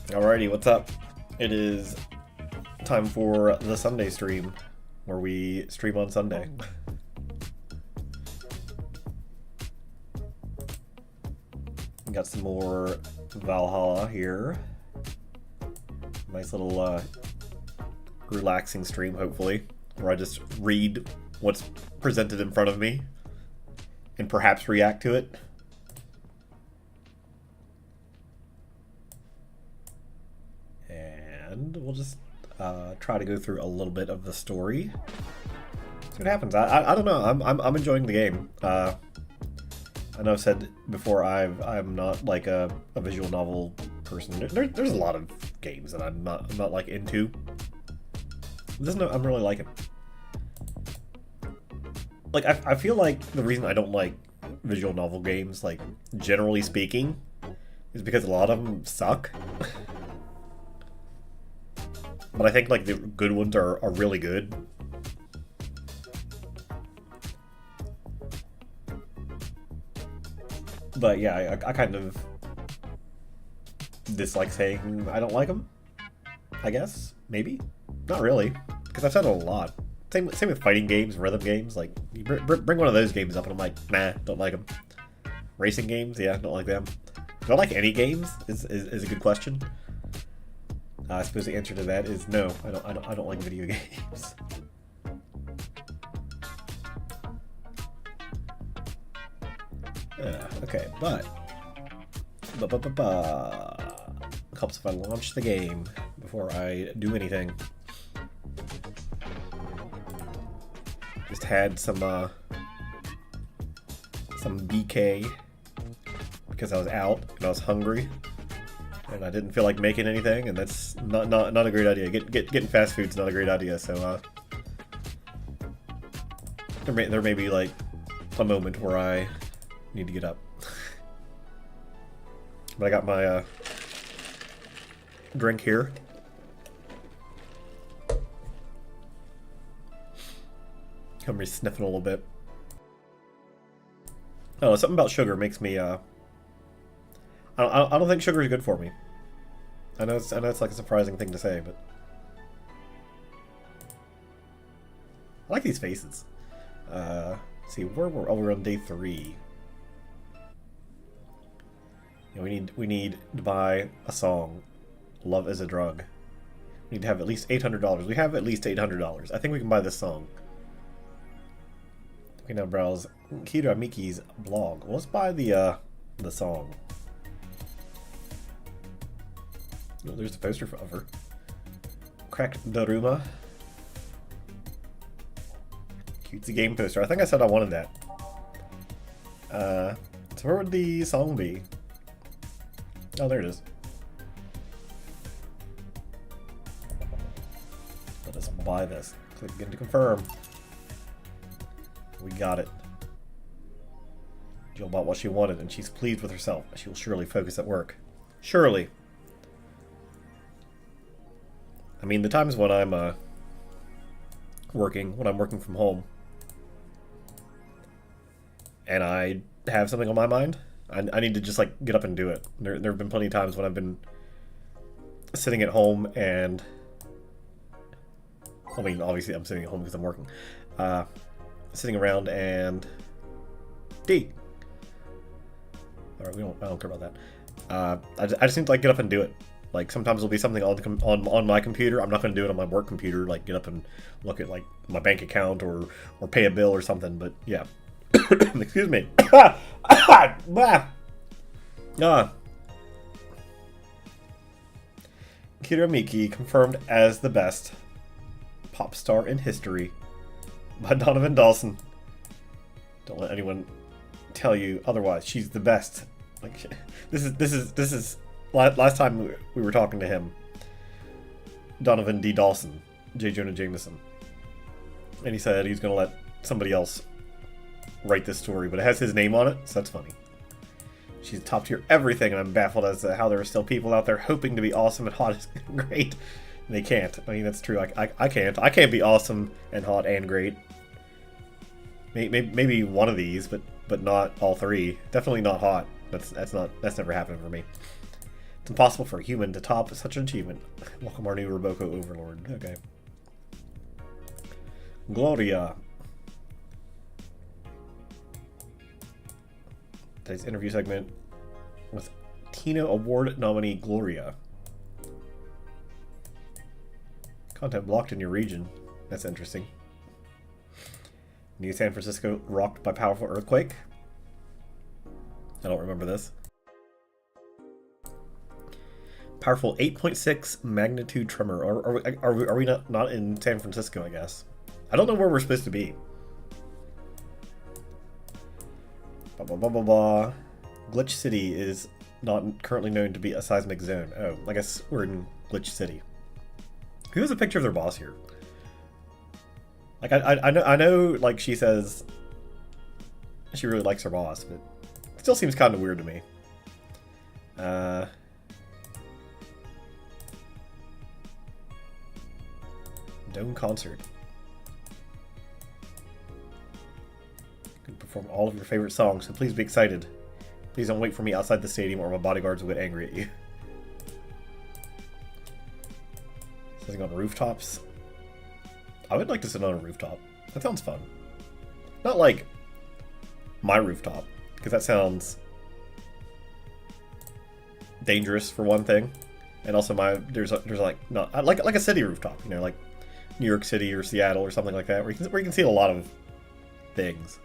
Alrighty, what's up? It is time for the Sunday stream, where we stream on Sunday. Got some more Valhalla here. Nice little relaxing stream, hopefully, where I just read what's presented in front of me and perhaps react to it. And we'll just try to go through a little bit of the story. See what happens. I don't know. I'm enjoying the game. I know I've said before I'm not like a visual novel person. There's a lot of games that I'm not like into. This one I'm really liking. Like I feel like the reason I don't like visual novel games, like generally speaking, is because a lot of them suck. But I think like the good ones are really good. But yeah, I kind of dislike saying I don't like them, I guess. Maybe. Not really. Because I've said it a lot. Same with fighting games, rhythm games. Like, you bring one of those games up and I'm like, nah, don't like them. Racing games, yeah, don't like them. Do I like any games is a good question. I suppose the answer to that is no. I don't like video games. Okay, but it helps if I launch the game before I do anything. Just had some BK because I was out and I was hungry and I didn't feel like making anything, and that's not a great idea. Getting fast food's not a great idea. So there may be like a moment where I need to get up. But I got my drink here. I'm really sniffing a little bit. Oh, something about sugar makes me I don't think sugar is good for me. I know it's like a surprising thing to say, but I like these faces. Let's see, we're on day 3. Yeah, we need to buy a song. Love is a drug. We need to have at least $800. We have at least $800. I think we can buy this song. We can now browse Kira Miki's blog. Well, let's buy the song. Oh, there's the poster of her. Crack Daruma. Cutesy game poster. I think I said I wanted that. So where would the song be? Oh, there it is. Let us buy this. Click again to confirm. We got it. Jill bought what she wanted, and she's pleased with herself. She will surely focus at work. Surely. I mean, the times when I'm working from home, and I have something on my mind, I need to just like get up and do it. There have been plenty of times when I've been sitting at home and, I mean, obviously I'm sitting at home because I'm working, sitting around and Alright, I don't care about that. I just need to like get up and do it. Like sometimes there'll be something on my computer. I'm not going to do it on my work computer. Like get up and look at like my bank account or pay a bill or something. But yeah, excuse me. Kira Miki confirmed as the best pop star in history by Donovan Dawson. Don't let anyone tell you otherwise. She's the best. Like this is last time we were talking to him, Donovan D. Dawson, J. Jonah Jameson, and he said he's gonna let somebody else write this story, but it has his name on it, so that's funny. She's top tier everything, and I'm baffled as to how there are still people out there hoping to be awesome and hot and great. They can't. I mean, that's true. I can't. I can't be awesome and hot and great. Maybe one of these, but not all three. Definitely not hot. That's never happened for me. It's impossible for a human to top such an achievement. Welcome our new Roboco Overlord. Okay. Gloria. Today's interview segment with Tina Award nominee Gloria. Content blocked in your region. That's interesting. New San Francisco rocked by powerful earthquake. I don't remember this. Powerful 8.6 magnitude tremor. Are we not in San Francisco, I guess? I don't know where we're supposed to be. Blah, blah, blah, blah, blah. Glitch City is not currently known to be a seismic zone. Oh, I guess we're in Glitch City. Who has a picture of their boss here? Like, I know, like, she says she really likes her boss, but it still seems kind of weird to me. Dome concert. You can perform all of your favorite songs, so please be excited. Please don't wait for me outside the stadium or my bodyguards will get angry at you. Sitting on rooftops. I would like to sit on a rooftop. That sounds fun. Not like my rooftop, because that sounds dangerous for one thing, and also there's like not like a city rooftop, you know, like New York City or Seattle or something like that, where you can see a lot of things.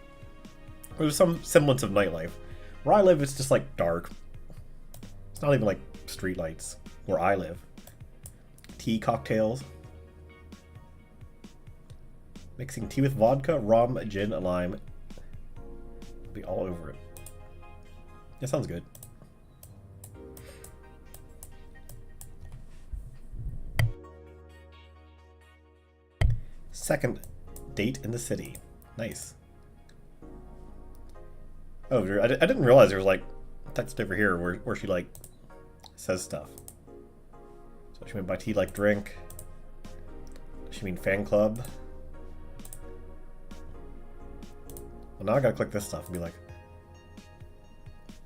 There's some semblance of nightlife. Where I live, it's just like dark. It's not even like street lights where I live. Tea cocktails. Mixing tea with vodka, rum, gin, and lime. I'll be all over it. That sounds good. Second date in the city. Nice. Oh, I didn't realize there was like text over here where she like says stuff. So she meant by tea like drink. Does she mean fan club? Well, now I gotta click this stuff and be like,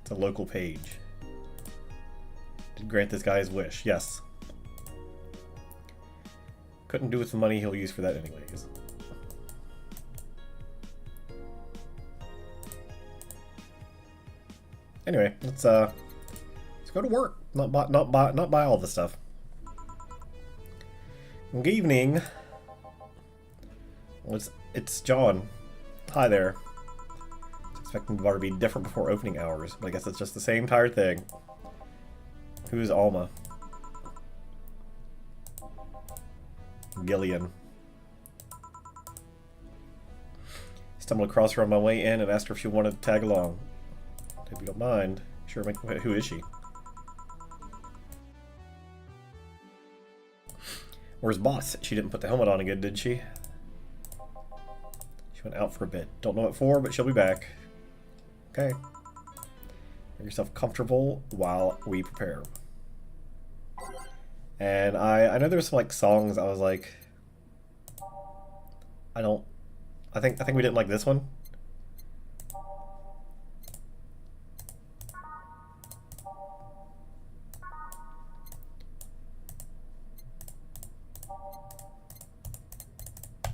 it's a local page. Did grant this guy his wish. Yes. Couldn't do with the money he'll use for that anyways. Anyway, let's go to work. Not buy all the stuff. Good evening. Well, it's John. Hi there. I was expecting the bar to be different before opening hours, but I guess it's just the same tired thing. Who's Alma? Gillian. Stumbled across her on my way in and asked her if she wanted to tag along. If you don't mind. Sure, who is she? Where's boss? She didn't put the helmet on again, did she? She went out for a bit. Don't know what for, but she'll be back. Okay. Make yourself comfortable while we prepare. And I know there's some like songs I was like, I think we didn't like this one.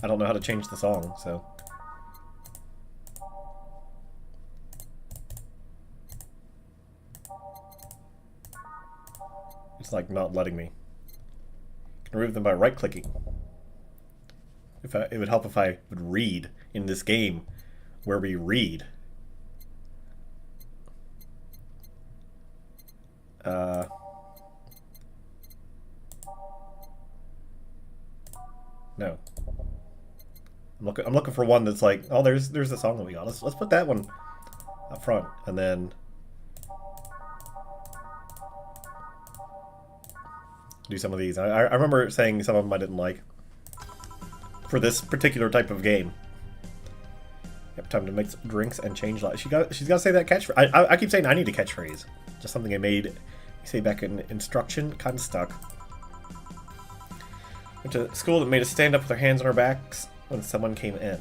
I don't know how to change the song, so. It's like not letting me. Can remove them by right-clicking. It would help if I would read in this game where we read. No. I'm looking for one that's like, oh, there's the song that we got. Let's put that one up front, and then do some of these. I remember saying some of them I didn't like for this particular type of game. Yep, time to mix drinks and change lives. She's got to say that catchphrase. I keep saying I need a catchphrase. Just something I made. You say back in instruction, kind of stuck. Went to school that made us stand up with our hands on our backs when someone came in.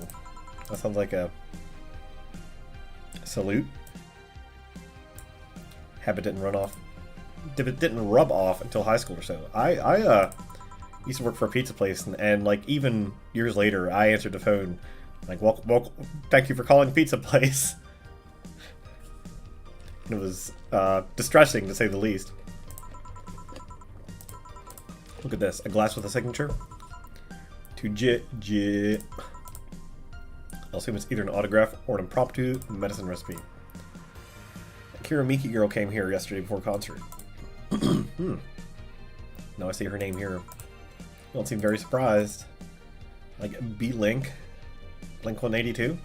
That sounds like a salute. Habit didn't run off. It didn't rub off until high school or so. I used to work for a pizza place, and like even years later, I answered the phone, like, welcome, thank you for calling pizza place. And it was distressing to say the least. Look at this, a glass with a signature. I'll assume it's either an autograph or an impromptu medicine recipe. Kira Miki girl came here yesterday before concert. Now I see her name here. You don't seem very surprised. Like B-Link? Blink-182?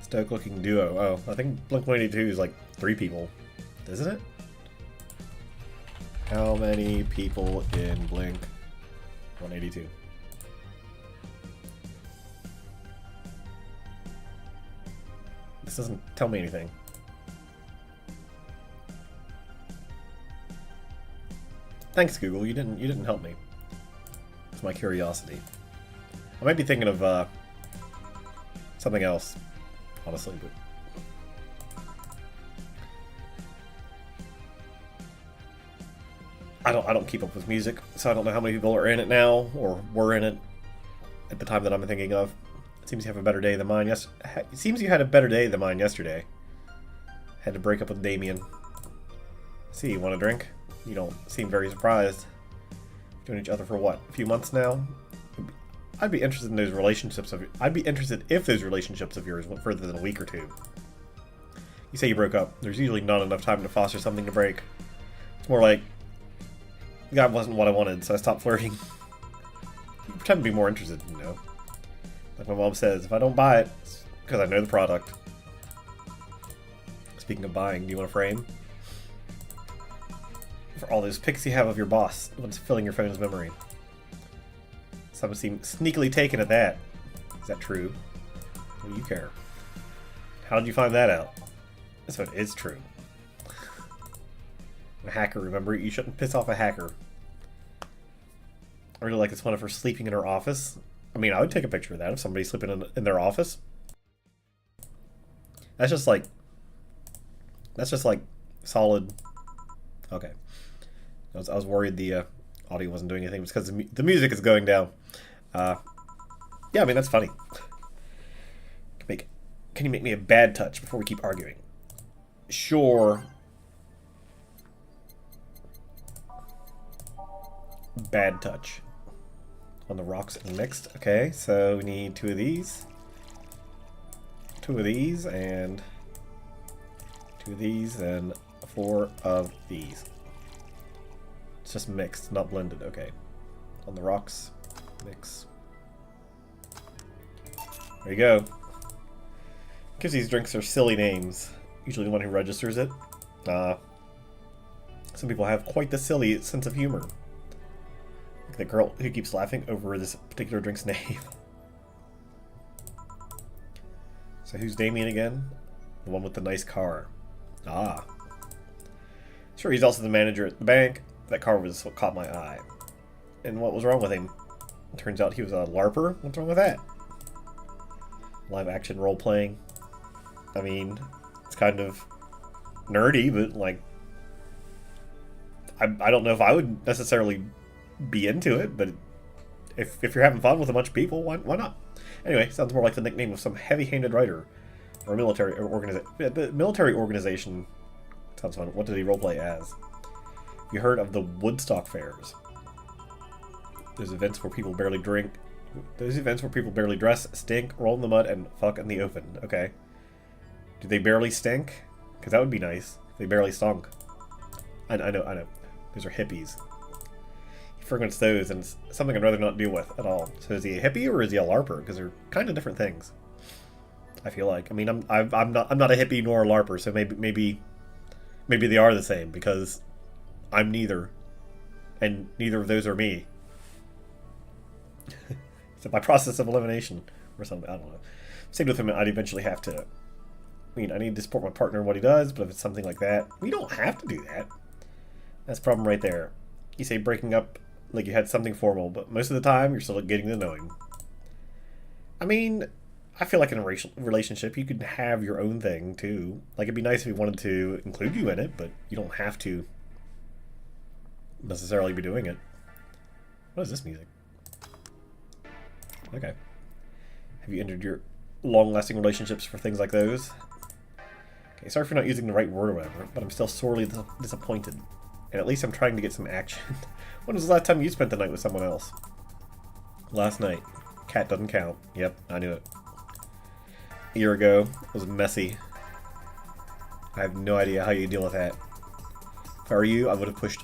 Stoic looking duo. Oh, I think Blink-182 is like 3 people. Isn't it? How many people in Blink-182? This doesn't tell me anything. Thanks, Google. You didn't help me. It's my curiosity. I might be thinking of something else, honestly, but I don't keep up with music, so I don't know how many people are in it now or were in it at the time that I'm thinking of. It seems you have a better day than mine. It seems you had a better day than mine yesterday. Had to break up with Damien. See, you want a drink? You don't seem very surprised. Doing each other for what? A few months now? I'd be interested in those relationships I'd be interested if those relationships of yours went further than a week or two. You say you broke up. There's usually not enough time to foster something to break. It's more like, God wasn't what I wanted, so I stopped flirting. You pretend to be more interested, you know. Like my mom says, if I don't buy it, it's because I know the product. Speaking of buying, do you want a frame? For all those pics you have of your boss, what's filling your phone's memory. Some seem sneakily taken at that. Is that true? What do you care? How did you find that out? This one is true. I'm a hacker, remember? You shouldn't piss off a hacker. I really like this one of her sleeping in her office. I mean, I would take a picture of that if somebody's sleeping in their office. That's just like solid. Okay. I was worried the audio wasn't doing anything because the music is going down. Yeah, I mean, that's funny. Can you make me a bad touch before we keep arguing? Sure. Bad touch. On the rocks and mixed. Okay, so we need 2 of these. 2 of these, and 2 of these, and 4 of these. It's just mixed, not blended. Okay. On the rocks, mix. There you go. Gives these drinks their silly names. Usually the one who registers it. Some people have quite the silly sense of humor. Like the girl who keeps laughing over this particular drink's name. So who's Damien again? The one with the nice car. Ah. Sure, he's also the manager at the bank. That car was what caught my eye. And what was wrong with him? It turns out he was a LARPer? What's wrong with that? Live action role playing. I mean, it's kind of nerdy, but like, I don't know if I would necessarily be into it, but if you're having fun with a bunch of people, why not? Anyway, sounds more like the nickname of some heavy-handed writer or military organization. Military organization sounds fun. What did he roleplay as? You heard of the Woodstock fairs? Those events where people barely drink. Those events where people barely dress, stink, roll in the mud, and fuck in the open. Okay. Do they barely stink? Because that would be nice. If they barely stunk. I know. Those are hippies. He frequents those, and it's something I'd rather not deal with at all. So is he a hippie or is he a LARPer? Because they're kind of different things. I feel like. I mean, I'm not a hippie nor a LARPer, so maybe they are the same because I'm neither, and neither of those are me. So by process of elimination or something, I don't know. Same with him, I'd eventually have to. I mean, I need to support my partner in what he does, but if it's something like that, we don't have to do that. That's a problem right there. You say breaking up like you had something formal, but most of the time you're still getting to know him. I mean, I feel like in a racial relationship you could have your own thing too. Like it'd be nice if he wanted to include you in it, but you don't have to necessarily be doing it. What is this music? Okay. Have you entered your long-lasting relationships for things like those? Okay, sorry for not using the right word or whatever, but I'm still sorely disappointed. And at least I'm trying to get some action. When was the last time you spent the night with someone else? Last night. Cat doesn't count. Yep, I knew it. A year ago. It was messy. I have no idea how you deal with that. If I were you, I would have pushed...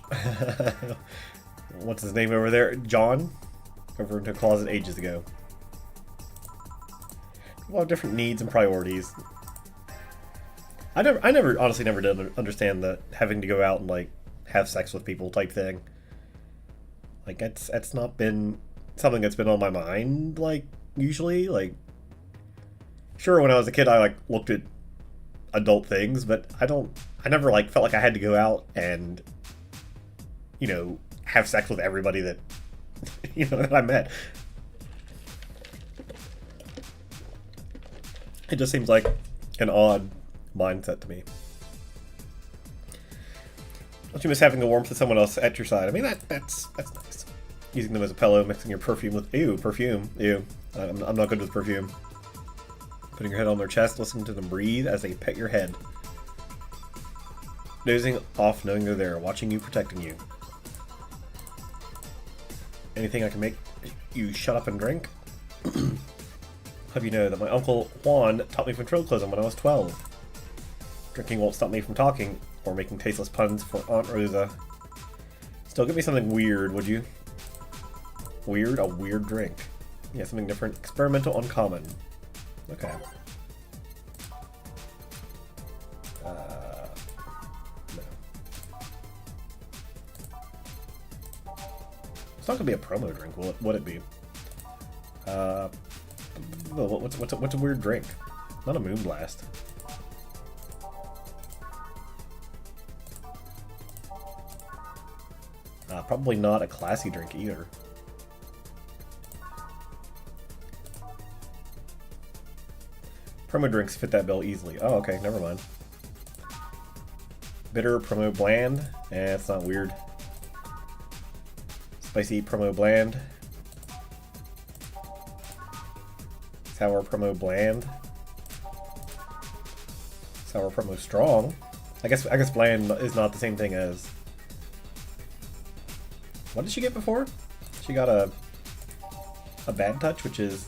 What's his name over there? John? Over into a closet ages ago. People have different needs and priorities. I honestly never did understand the having to go out and like have sex with people type thing. Like that's not been something that's been on my mind. Like usually, like sure when I was a kid I like looked at adult things, but I never like felt like I had to go out and have sex with everybody that that I met. It just seems like an odd mindset to me. Don't you miss having the warmth of someone else at your side? I mean, that's nice. Using them as a pillow, mixing your perfume with... Ew, perfume. Ew. I'm not good with perfume. Putting your head on their chest, listening to them breathe as they pet your head. Dozing off knowing they're there, watching you, protecting you. Anything I can make you shut up and drink? Have you know that my Uncle Juan taught me ventriloquism when I was 12. Drinking won't stop me from talking, or making tasteless puns for Aunt Rosa. Still, give me something weird, would you? Weird? A weird drink. Yeah, something different. Experimental, uncommon. Okay. No. It's not gonna be a promo drink, will it? Would it be? What's a weird drink? Not a Moon Blast. Probably not a classy drink either. Promo drinks fit that bill easily. Oh, okay, never mind. Bitter, promo bland. It's not weird. Spicy, promo bland. Sour, promo bland. Sour, promo strong. I guess bland is not the same thing as... What did she get before? She got a bad touch, which is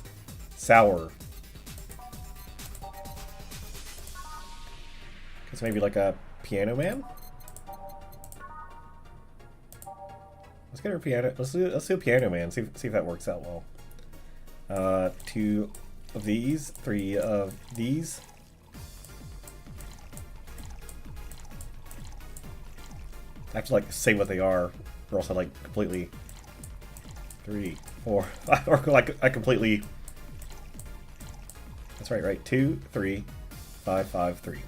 sour. Guess maybe like a Piano Man? Let's get her piano. Let's do a Piano Man. See if that works out well. 2 of these, 3 of these. I have to like say what they are, or else I like completely 3, 4, 5, or like I completely. That's right. 2, 3, 5, 5, 3.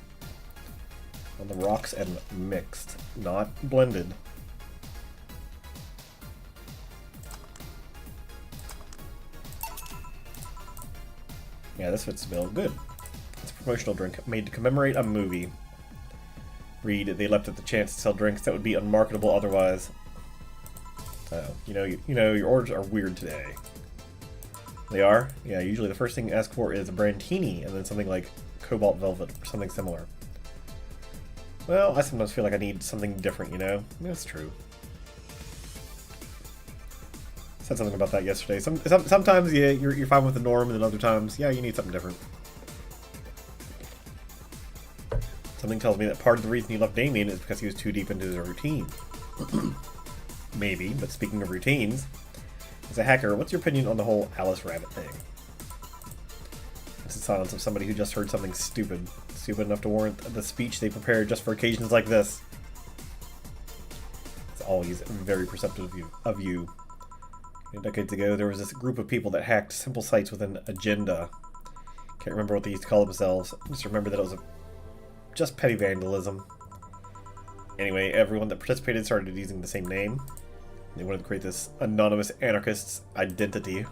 On the rocks and mixed, not blended. Yeah, this fits the bill. Good. It's a promotional drink made to commemorate a movie. Read, they left at the chance to sell drinks that would be unmarketable otherwise. So, your orders are weird today. They are? Yeah, usually the first thing you ask for is a Brandtini, and then something like Cobalt Velvet, or something similar. Well, I sometimes feel like I need something different, That's true. I said something about that yesterday. Sometimes, yeah, you're fine with the norm, and then other times, yeah, you need something different. Something tells me that part of the reason he left Damien is because he was too deep into his routine. Maybe, but speaking of routines, as a hacker, what's your opinion on the whole Alice Rabbit thing? It's the silence of somebody who just heard something stupid. Stupid enough to warrant the speech they prepared just for occasions like this. It's always very perceptive of you. Decades ago, there was this group of people that hacked simple sites with an agenda. Can't remember what they used to call themselves. Just remember that it was just petty vandalism. Anyway, everyone that participated started using the same name. They wanted to create this anonymous anarchist's identity.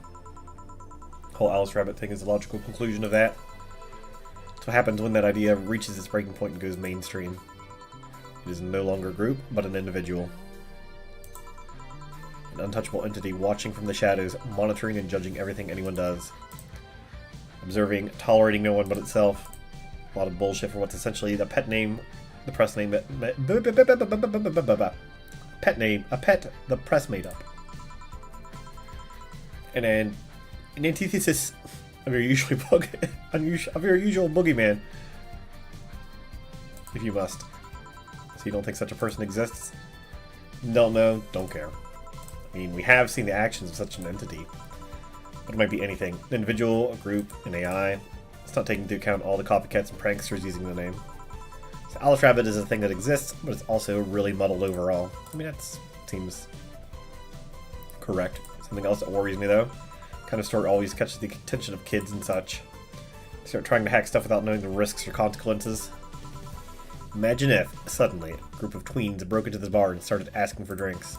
The whole Alice Rabbit thing is the logical conclusion of that. That's what happens when that idea reaches its breaking point and goes mainstream. It is no longer a group, but an individual. An untouchable entity watching from the shadows, monitoring and judging everything anyone does. Observing, tolerating no one but itself. A lot of bullshit for what's essentially the pet name, the press name, pet name, a pet the press made up. And then, an antithesis of your usual boogeyman, if you must. So you don't think such a person exists? Don't know, don't care. I mean, we have seen the actions of such an entity, but it might be anything. An individual, a group, an AI. It's not taking into account all the copycats and pranksters using the name. So Alice Rabbit is a thing that exists, but it's also really muddled overall. I mean, that seems correct. Something else that worries me, though. Kind of story always catches the attention of kids and such. They start trying to hack stuff without knowing the risks or consequences. Imagine if, suddenly, a group of tweens broke into the bar and started asking for drinks.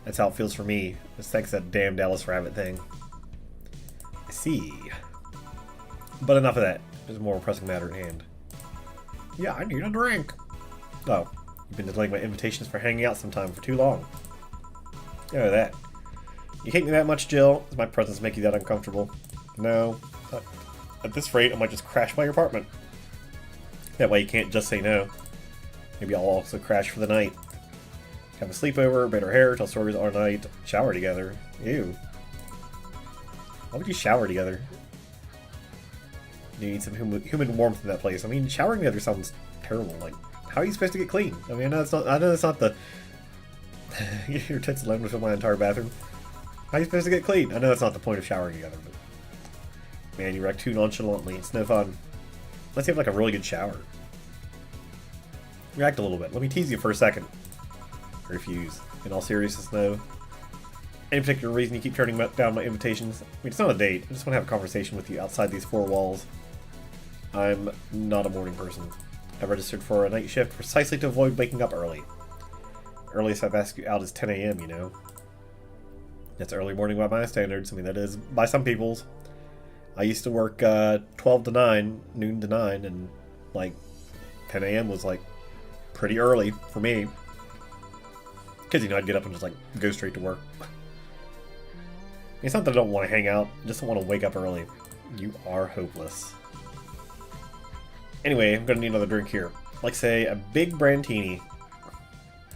That's how it feels for me, just thanks to that damned Alice Rabbit thing. I see. But enough of that. There's a more pressing matter at hand. Yeah, I need a drink. Oh, you've been delaying my invitations for hanging out sometime for too long. Oh, that. You hate me that much, Jill? Does my presence make you that uncomfortable? No. At this rate, I might just crash my apartment. That way you can't just say no. Maybe I'll also crash for the night. Have a sleepover, braid our hair, tell stories all night, shower together. Ew. Why would you shower together? You need some human warmth in that place. I mean, showering together sounds terrible. Like, how are you supposed to get clean? I mean, I know it's not the your tits alone would fill my entire bathroom. How are you supposed to get clean? I know that's not the point of showering together, but man, you react too nonchalantly. It's no fun. Unless you have like a really good shower. React a little bit. Let me tease you for a second. I refuse. In all seriousness, no. Any particular reason you keep turning down my invitations? I mean, it's not a date. I just want to have a conversation with you outside these four walls. I'm not a morning person. I registered for a night shift precisely to avoid waking up early. Earliest I've asked you out is 10 a.m., you know. That's early morning by my standards. I mean, that is by some people's. I used to work 12 to 9, noon to 9, and like 10 a.m. was like pretty early for me. Because, you know, I'd get up and just like go straight to work. It's not that I don't want to hang out, I just don't want to wake up early. You are hopeless. Anyway, I'm gonna need another drink here. Like, say, a big Brandtini.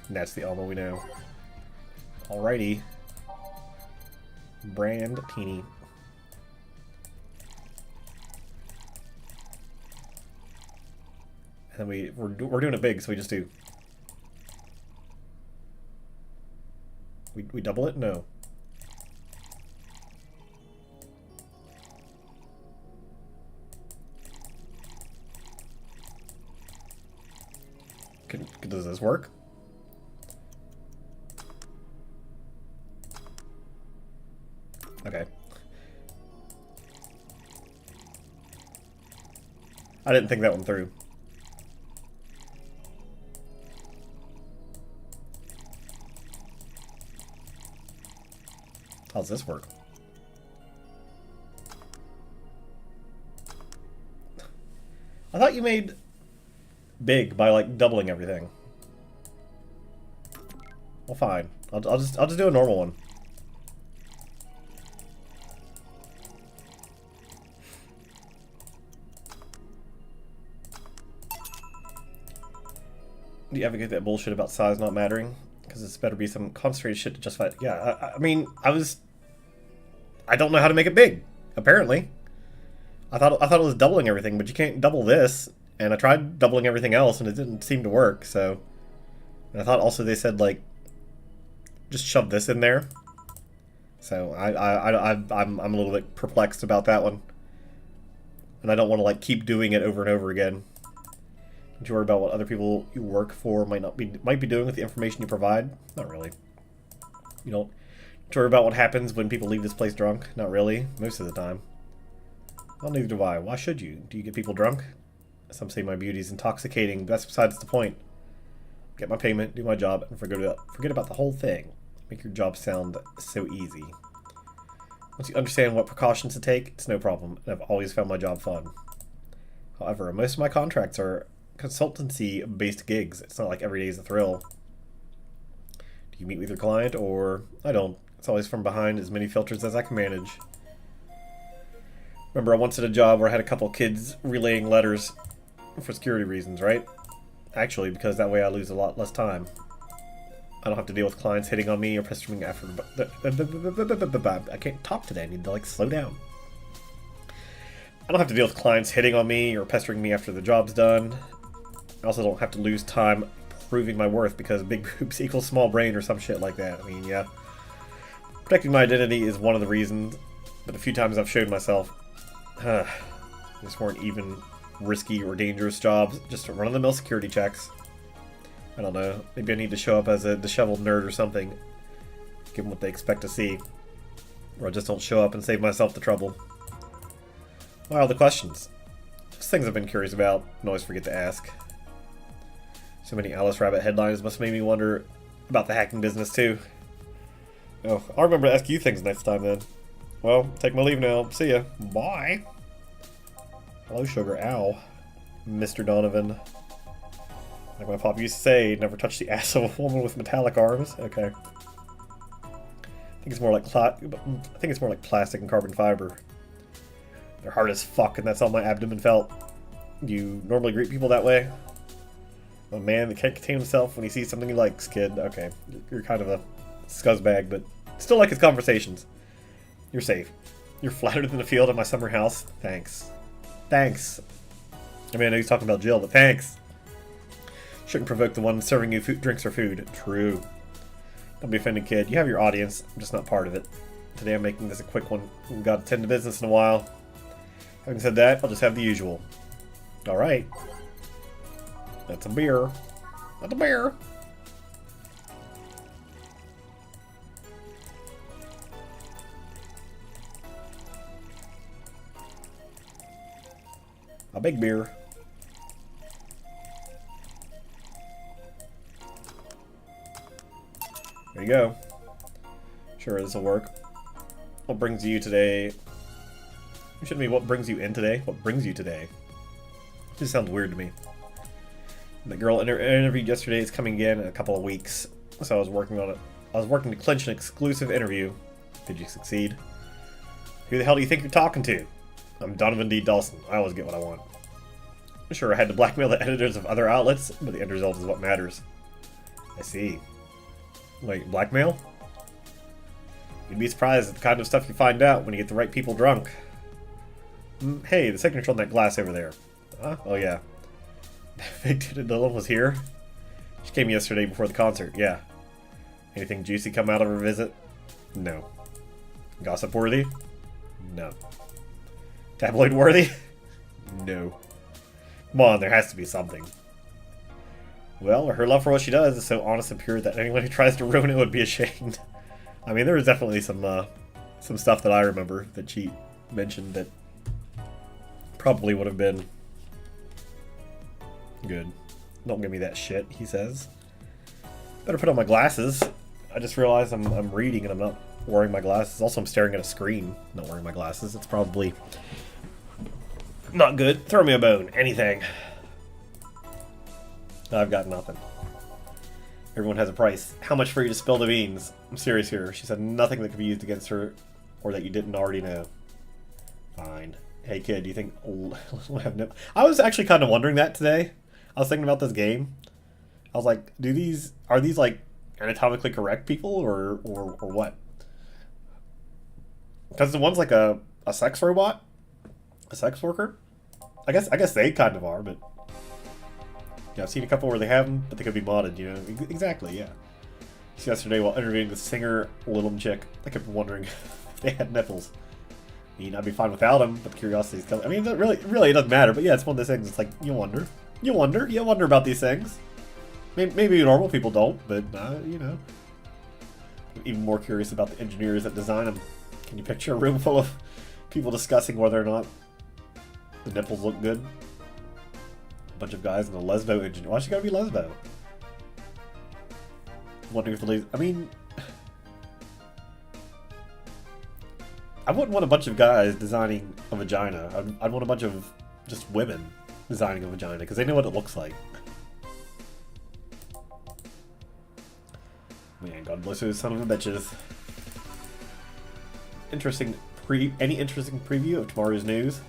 And that's the Elmo we know. Alrighty. Brandtini. And then we're doing it big, so we just do. We double it? No. Does this work? Okay. I didn't think that one through. How's this work? I thought you made big by like doubling everything. Well, fine. I'll just do a normal one. Do you advocate that bullshit about size not mattering? Because it's better be some concentrated shit to justify it. Yeah, I mean, I don't know how to make it big. Apparently, I thought it was doubling everything, but you can't double this. And I tried doubling everything else, and it didn't seem to work. So, and I thought also they said like, just shove this in there. So I'm a little bit perplexed about that one, and I don't want to like keep doing it over and over again. Don't you worry about what other people you work for might be doing with the information you provide? Not really. You don't worry about what happens when people leave this place drunk? Not really. Most of the time. Well, neither do I. Why should you? Do you get people drunk? Some say my beauty is intoxicating, but that's besides the point. Get my payment, do my job, and forget about the whole thing. Make your job sound so easy. Once you understand what precautions to take, it's no problem, and I've always found my job fun. However, most of my contracts are consultancy-based gigs. It's not like every day is a thrill. Do you meet with your client, or... I don't. It's always from behind as many filters as I can manage. Remember, I once had a job where I had a couple kids relaying letters for security reasons, right? Actually, because that way I lose a lot less time. I don't have to deal with clients hitting on me or pestering me after... I can't talk today. I need to, like, slow down. I don't have to deal with clients hitting on me or pestering me after the job's done. I also don't have to lose time proving my worth because big boobs equals small brain or some shit like that. I mean, yeah. Protecting my identity is one of the reasons, but a few times I've showed myself these weren't even risky or dangerous jobs, just run-of-the-mill security checks. I don't know, maybe I need to show up as a disheveled nerd or something, give them what they expect to see. Or I just don't show up and save myself the trouble. What are all the questions? Just things I've been curious about and always forget to ask. So many Alice Rabbit headlines must make me wonder about the hacking business too. Oh, I'll remember to ask you things next time then. Well, take my leave now. See ya. Bye. Hello, sugar. Ow. Mr. Donovan. Like my pop used to say, never touch the ass of a woman with metallic arms. Okay. I think it's more like plastic and carbon fiber. They're hard as fuck, and that's all my abdomen felt. Do you normally greet people that way? A man that can't contain himself when he sees something he likes, kid. Okay, you're kind of a scuzzbag, but still like his conversations. You're safe. You're flatter than a field at my summer house. Thanks. Thanks. I mean, I know he's talking about Jill, but thanks. Shouldn't provoke the one serving you drinks or food. True. Don't be offended, kid. You have your audience. I'm just not part of it. Today I'm making this a quick one. We've got to tend to business in a while. Having said that, I'll just have the usual. Alright. That's a beer. That's a beer. A big beer. There you go. Sure, this will work. What brings you today? It shouldn't be what brings you in today. What brings you today? This sounds weird to me. The girl interviewed yesterday is coming again in a couple of weeks, so I was working on it. I was working to clinch an exclusive interview. Did you succeed? Who the hell do you think you're talking to? I'm Donovan D. Dawson. I always get what I want. Sure, I had to blackmail the editors of other outlets, but the end result is what matters. I see. Wait, blackmail? You'd be surprised at the kind of stuff you find out when you get the right people drunk. Hey, the signature on that glass over there. Oh yeah. Fake Tita Dylan was here? She came yesterday before the concert, yeah. Anything juicy come out of her visit? No. Gossip worthy? No. Tabloid worthy? No. Come on, there has to be something. Well, her love for what she does is so honest and pure that anyone who tries to ruin it would be ashamed. I mean, there was definitely some stuff that I remember that she mentioned that probably would have been good. Don't give me that shit, he says. Better put on my glasses. I just realized I'm reading and I'm not wearing my glasses. Also, I'm staring at a screen, not wearing my glasses. It's probably not good. Throw me a bone. Anything. I've got nothing. Everyone has a price. How much for you to spill the beans? I'm serious here. She said nothing that could be used against her or that you didn't already know. Fine. Hey kid, do you think I was actually kind of wondering that today. I was thinking about this game. I was like, are these like anatomically correct people or what? Because the one's like a sex robot? A sex worker? I guess they kind of are, but yeah, I've seen a couple where they have them, but they could be modded, you know? Exactly, yeah. Just yesterday, while interviewing the singer Little chick, I kept wondering if they had nipples. I mean, I'd be fine without them, but curiosity's killing. I mean, it really it doesn't matter, but yeah, it's one of those things. It's like, you wonder about these things. Maybe normal people don't, but, you know. I'm even more curious about the engineers that design them. Can you picture a room full of people discussing whether or not the nipples look good? A bunch of guys in a lesbo engineer. Why she gotta be lesbo? Wondering if the ladies... I mean, I wouldn't want a bunch of guys designing a vagina. I'd want a bunch of just women designing a vagina, because they know what it looks like. Man, God bless those son of a bitches. Any interesting preview of tomorrow's news?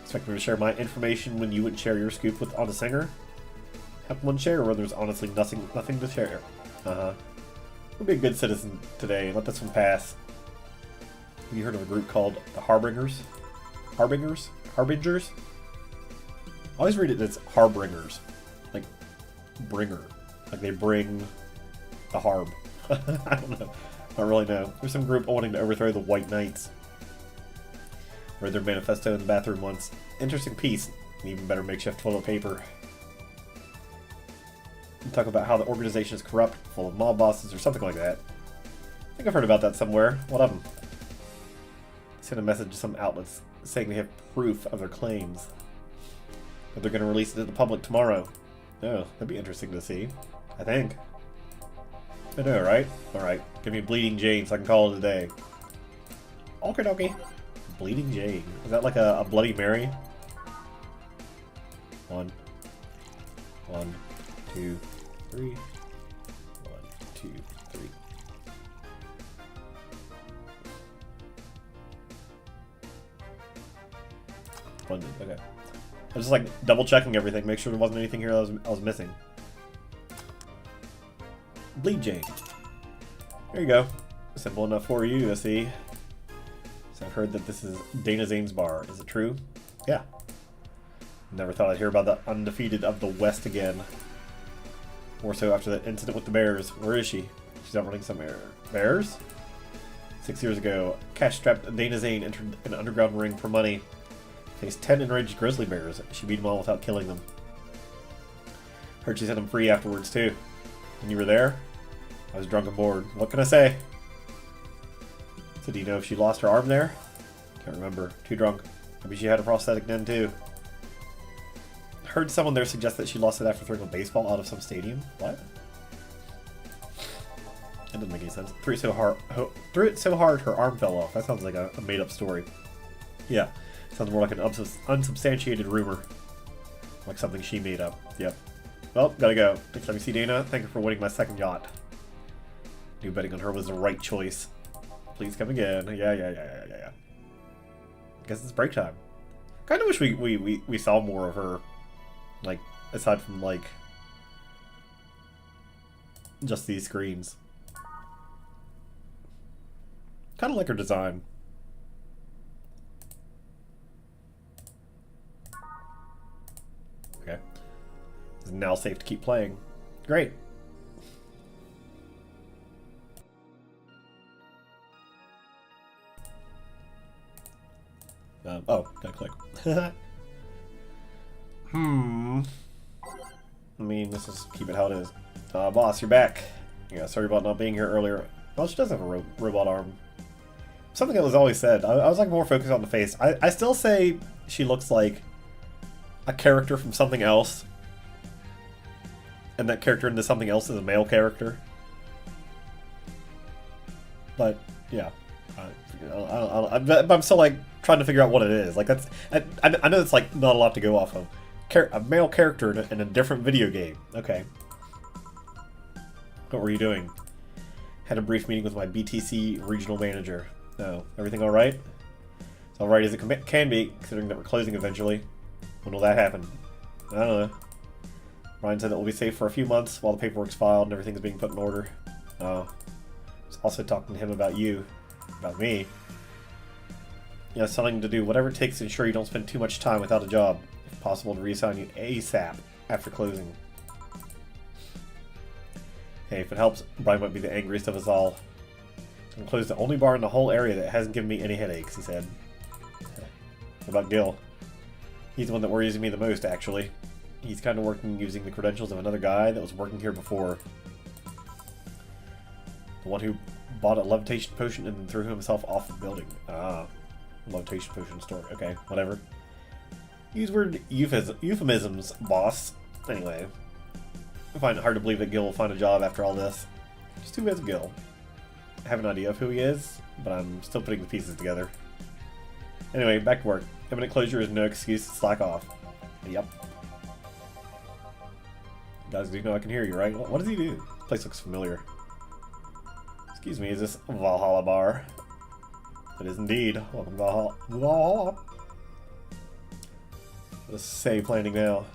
Expect me to share my information when you wouldn't share your scoop on a singer? Have one share where there's honestly nothing to share. We'll be a good citizen today and let this one pass. Have you heard of a group called the Harbingers? Harbingers? Harbingers? I always read it as Harbingers. Like, bringer. Like they bring the harb. I don't know. I don't really know. There's some group wanting to overthrow the White Knights. Read their manifesto in the bathroom once. Interesting piece. An even better makeshift toilet paper. You talk about how the organization is corrupt, full of mob bosses, or something like that. I think I've heard about that somewhere. What of them? Send a message to some outlets saying they have proof of their claims. But they're going to release it to the public tomorrow. Oh, that'd be interesting to see. I think. I know, right? Alright, give me Bleeding Jane so I can call it a day. Okie dokie. Bleeding Jane. Is that like a Bloody Mary? 1, 2, 3. 1, 2, 3. London, okay. I was just like double checking everything, make sure there wasn't anything here that I was missing. Bleed Jane. There you go. Simple enough for you, I see. So I've heard that this is Dana Zane's bar. Is it true? Yeah. Never thought I'd hear about the undefeated of the West again. More so after that incident with the Bears. Where is she? She's out running somewhere. Bears? 6 years ago, cash-strapped Dana Zane entered an underground ring for money. Faced 10 enraged grizzly bears. She beat them all without killing them. Heard she set them free afterwards, too. And you were there? I was drunk and bored. What can I say? So do you know if she lost her arm there? Can't remember. Too drunk. Maybe she had a prosthetic then, too. Heard someone there suggest that she lost it after throwing a baseball out of some stadium. What? That doesn't make any sense. Threw it so hard her arm fell off. That sounds like a made-up story. Yeah. Sounds more like an unsubstantiated rumor. Like something she made up. Yep. Well, gotta go. Next time you see Dana, thank her for winning my second yacht. Knew betting on her was the right choice. Please come again. Yeah. Guess it's break time. Kinda wish we saw more of her. Like, aside from, like, just these screens. Kinda like her design. Okay. It's now safe to keep playing. Great. Oh, gotta click. I mean, let's just keep it how it is. Boss, you're back. Yeah, sorry about not being here earlier. Well, she does have a robot arm. Something that was always said. I was like more focused on the face. I still say she looks like a character from something else. And that character into something else is a male character. But, yeah. I'm still like trying to figure out what it is. Like that's, I know it's like not a lot to go off of. A male character in a different video game. Okay. What were you doing? Had a brief meeting with my BTC regional manager. Oh, everything all right? It's all right as it can be, considering that we're closing eventually. When will that happen? I don't know. Ryan said that we'll be safe for a few months while the paperwork's filed and everything's being put in order. Oh. I was also talking to him about you. About me. You know, telling him to do whatever it takes to ensure you don't spend too much time without a job. If possible, to reassign you ASAP after closing. Hey, if it helps, Brian might be the angriest of us all. I'm close the only bar in the whole area that hasn't given me any headaches, he said. What about Gil? He's the one that worries me the most, actually. He's kind of working using the credentials of another guy that was working here before. The one who bought a levitation potion and then threw himself off the building. Ah. Levitation potion store. Okay, whatever. Use word euphemisms, boss. Anyway. I find it hard to believe that Gil will find a job after all this. Just too bad, Gil. have an idea of who he is, but I'm still putting the pieces together. Anyway, back to work. Imminent closure is no excuse to slack off. Yep. You guys do know I can hear you, right? What does he do? This place looks familiar. Excuse me, is this Valhalla Bar? It is indeed. Welcome to Valhalla. Let's say planning now.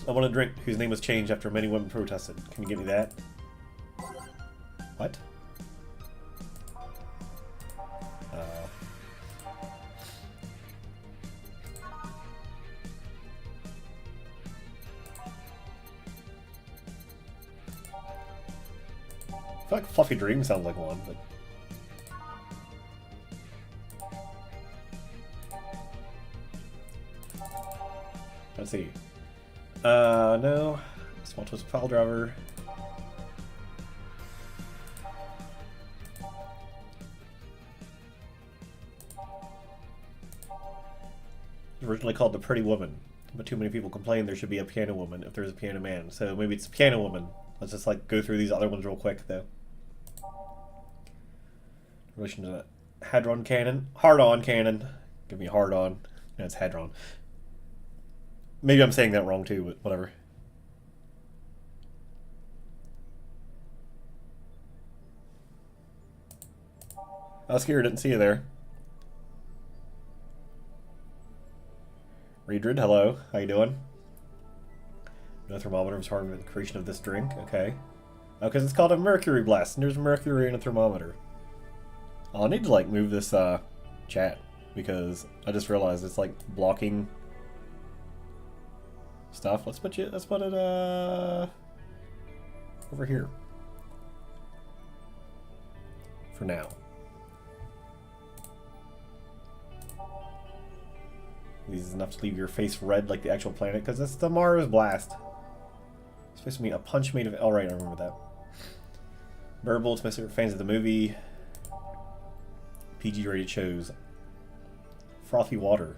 I want a drink whose name was changed after many women protested. Can you get me that? What? I feel like Fluffy Dream sounds like one, but... Let's see. No. Small twist pile driver. Originally called the Pretty Woman, but too many people complain there should be a piano woman if there's a piano man. So maybe it's a piano woman. Let's just like go through these other ones real quick though. In relation to the Hadron cannon, hard-on cannon. Give me a hard-on. No, it's Hadron. Maybe I'm saying that wrong too, but whatever. I was scared, didn't see you there. Reedred, hello. How you doing? No thermometer was harmed by the creation of this drink. Okay. Oh, because it's called a mercury blast, and there's mercury in a thermometer. Oh, I need to like move this chat because I just realized it's like blocking stuff. Let's put it over here for now. This is enough to leave your face red like the actual planet, because it's the Mars blast. It's supposed to be a punch made of... All right, I remember that. Burble, it's mostly for fans of the movie. PG-rated shows. Frothy water.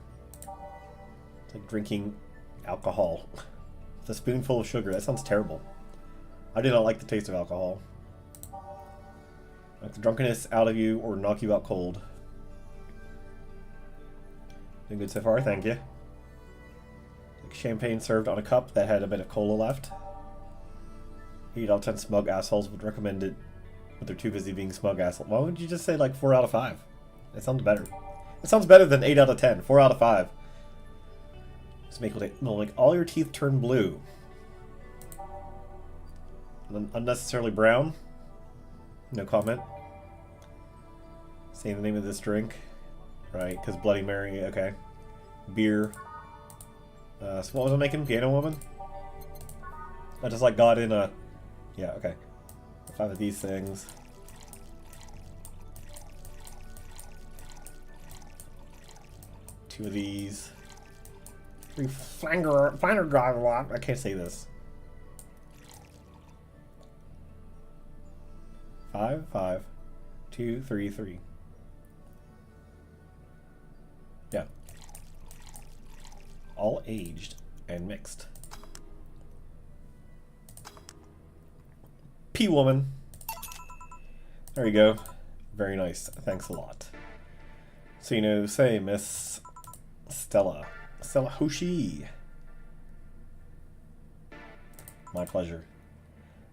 It's like drinking alcohol with a spoonful of sugar. That sounds terrible. I do not like the taste of alcohol. Knock the drunkenness out of you or knock you out cold. Doing good so far, thank you. Like champagne served on a cup that had a bit of cola left. 8 out of 10 smug assholes would recommend it, but they're too busy being smug assholes. Why would you just say like 4 out of 5? That sounds better. It sounds better than 8 out of 10. 4 out of 5. Just make like all your teeth turn blue. Unnecessarily brown. No comment. Saying the name of this drink. Right, because Bloody Mary, okay. Beer. So what was I making? Piano Woman? I just like got in a... Yeah, okay. 5 of these things. 2 of these. 3 flanger driver. I can't say this. 5, 5, 2, 3, 3. Yeah. All aged and mixed. P-Woman. There you go. Very nice. Thanks a lot. So, you know, say Miss Stella. Stella Hoshi. My pleasure.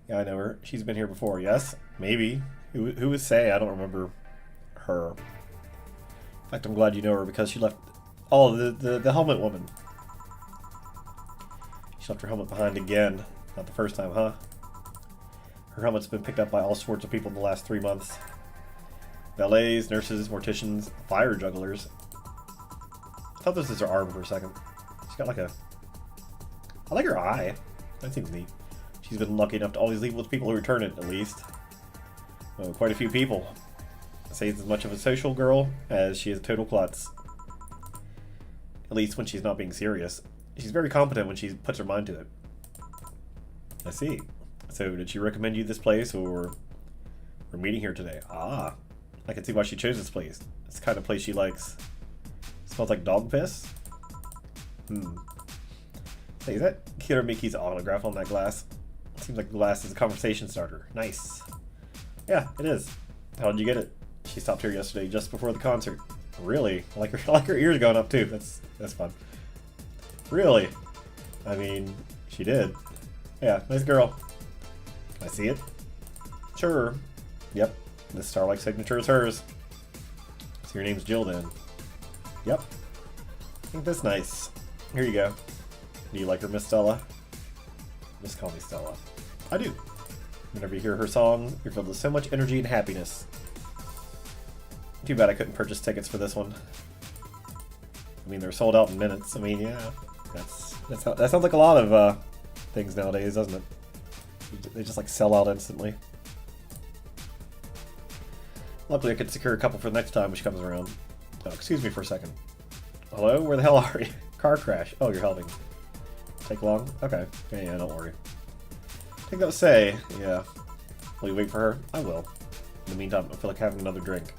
Yeah, I know her. She's been here before. Yes? Maybe. Who would say? I don't remember her. In fact, I'm glad you know her because she left... Oh, the helmet woman. She left her helmet behind again. Not the first time, huh? Her helmet's been picked up by all sorts of people in the last 3 months. Valets, nurses, morticians, fire jugglers. I thought this was her arm for a second. She's got like a... I like her eye. That seems neat. She's been lucky enough to always leave with people who return it, at least. Well, quite a few people. Say's as much of a social girl as she is a total klutz. At least when she's not being serious. She's very competent when she puts her mind to it. I see. So, did she recommend you this place, or we're meeting here today? Ah, I can see why she chose this place. It's the kind of place she likes. Smells like dog piss? Hey, is that Kiramiki's autograph on that glass? Seems like the glass is a conversation starter. Nice. Yeah, it is. How did you get it? She stopped here yesterday, just before the concert. Really? I like her ears going up too. That's fun. Really? I mean, she did. Yeah, nice girl. Can I see it? Sure. Yep. This star-like signature is hers. So your name's Jill then. Yep. I think that's nice. Here you go. Do you like her, Miss Stella? Just call me Stella. I do. Whenever you hear her song, you're filled with so much energy and happiness. Too bad I couldn't purchase tickets for this one. I mean, they're sold out in minutes. I mean, yeah. That sounds like a lot of things nowadays, doesn't it? They just like sell out instantly. Luckily, I could secure a couple for the next time when she comes around. Oh, excuse me for a second. Hello? Where the hell are you? Car crash. Oh, you're helping. Take long? Okay. Yeah, don't worry. I think that would say, yeah. Will you wait for her? I will. In the meantime, I feel like having another drink.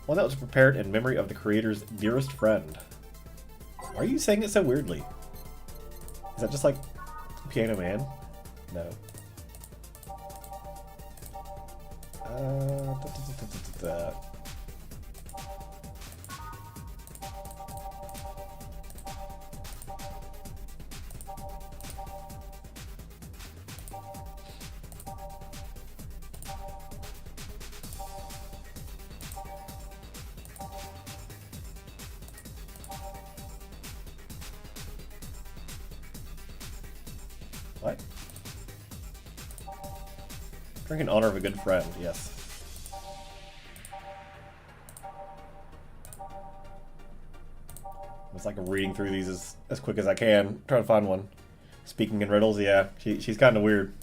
One that was prepared in memory of the creator's dearest friend. Why are you saying it so weirdly? Is that just like Piano Man? No. What? Drink in honor of a good friend, yes. It's like I'm reading through these as quick as I can, trying to find one. Speaking in riddles, yeah, she's kind of weird.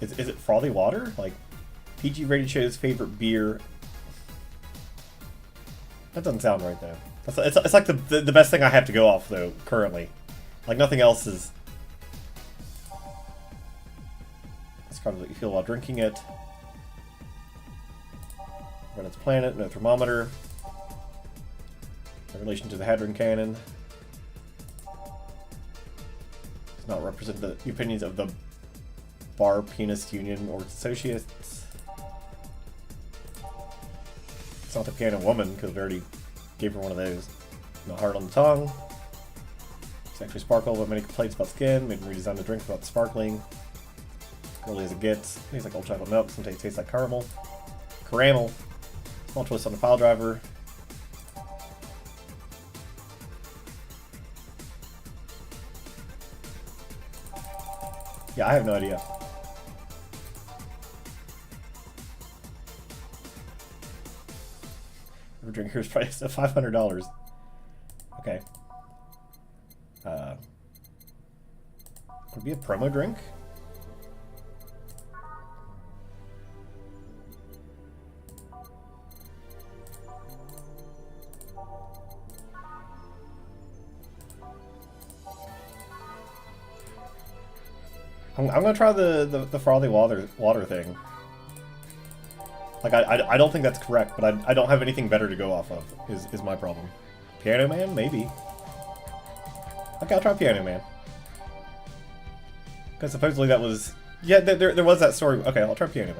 Is it frothy water? Like, PG rated show's favorite beer. That doesn't sound right though. It's like the best thing I have to go off though currently. Like nothing else is. It's kind of what you feel while drinking it. Run its planet, no thermometer. In relation to the Hadron Cannon. Does not represent the opinions of the Bar Pianist Union or Associates. It's not the Piano Woman, because we already gave her one of those. No hard on the tongue. It's actually sparkle, but many complaints about skin. Made him redesign the drink without the sparkling. Girly as it gets. Tastes like old chocolate milk. Sometimes tastes like caramel. Caramel. Small twist on the pile driver. Yeah, I have no idea. Drinker's price of $500. Okay. Would it be a promo drink? I'm gonna try the frothy water thing. Like, I don't think that's correct, but I don't have anything better to go off of, is my problem. Piano Man? Maybe. Okay, I'll try Piano Man. Because supposedly that was... Yeah, there was that story. Okay, I'll try Piano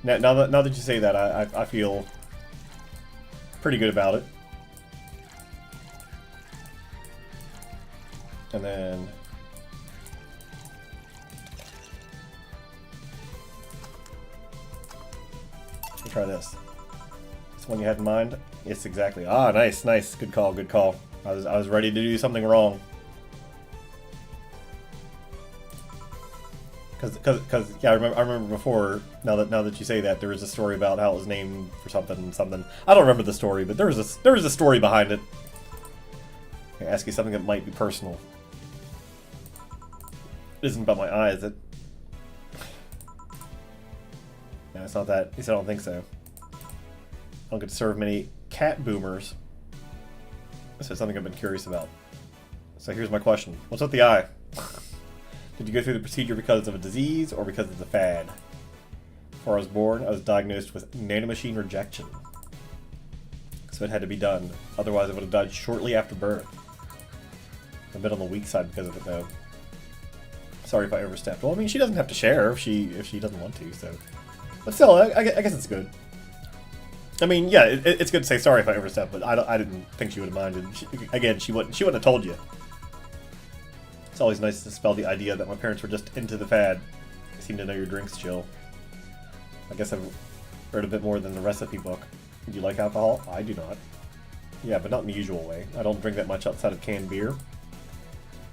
Man. Now that you say that, I feel pretty good about it. And then... try this. This one you had in mind? Yes, exactly. Ah, nice, nice. Good call, good call. I was ready to do something wrong. Cause yeah, I remember before. Now that you say that, there was a story about how it was named for something. I don't remember the story, but there was a story behind it. I ask you something that might be personal. It isn't about my eyes. It. No, it's not that. At least I don't think so. I don't get to serve many cat boomers. This is something I've been curious about. So here's my question. What's with the eye? Did you go through the procedure because of a disease or because of the fad? Before I was born, I was diagnosed with nanomachine rejection. So it had to be done. Otherwise, I would have died shortly after birth. I'm a bit on the weak side because of it, though. Sorry if I overstepped. Well, I mean, she doesn't have to share if she doesn't want to, so... But still, I guess it's good. I mean, yeah, it's good to say sorry if I overstepped, but I didn't think she would have minded. Again, she wouldn't have told you. It's always nice to dispel the idea that my parents were just into the fad. They seem to know your drinks chill. I guess I've read a bit more than the recipe book. Do you like alcohol? I do not. Yeah, but not in the usual way. I don't drink that much outside of canned beer.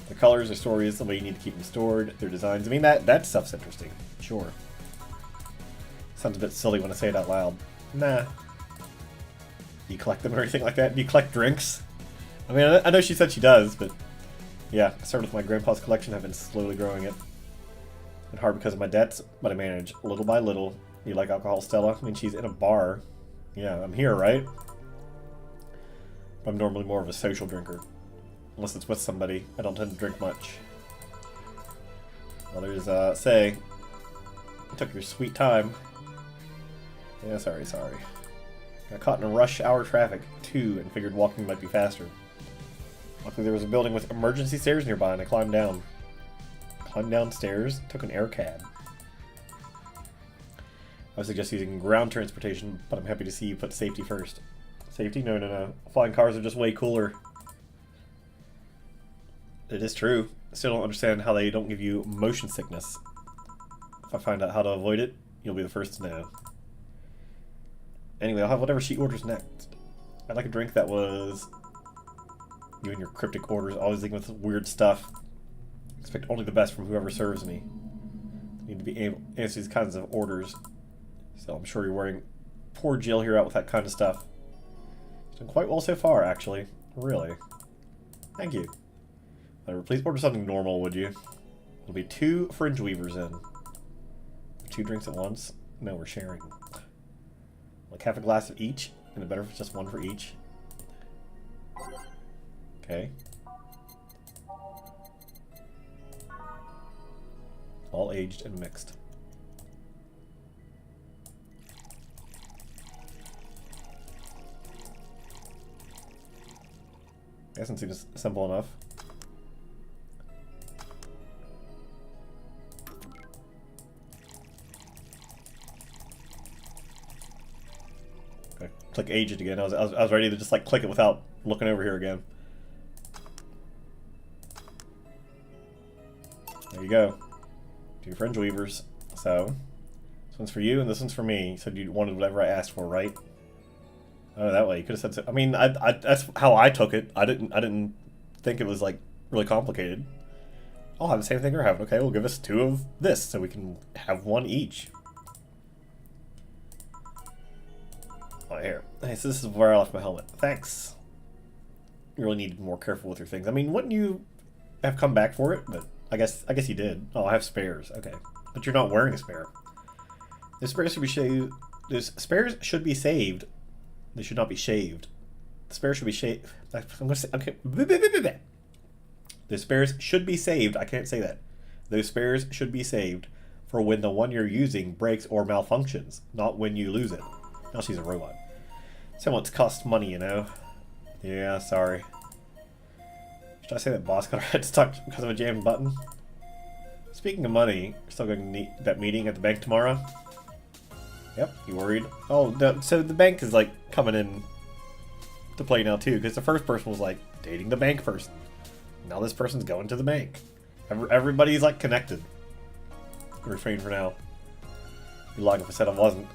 The colors, their stories, the way you need to keep them stored, their designs. I mean, that stuff's interesting. Sure. Sounds a bit silly when I say it out loud. Nah. Do you collect them or anything like that? Do you collect drinks? I mean, I know she said she does, but... Yeah, I started with my grandpa's collection. I've been slowly growing it. It's hard because of my debts, but I manage little by little. You like alcohol, Stella? I mean, she's in a bar. Yeah, I'm here, right? I'm normally more of a social drinker. Unless it's with somebody. I don't tend to drink much. Others say, you took your sweet time. Yeah, sorry. Got caught in a rush hour traffic, too, and figured walking might be faster. Luckily there was a building with emergency stairs nearby, and I climbed down. Climbed downstairs, took an air cab. I would suggest using ground transportation, but I'm happy to see you put safety first. Safety? No. Flying cars are just way cooler. It is true. I still don't understand how they don't give you motion sickness. If I find out how to avoid it, you'll be the first to know. Anyway, I'll have whatever she orders next. I'd like a drink that was... You and your cryptic orders, always thinking with weird stuff. Expect only the best from whoever serves me. Need to be able to answer these kinds of orders. So I'm sure you're wearing poor Jill here out with that kind of stuff. It's done quite well so far, actually. Really. Thank you. Whatever, please order something normal, would you? There'll be 2 fringe weavers in. 2 drinks at once? No, we're sharing. Like half a glass of each, and better if it's just 1 for each. Okay. All aged and mixed. Doesn't seem simple enough. Okay, click aged again. I was ready to just like click it without looking over here again. There you go. 2 fringe weavers. So, this one's for you and this one's for me. You said you wanted whatever I asked for, right? Oh, that way. You could have said so. I mean, that's how I took it. I didn't think it was like really complicated. I'll have the same thing you're having. Okay, we'll give us 2 of this so we can have 1 each. Oh, here. Hey, so this is where I left my helmet. Thanks. You really need to be more careful with your things. I mean, wouldn't you have come back for it? But I guess you did. Oh, I have spares. Okay. But you're not wearing a spare. The spares should be shaved. Those spares should be saved. They should not be shaved. The spares should be shaved. I'm gonna say okay. The spares should be saved. I can't say that. Those spares should be saved for when the one you're using breaks or malfunctions, not when you lose it. Now she's a robot. Someone's cost money, you know. Yeah, sorry. Should I say that boss got her head stuck because of a jammed button? Speaking of money, you're still going to need that meeting at the bank tomorrow? Yep, you worried? Oh, so the bank is like coming in to play now too, because the first person was like dating the bank person. Now this person's going to the bank. Everybody's like connected. Refrain for now. Be lying if I said I wasn't.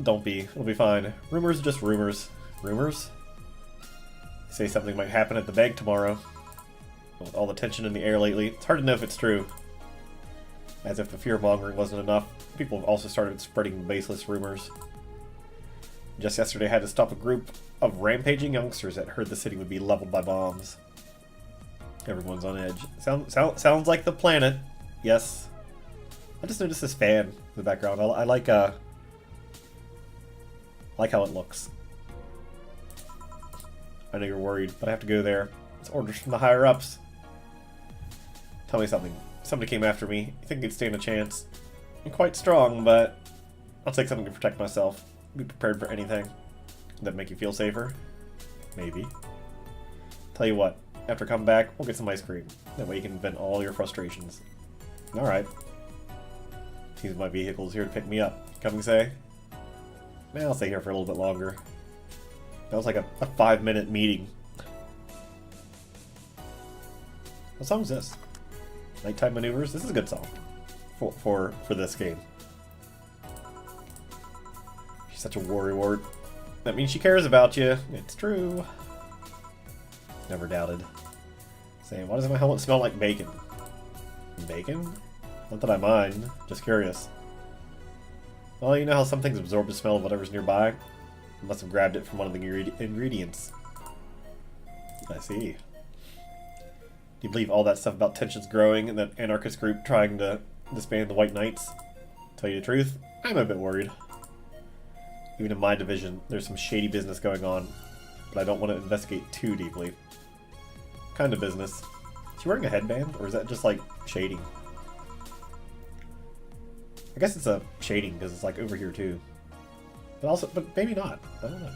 Don't be. It'll be fine. Rumors are just rumors. Rumors? They say something might happen at the bank tomorrow. With all the tension in the air lately, it's hard to know if it's true. As if the fear-mongering wasn't enough, people have also started spreading baseless rumors. Just yesterday I had to stop a group of rampaging youngsters that heard the city would be leveled by bombs. Everyone's on edge. Sounds like the planet. Yes. I just noticed this fan in the background. I like how it looks. I know you're worried, but I have to go there. It's orders from the higher-ups. Tell me something. Somebody came after me. You think you'd stand a chance? I'm quite strong, but I'll take something to protect myself. Be prepared for anything. That make you feel safer? Maybe. Tell you what, after I come back, we'll get some ice cream. That way you can vent all your frustrations. Alright. Seems my vehicle's here to pick me up. Coming say? Man, I'll stay here for a little bit longer. That was like a 5-minute meeting. What song is this? Nighttime Maneuvers? This is a good song. For this game. She's such a worrywart. That means she cares about you. It's true. Never doubted. Saying, why does my helmet smell like bacon? Bacon? Not that I mind. Just curious. Well, you know how some things absorb the smell of whatever's nearby? I must have grabbed it from one of the ingredients. I see. Do you believe all that stuff about tensions growing and that anarchist group trying to disband the White Knights? Tell you the truth, I'm a bit worried. Even in my division, there's some shady business going on, but I don't want to investigate too deeply. Kind of business. Is she wearing a headband, or is that just like shading? I guess it's a shading because it's like over here too. But maybe not. I don't know.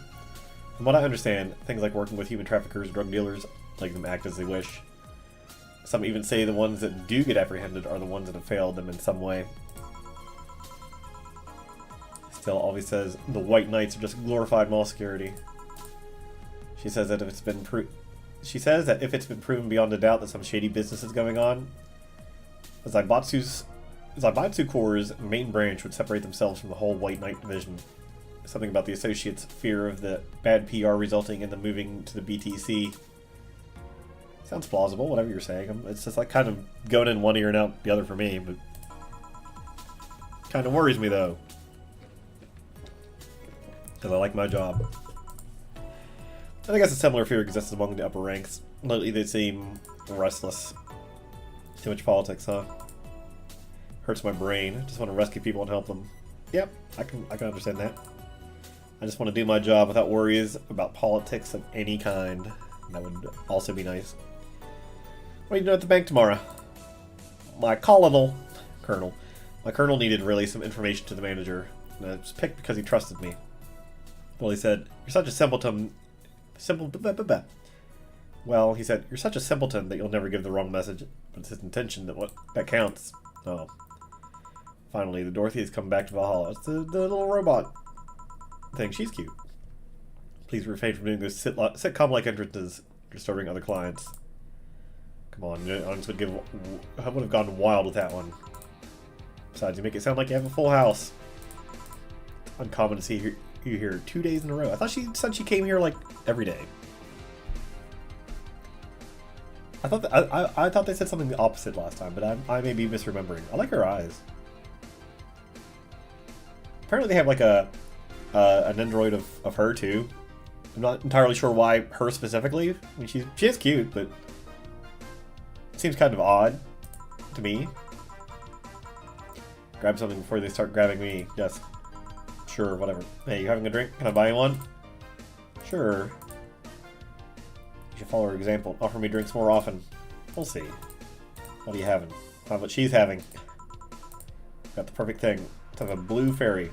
From what I understand, things like working with human traffickers, drug dealers, letting them act as they wish. Some even say the ones that do get apprehended are the ones that have failed them in some way. Still always says the White Knights are just glorified mall security. She says that if it's been proven beyond a doubt that some shady business is going on, Zaibatsu Corps' main branch would separate themselves from the whole White Knight division. Something about the Associates' fear of the bad PR resulting in them moving to the BTC. Sounds plausible, whatever you're saying. It's just like kind of going in one ear and out the other for me, but kind of worries me though. Because I like my job. I guess a similar fear exists among the upper ranks. Lately they seem restless. Too much politics, huh? Hurts my brain. Just want to rescue people and help them. Yep, I can understand that. I just want to do my job without worries about politics of any kind. That would also be nice. What are you doing at the bank tomorrow? My colonel needed to relay some information to the manager. And I was picked because he trusted me. Well, he said, you're such a simpleton. Well, he said, you're such a simpleton that you'll never give the wrong message. But it's his intention that counts. Oh. Finally, the Dorothy has come back to Valhalla. It's the little robot thing. She's cute. Please refrain from doing those sitcom-like entrances, disturbing other clients. Come on, I would have gone wild with that one. Besides, you make it sound like you have a full house. It's uncommon to see you here 2 days in a row. I thought she said she came here like every day. I thought they said something the opposite last time, but I may be misremembering. I like her eyes. Apparently they have like an android of her too. I'm not entirely sure why her specifically. I mean, she is cute, but it seems kind of odd to me. Grab something before they start grabbing me. Yes. Sure, whatever. Hey, you having a drink? Can I buy you one? Sure. You should follow her example. Offer me drinks more often. We'll see. What are you having? Find what she's having. Got the perfect thing. Let's have a blue fairy.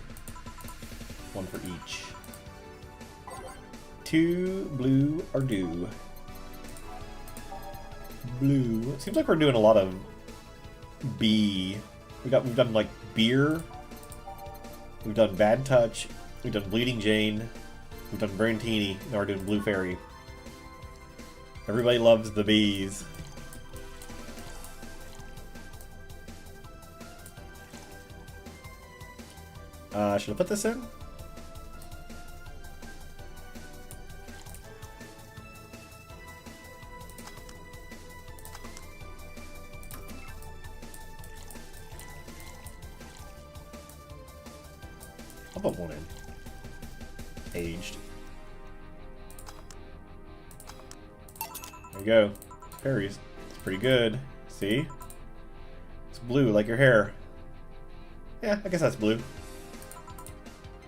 One for each. 2 blue are due. Blue. It seems like we're doing a lot of B. We've done like beer. We've done Bad Touch. We've done Bleeding Jane. We've done Brantini. Now we're doing Blue Fairy. Everybody loves the bees. Should I put this in? I'll put one in. Aged. There you go. Fairies. It's pretty good. See? It's blue like your hair. Yeah, I guess that's blue.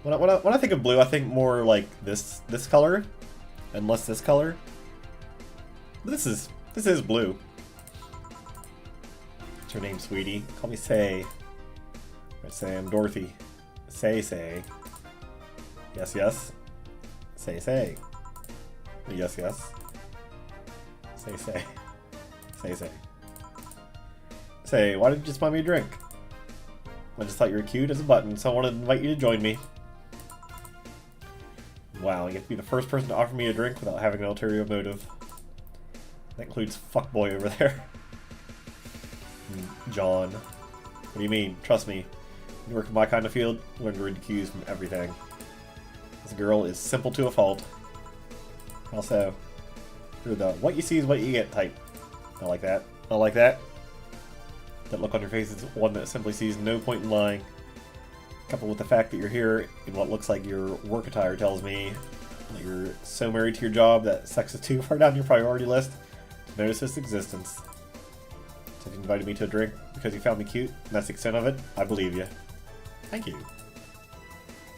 When I think of blue, I think more like this color, and less this color. This is blue. What's your name, sweetie? Call me Say. Let's say I'm Dorothy. Say. Yes, yes. Say. Yes, yes. Say. Say, why did you just buy me a drink? I just thought you were cute as a button, so I wanted to invite you to join me. Wow, you have to be the first person to offer me a drink without having an ulterior motive. That includes fuckboy over there. John. What do you mean? Trust me. You work in my kind of field, learn to read cues from everything. This girl is simple to a fault. Also, you're the what you see is what you get type. Not like that. Not like that. That look on your face is one that simply sees no point in lying. Coupled with the fact that you're here in what looks like your work attire tells me that you're so married to your job that sex is too far down your priority list to notice its existence. So if you invited me to a drink because you found me cute, and that's the extent of it, I believe you. Thank you.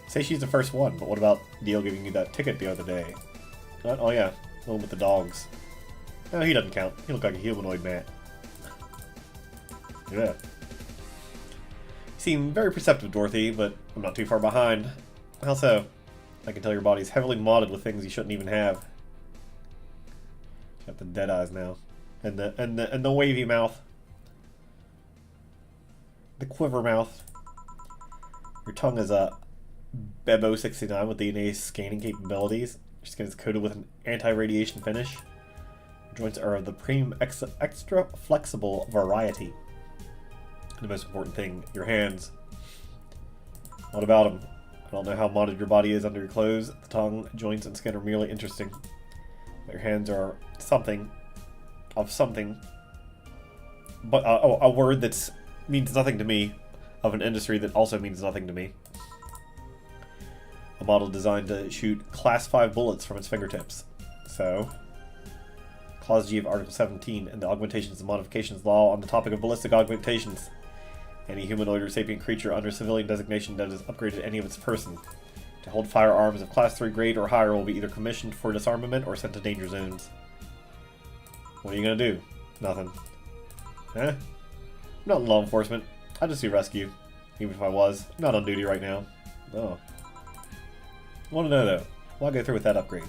Say she's the first one, but what about Deal giving you that ticket the other day? What? Oh yeah, the one with the dogs. No, he doesn't count. He looked like a humanoid man. Yeah. You seem very perceptive, Dorothy, but I'm not too far behind. How so? I can tell your body's heavily modded with things you shouldn't even have. You got the dead eyes now. And the wavy mouth. The quiver mouth. Your tongue is a Bebo 69 with DNA scanning capabilities. Your skin is coated with an anti-radiation finish. Your joints are of the premium extra flexible variety. And the most important thing, your hands. What about them? I don't know how modded your body is under your clothes. The tongue, joints, and skin are merely interesting. But your hands are something. Of something. But a word that means nothing to me. Of an industry that also means nothing to me. A model designed to shoot Class 5 bullets from its fingertips. So, Clause G of Article 17 and the Augmentations and Modifications Law on the topic of ballistic augmentations. Any humanoid or sapient creature under civilian designation that has upgraded any of its person to hold firearms of Class 3 grade or higher will be either commissioned for disarmament or sent to danger zones. What are you gonna do? Nothing. Huh? I'm not in law enforcement. I just do rescue. Even if I was. I'm not on duty right now. Oh. I want to know though. Why go through with that upgrade?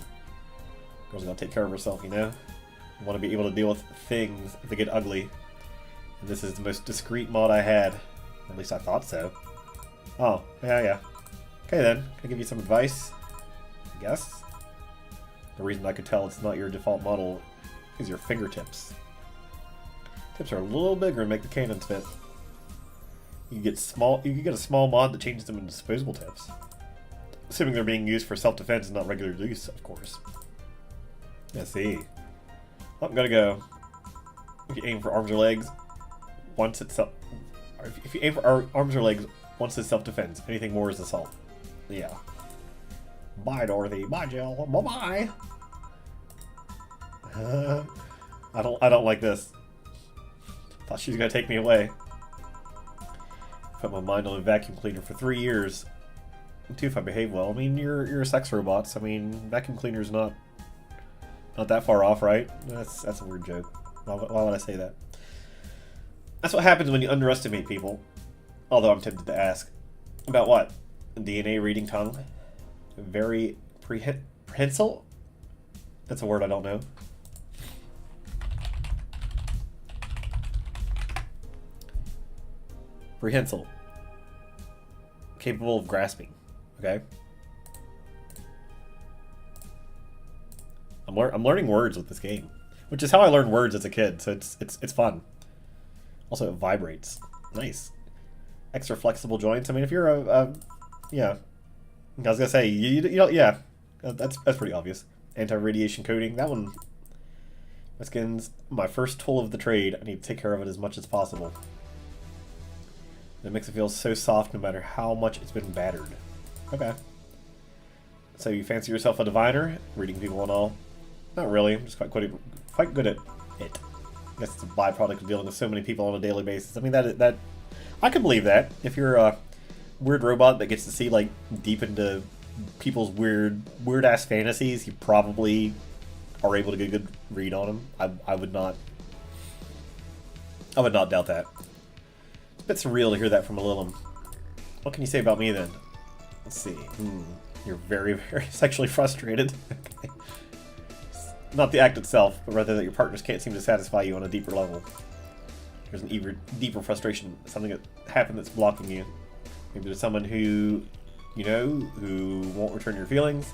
Girl's gotta take care of herself, you know? I want to be able to deal with things if they get ugly. And this is the most discreet mod I had. At least I thought so. Oh, yeah. Okay then. Can I give you some advice? I guess. The reason I could tell it's not your default model is your fingertips. Tips are a little bigger and make the cannons fit. You can get a small mod that changes them into disposable tips. Assuming they're being used for self-defense and not regular use, of course. Let's see. Oh, I'm gonna go. If you aim for arms or legs, once it's if you aim for arms or legs, once it's self-defense. Anything more is assault. Yeah. Bye, Dorothy. Bye, Jill. Bye-bye. I don't like this. Thought she was gonna take me away. Put my mind on a vacuum cleaner for 3 years. Too, if I behave well. I mean, you're a sex robot. So, I mean, vacuum cleaner's not that far off, right? That's a weird joke. Why would I say that? That's what happens when you underestimate people. Although I'm tempted to ask. About what? DNA reading tongue? Very prehensile? That's a word I don't know. Prehensile. Capable of grasping. Okay. I'm learning words with this game, which is how I learned words as a kid. So it's fun. Also, it vibrates. Nice. Extra flexible joints. I mean, if you're yeah, I was gonna say you know, yeah, that's pretty obvious. Anti-radiation coating. That one. My skin's my first tool of the trade. I need to take care of it as much as possible. It makes it feel so soft no matter how much it's been battered. Okay. So you fancy yourself a diviner? Reading people and all? Not really. I'm just quite good at it. I guess it's a byproduct of dealing with so many people on a daily basis. I mean, that I can believe that. If you're a weird robot that gets to see, like, deep into people's weird-ass fantasies, you probably are able to get a good read on them. I would not doubt that. a bit surreal to hear that from a Lilum. What can you say about me then? Let's see. You're very, very sexually frustrated. Okay. Not the act itself, but rather that your partners can't seem to satisfy you on a deeper level. There's an even deeper frustration, something that happened that's blocking you. Maybe there's someone who, you know, who won't return your feelings.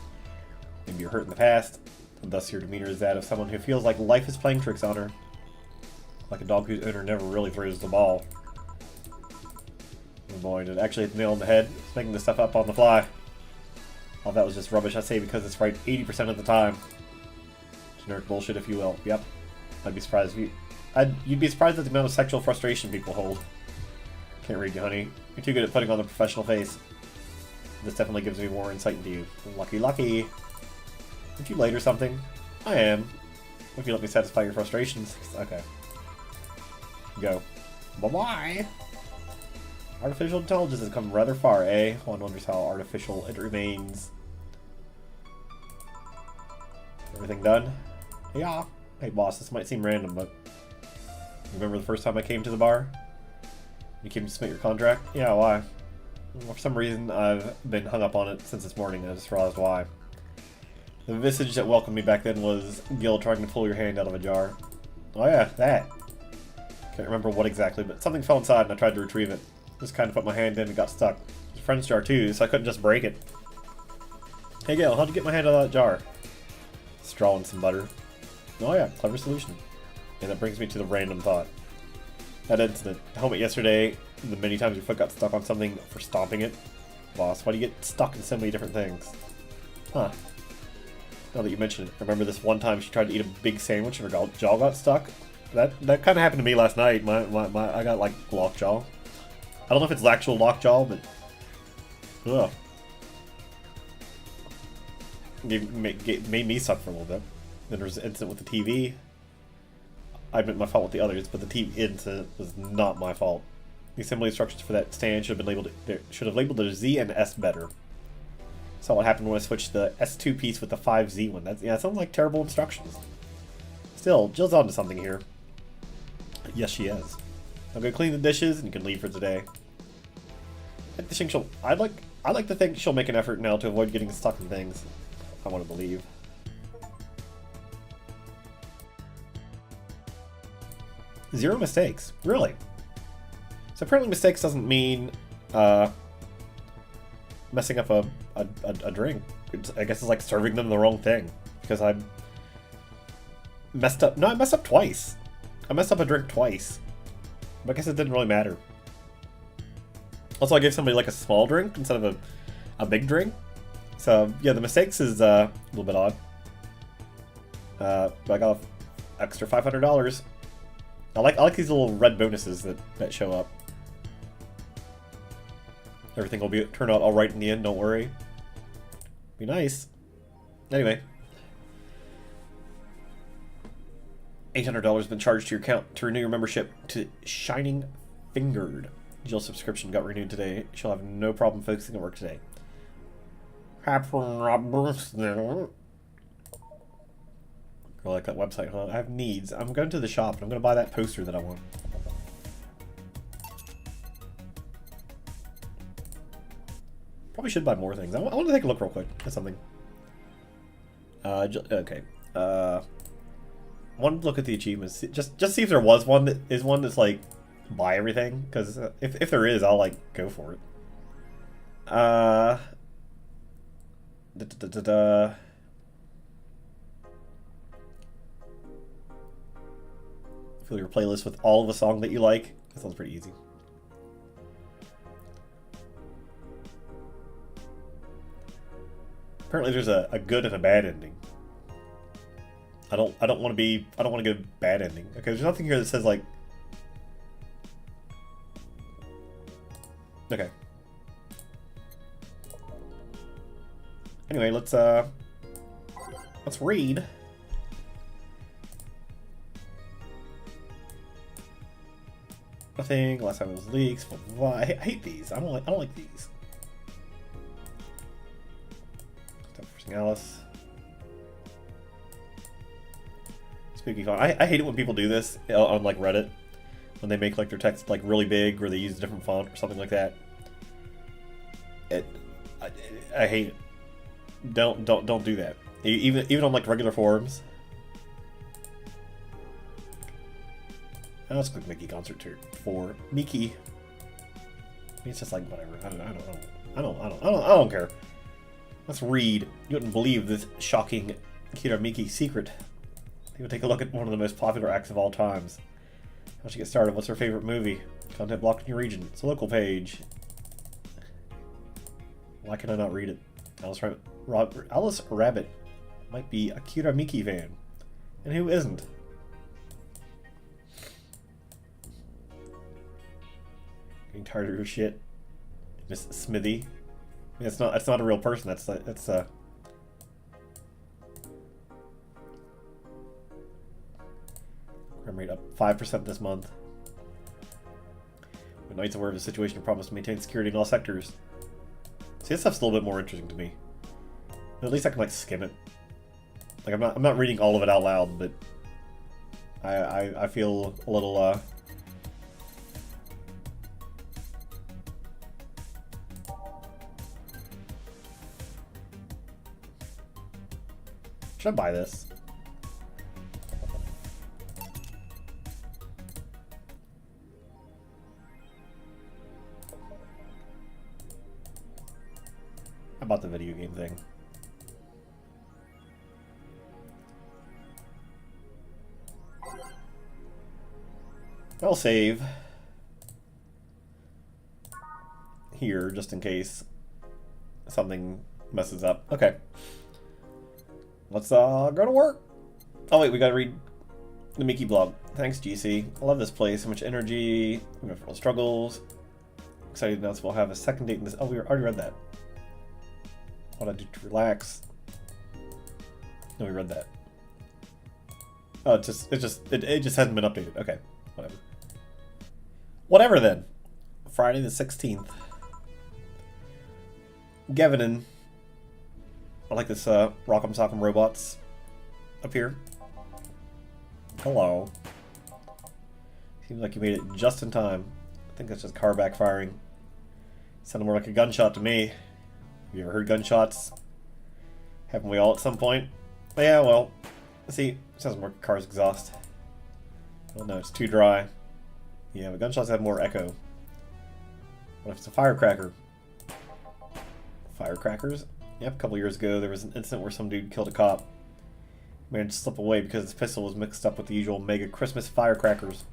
Maybe you're hurt in the past, and thus your demeanor is that of someone who feels like life is playing tricks on her. Like a dog whose owner never really throws the ball. Oh boy, did it actually hit the nail on the head. It's making this stuff up on the fly. All that was just rubbish, I say, because it's right 80% of the time. Generic bullshit, if you will. Yep. I'd be surprised if you'd be surprised at the amount of sexual frustration people hold. Can't read you, honey. You're too good at putting on the professional face. This definitely gives me more insight into you. Lucky, lucky. Aren't you late or something? I am. If you let me satisfy your frustrations. Okay. Go. Bye-bye. Artificial intelligence has come rather far, eh? One wonders how artificial it remains. Everything done? Yeah. Hey boss, this might seem random, but remember the first time I came to the bar? You came to submit your contract? Yeah, why? Well, for some reason, I've been hung up on it since this morning, and I just realized why. The visage that welcomed me back then was Gil trying to pull your hand out of a jar. Oh yeah, that. Can't remember what exactly, but something fell inside and I tried to retrieve it. Just kind of put my hand in and got stuck. It's a friend's jar too, so I couldn't just break it. Hey Gil, how'd you get my hand out of that jar? Straw and some butter. Oh yeah, clever solution. And that brings me to the random thought. That incident. Helmet yesterday, the many times your foot got stuck on something for stomping it. Boss, why do you get stuck in so many different things? Huh. Now that you mention it, remember this one time she tried to eat a big sandwich and her jaw got stuck? That kind of happened to me last night. I got like lockjaw. I don't know if it's actual lockjaw, but ugh. Made me suck for a little bit. Then there was an incident with the TV. I admit my fault with the others, but the TV incident was not my fault. The assembly instructions for that stand should have labeled it a Z and S better. Saw what happened when I switched the S2 piece with the 5Z one. Yeah, it sounds like terrible instructions. Still, Jill's onto something here. Yes, she is. I'll go clean the dishes and you can leave for today. I'd like to think she'll make an effort now to avoid getting stuck in things. I want to believe. Zero mistakes. Really? So apparently mistakes doesn't mean messing up a drink. I guess it's like serving them the wrong thing. Because I messed up. No, I messed up twice. I messed up a drink twice. But I guess it didn't really matter. Also, I gave somebody like a small drink instead of a big drink. So yeah, the mistakes is a little bit odd. But I got an extra $500. I like these little red bonuses that show up. Everything will turn out all right in the end. Don't worry. Be nice. Anyway, $800 been charged to your account to renew your membership to Shining Fingered. Jill's subscription got renewed today. She'll have no problem focusing at work today. Happy birthday. I like that website, huh? I have needs. I'm going to the shop and I'm going to buy that poster that I want. Probably should buy more things. I want to take a look real quick at something. Okay. I want to look at the achievements. Just see if there was one that's like buy everything. Because if there is, I'll like go for it. Fill your playlist with all of the song that you like. That sounds pretty easy. Apparently there's a good and a bad ending. I don't want to get a bad ending. Okay, there's nothing here that says like okay. Anyway, let's read. Nothing. Last time it was leaks. Blah, blah, blah. I hate these. I don't like these. Stuff for Alice. Spooky fun. I hate it when people do this on like Reddit. when they make like their text like really big, or they use a different font or something like that. I hate it. Don't do that. Even on like regular forums. Now let's click Mickey concert tour for Mickey. It's just like whatever. I don't care. Let's read. You wouldn't believe this shocking Kira Miki secret. He would take a look at one of the most popular acts of all times. How should get started? What's her favorite movie? Content blocked in your region. It's a local page. Why can I not read it? Alice Rabbit might be a Kira Miki fan. And who isn't? Getting tired of your shit. Miss Smithy. I mean, that's not a real person. That's crime rate up 5% this month. When Knight's aware of the situation and promised to maintain security in all sectors. See, this stuff's a little bit more interesting to me. But at least I can like skim it. Like I'm not reading all of it out loud, but I feel a little Should I buy this? How about the video game thing? I'll save here just in case something messes up. Okay. Let's go to work. Oh wait, we gotta read the Mickey blog. Thanks, GC. I love this place. So much energy. Wonderful struggles. Excited to announce we'll have a second date in this. Oh, we already read that. What I do to relax. No, we read that. Oh, it just hasn't been updated. Okay, whatever. Whatever then. Friday the 16th. Gevinin. I like this Rock'em Sock'em robots up here. Hello. Seems like you made it just in time. I think that's just car backfiring. Sounded more like a gunshot to me. Have you ever heard gunshots? Haven't we all at some point? Yeah, well, see, it sounds more like a car's exhaust. Oh no, it's too dry. Yeah, but gunshots have more echo. What if it's a firecracker? Firecrackers? Yep, a couple years ago there was an incident where some dude killed a cop. He managed to slip away because his pistol was mixed up with the usual mega Christmas firecrackers.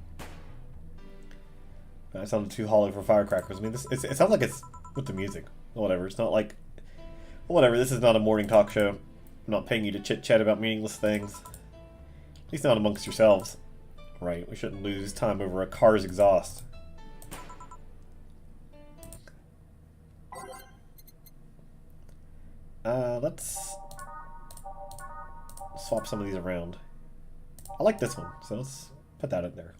That sounded too hollow for firecrackers. I mean, it sounds like it's with the music. Whatever, it's not like... Whatever, this is not a morning talk show. I'm not paying you to chit-chat about meaningless things. At least not amongst yourselves. Right, we shouldn't lose time over a car's exhaust. Let's swap some of these around. I like this one, so let's put that in there.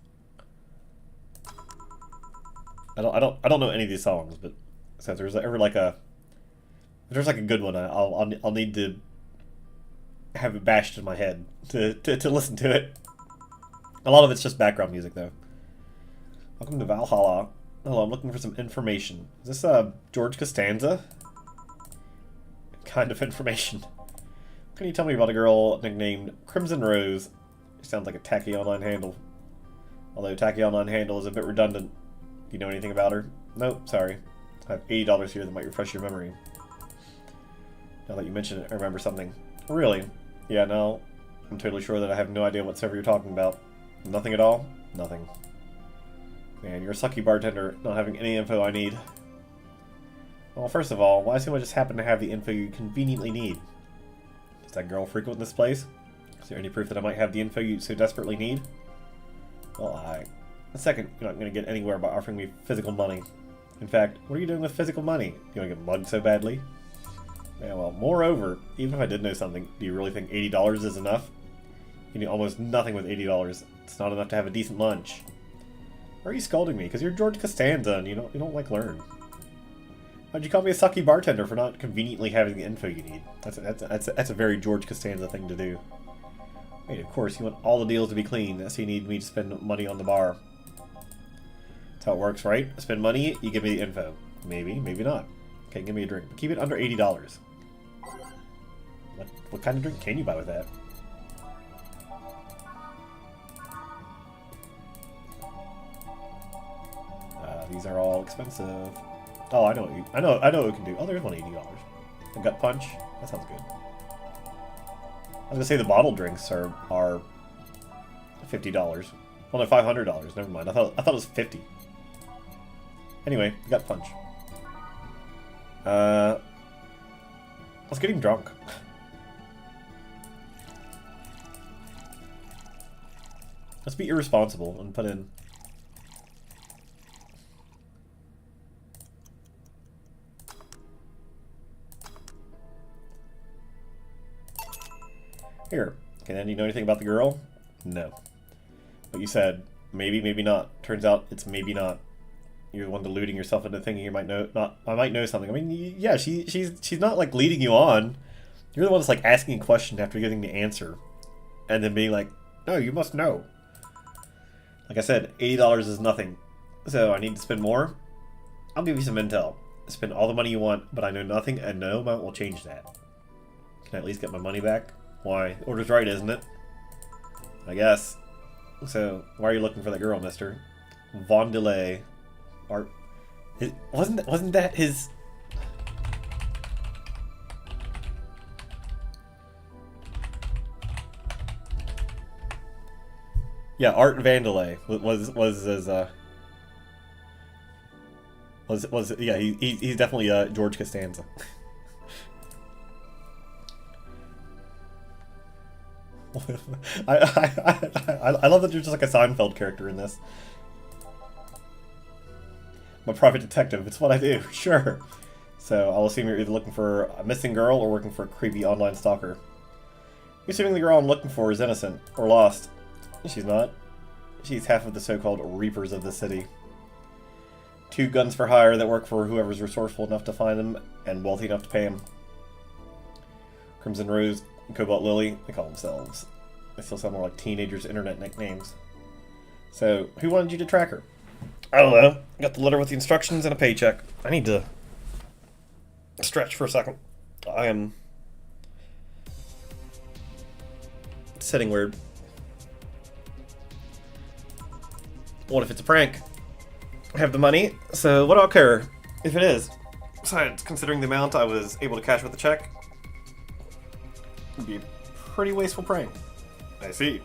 I don't know any of these songs, but so if there's ever like a good one, I'll need to have it bashed in my head to listen to it. A lot of it's just background music though. Welcome to Valhalla. Hello, I'm looking for some information. Is this George Costanza? Kind of information. Can you tell me about a girl nicknamed Crimson Rose? She sounds like a tacky online handle. Although tacky online handle is a bit redundant. Do you know anything about her? Nope, sorry. I have $80 here that might refresh your memory. Now that you mention it, I remember something. Really? Yeah, no. I'm totally sure that I have no idea whatsoever you're talking about. Nothing at all? Nothing. Man, you're a sucky bartender, not having any info I need. Well, first of all, why assume I just happen to have the info you conveniently need? Does that girl frequent this place? Is there any proof that I might have the info you so desperately need? Well, second, you're not going to get anywhere by offering me physical money. In fact, what are you doing with physical money? You want to get mugged so badly? Yeah, well, moreover, even if I did know something, do you really think $80 is enough? You can do almost nothing with $80. It's not enough to have a decent lunch. Why are you scolding me? Because you're George Costanza and you don't like learn. Why'd you call me a sucky bartender for not conveniently having the info you need? That's a very George Costanza thing to do. Wait, of course, you want all the deals to be clean, so you need me to spend money on the bar. how it works, right? Spend money, you give me the info. Maybe, maybe not. Okay, give me a drink. Keep it under $80. What kind of drink can you buy with that? These are all expensive. Oh, I know what we can do. Oh, there's one $80. A gut punch. That sounds good. I was gonna say the bottled drinks are $50. Well, no, $500. Never mind. I thought it was 50. Anyway, gut punch. Let's get him drunk. Let's be irresponsible and put in. Here. Okay, then you know anything about the girl? No. But you said maybe, maybe not. Turns out it's maybe not. You're the one deluding yourself into thinking you might know. I might know something. I mean, yeah, she's not like leading you on. You're the one that's like asking a question after getting the answer, and then being like, "No, you must know." Like I said, $80 is nothing. So I need to spend more. I'll give you some intel. Spend all the money you want, but I know nothing, and no amount will change that. Can I at least get my money back? Why? The order's right, isn't it? I guess. So, why are you looking for that girl, mister? Va-11. Art. Wasn't that his... Yeah, Art Vandelay was his, yeah, he's definitely George Costanza. I love that you're just like a Seinfeld character in this. I'm a private detective. It's what I do. Sure. So I'll assume you're either looking for a missing girl or working for a creepy online stalker. You're assuming the girl I'm looking for is innocent or lost. She's not. She's half of the so-called Reapers of the city. 2 guns for hire that work for whoever's resourceful enough to find them and wealthy enough to pay them. Crimson Rose and Cobalt Lily, they call themselves. They still sound more like teenagers' internet nicknames. So, who wanted you to track her? I don't know. Got the letter with the instructions and a paycheck. I need to stretch for a second. I am sitting weird. What if it's a prank? I have the money, so what do I care if it is? Besides, considering the amount I was able to cash with the check, it'd be a pretty wasteful prank. I see.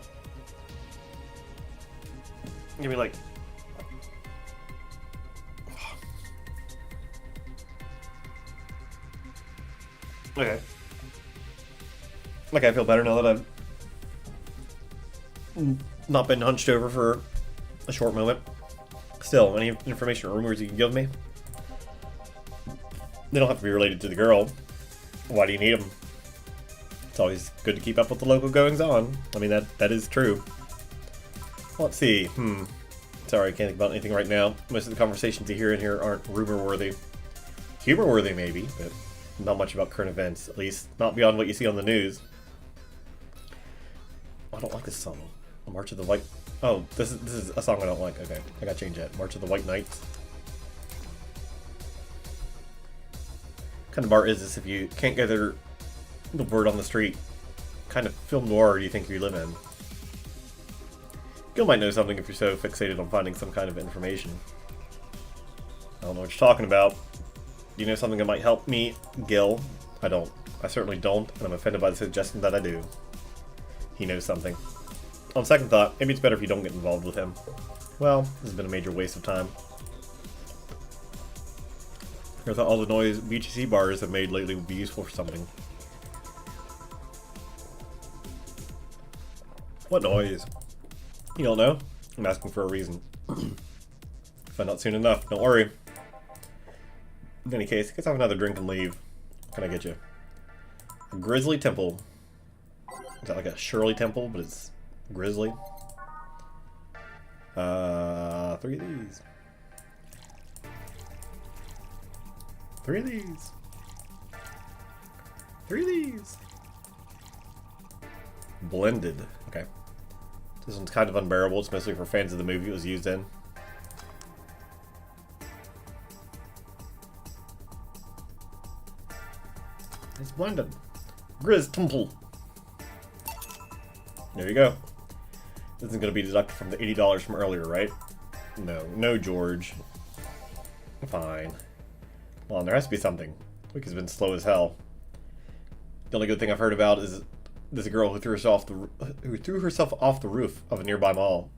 Give me like... Okay. Okay, I feel better now that I've not been hunched over for a short moment. Still, any information or rumors you can give me? They don't have to be related to the girl. Why do you need them? It's always good to keep up with the local goings-on. I mean, that is true. Let's see. Sorry, I can't think about anything right now. Most of the conversations you hear in here aren't rumor-worthy. Humor-worthy, maybe, but not much about current events. At least, not beyond what you see on the news. I don't like this song. March of the White... Oh, this is a song I don't like. Okay, I gotta change that. March of the White Knights. What kind of bar is this if you can't gather the word on the street? What kind of film noir do you think you live in? Gil might know something if you're so fixated on finding some kind of information. I don't know what you're talking about. Do you know something that might help me, Gil? I don't. I certainly don't, and I'm offended by the suggestion that I do. He knows something. On second thought, maybe it's better if you don't get involved with him. Well, this has been a major waste of time. I thought all the noise BTC bars have made lately would be useful for something. What noise? You don't know? I'm asking for a reason. Find out soon enough, don't worry. In any case, I guess I'll have another drink and leave. What can I get you? A Grizzly Temple. Is that like a Shirley Temple, but it's Grizzly? 3 of these. 3 of these. 3 of these. Blended. Okay. This one's kind of unbearable. It's mostly for fans of the movie it was used in. It's blended. Grizz Temple. There you go. This isn't going to be deducted from the $80 from earlier, right? No, George. Fine. Well, there has to be something. Week has been slow as hell. The only good thing I've heard about is this girl who threw herself off the roof of a nearby mall.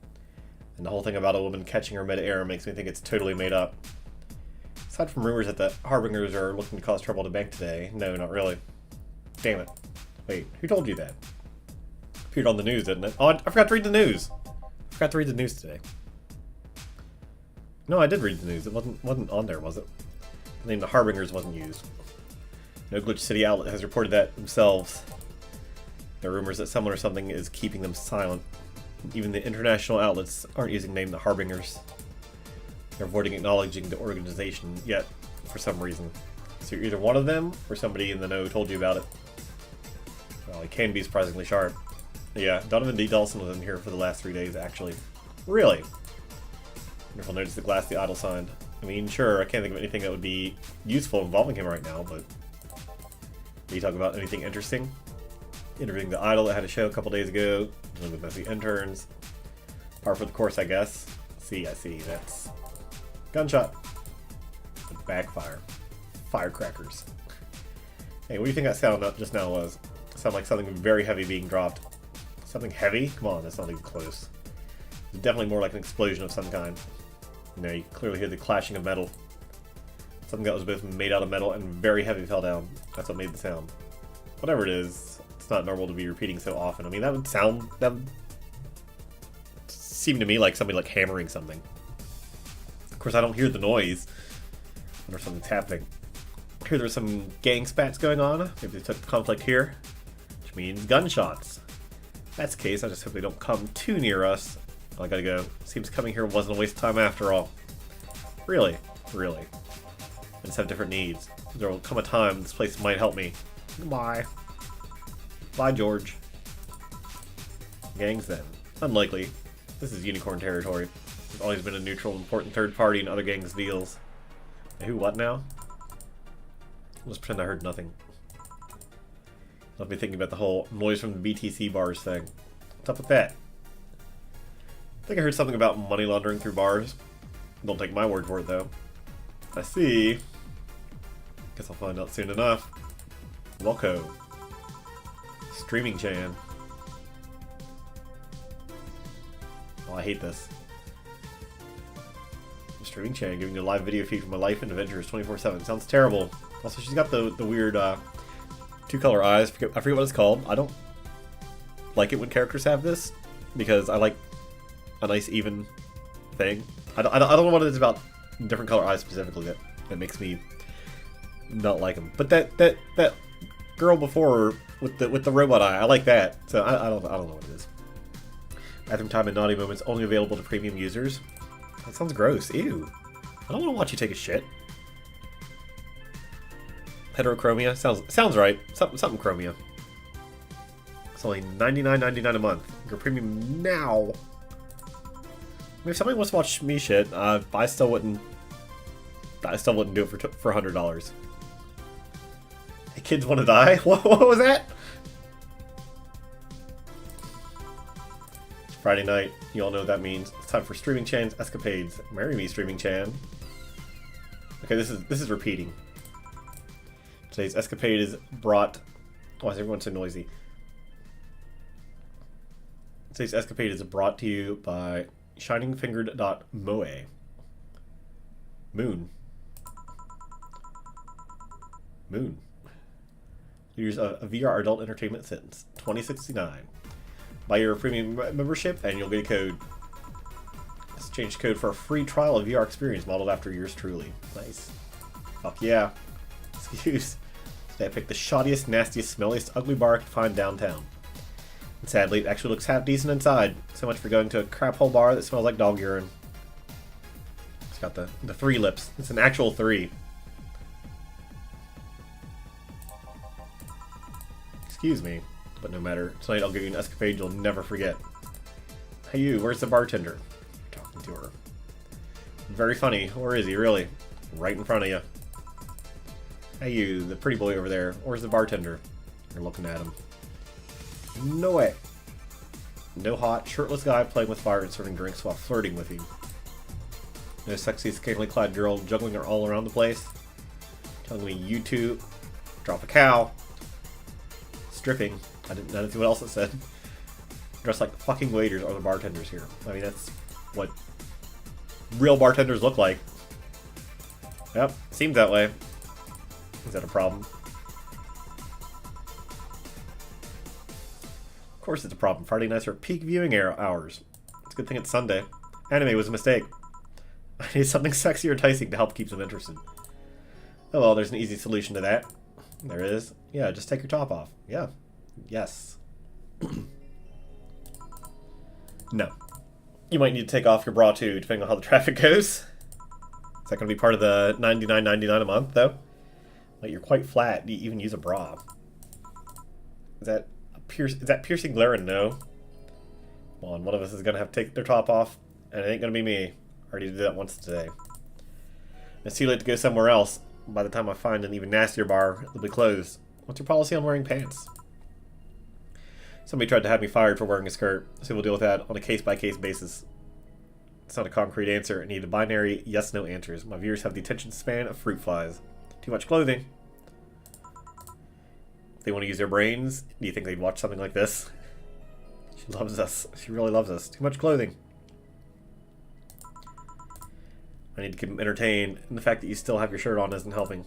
And the whole thing about a woman catching her mid-air makes me think it's totally made up. Aside from rumors that the Harbingers are looking to cause trouble to bank today, no, not really. Damn it. Wait, who told you that? Appeared on the news, didn't it? Oh, I forgot to read the news. I forgot to read the news today. No, I did read the news. It wasn't on there, was it? The name the Harbingers wasn't used. No Glitch City outlet has reported that themselves. There are rumors that someone or something is keeping them silent. Even the international outlets aren't using the name the Harbingers. They're avoiding acknowledging the organization yet, for some reason. So you're either one of them, or somebody in the know told you about it. Well, he can be surprisingly sharp. Yeah, Donovan D. Dawson was in here for the last 3 days, actually. Really? Wonderful notice the glass the idol signed. I mean, sure, I can't think of anything that would be useful involving him right now, but... Did he talk about anything interesting? Interviewing the idol that had a show a couple days ago, dealing with messy interns. Par for the course, I guess. I see, that's... Gunshot. Backfire. Firecrackers. Hey, what do you think that sound just now was? It sounded like something very heavy being dropped. Something heavy? Come on, that's not even close. It's definitely more like an explosion of some kind. You know, you can clearly hear the clashing of metal. Something that was both made out of metal and very heavy fell down. That's what made the sound. Whatever it is, it's not normal to be repeating so often. I mean, that would seem to me like somebody like hammering something. Of course, I don't hear the noise. I wonder if something's happening. I hear there's some gang spats going on. Maybe they took the conflict here, which means gunshots. If that's the case, I just hope they don't come too near us. Oh, I gotta go. Seems coming here wasn't a waste of time after all. Really? Really. I just have different needs. There will come a time this place might help me. Goodbye. Bye, George. Gangs then. Unlikely. This is unicorn territory. There's always been a neutral, important third party in other gangs' deals. Who, what now? Let's pretend I heard nothing. Let me thinking about the whole noise from the BTC bars thing. What's up with that? I think I heard something about money laundering through bars. Don't take my word for it, though. I see. Guess I'll find out soon enough. Loco. Streaming Chan. Oh, I hate this. Streaming Chan giving you a live video feed from my life and adventures 24/7. Sounds terrible. Also, she's got the weird two-color eyes. I forget what it's called. I don't like it when characters have this because I like a nice even thing. I don't know what it is about different color eyes specifically that makes me not like them. But that girl before with the robot eye, I like that. So I don't know what it is. Bathroom time and naughty moments only available to premium users. That sounds gross. Ew. I don't want to watch you take a shit. Heterochromia sounds right. Something chromia. It's only $99.99 a month. Your premium now. I mean, if somebody wants to watch me shit, I still wouldn't do it for $100. Hey, kids want to die? What was that? It's Friday night. You all know what that means. It's time for Streaming Chan's escapades. Marry me, Streaming Chan. Okay, this is repeating. Today's escapade is brought... Why is everyone so noisy? Today's escapade is brought to you by ShiningFingered.moe. Moon. Leaders of a VR adult entertainment since 2069. Buy your premium membership and you'll get a code. Let's change code for a free trial of VR experience modeled after yours truly. Nice. Fuck yeah. Excuse. Today I picked the shoddiest, nastiest, smelliest, ugly bar I could find downtown. And sadly, it actually looks half decent inside. So much for going to a crap hole bar that smells like dog urine. It's got the 3 lips. It's an actual 3. Excuse me, but no matter. Tonight I'll give you an escapade you'll never forget. Hey you, where's the bartender? You're talking to her. Very funny, or is he really? Right in front of you. Hey you, the pretty boy over there. Where's the bartender? You're looking at him. No way. No hot, shirtless guy playing with fire and serving drinks while flirting with you. No sexy, scantily clad girl juggling her all around the place. Telling me you two drop a cow. Stripping. I didn't see what else it said. Dressed like fucking waiters are the bartenders here. I mean, that's what real bartenders look like. Yep, seems that way. Is that a problem? Of course it's a problem. Friday nights are peak viewing hours. It's a good thing it's Sunday. Anime was a mistake. I need something sexy or enticing to help keep them interested. Oh well, there's an easy solution to that. There is. Yeah, just take your top off. Yeah. Yes. No. You might need to take off your bra too, depending on how the traffic goes. Is that going to be part of the $99.99 a month, though? Wait, you're quite flat. Do you even use a bra? Is that piercing glare? No. Come on, one of us is going to have to take their top off, and it ain't going to be me. I already did that once today. It's too late to go somewhere else. By the time I find an even nastier bar, it'll be closed. What's your policy on wearing pants? Somebody tried to have me fired for wearing a skirt, so we'll deal with that on a case-by-case basis. It's not a concrete answer. I need a binary yes-no answers. My viewers have the attention span of fruit flies. Too much clothing. If they want to use their brains, do you think they'd watch something like this? She loves us. She really loves us. Too much clothing. I need to keep them entertained, and the fact that you still have your shirt on isn't helping.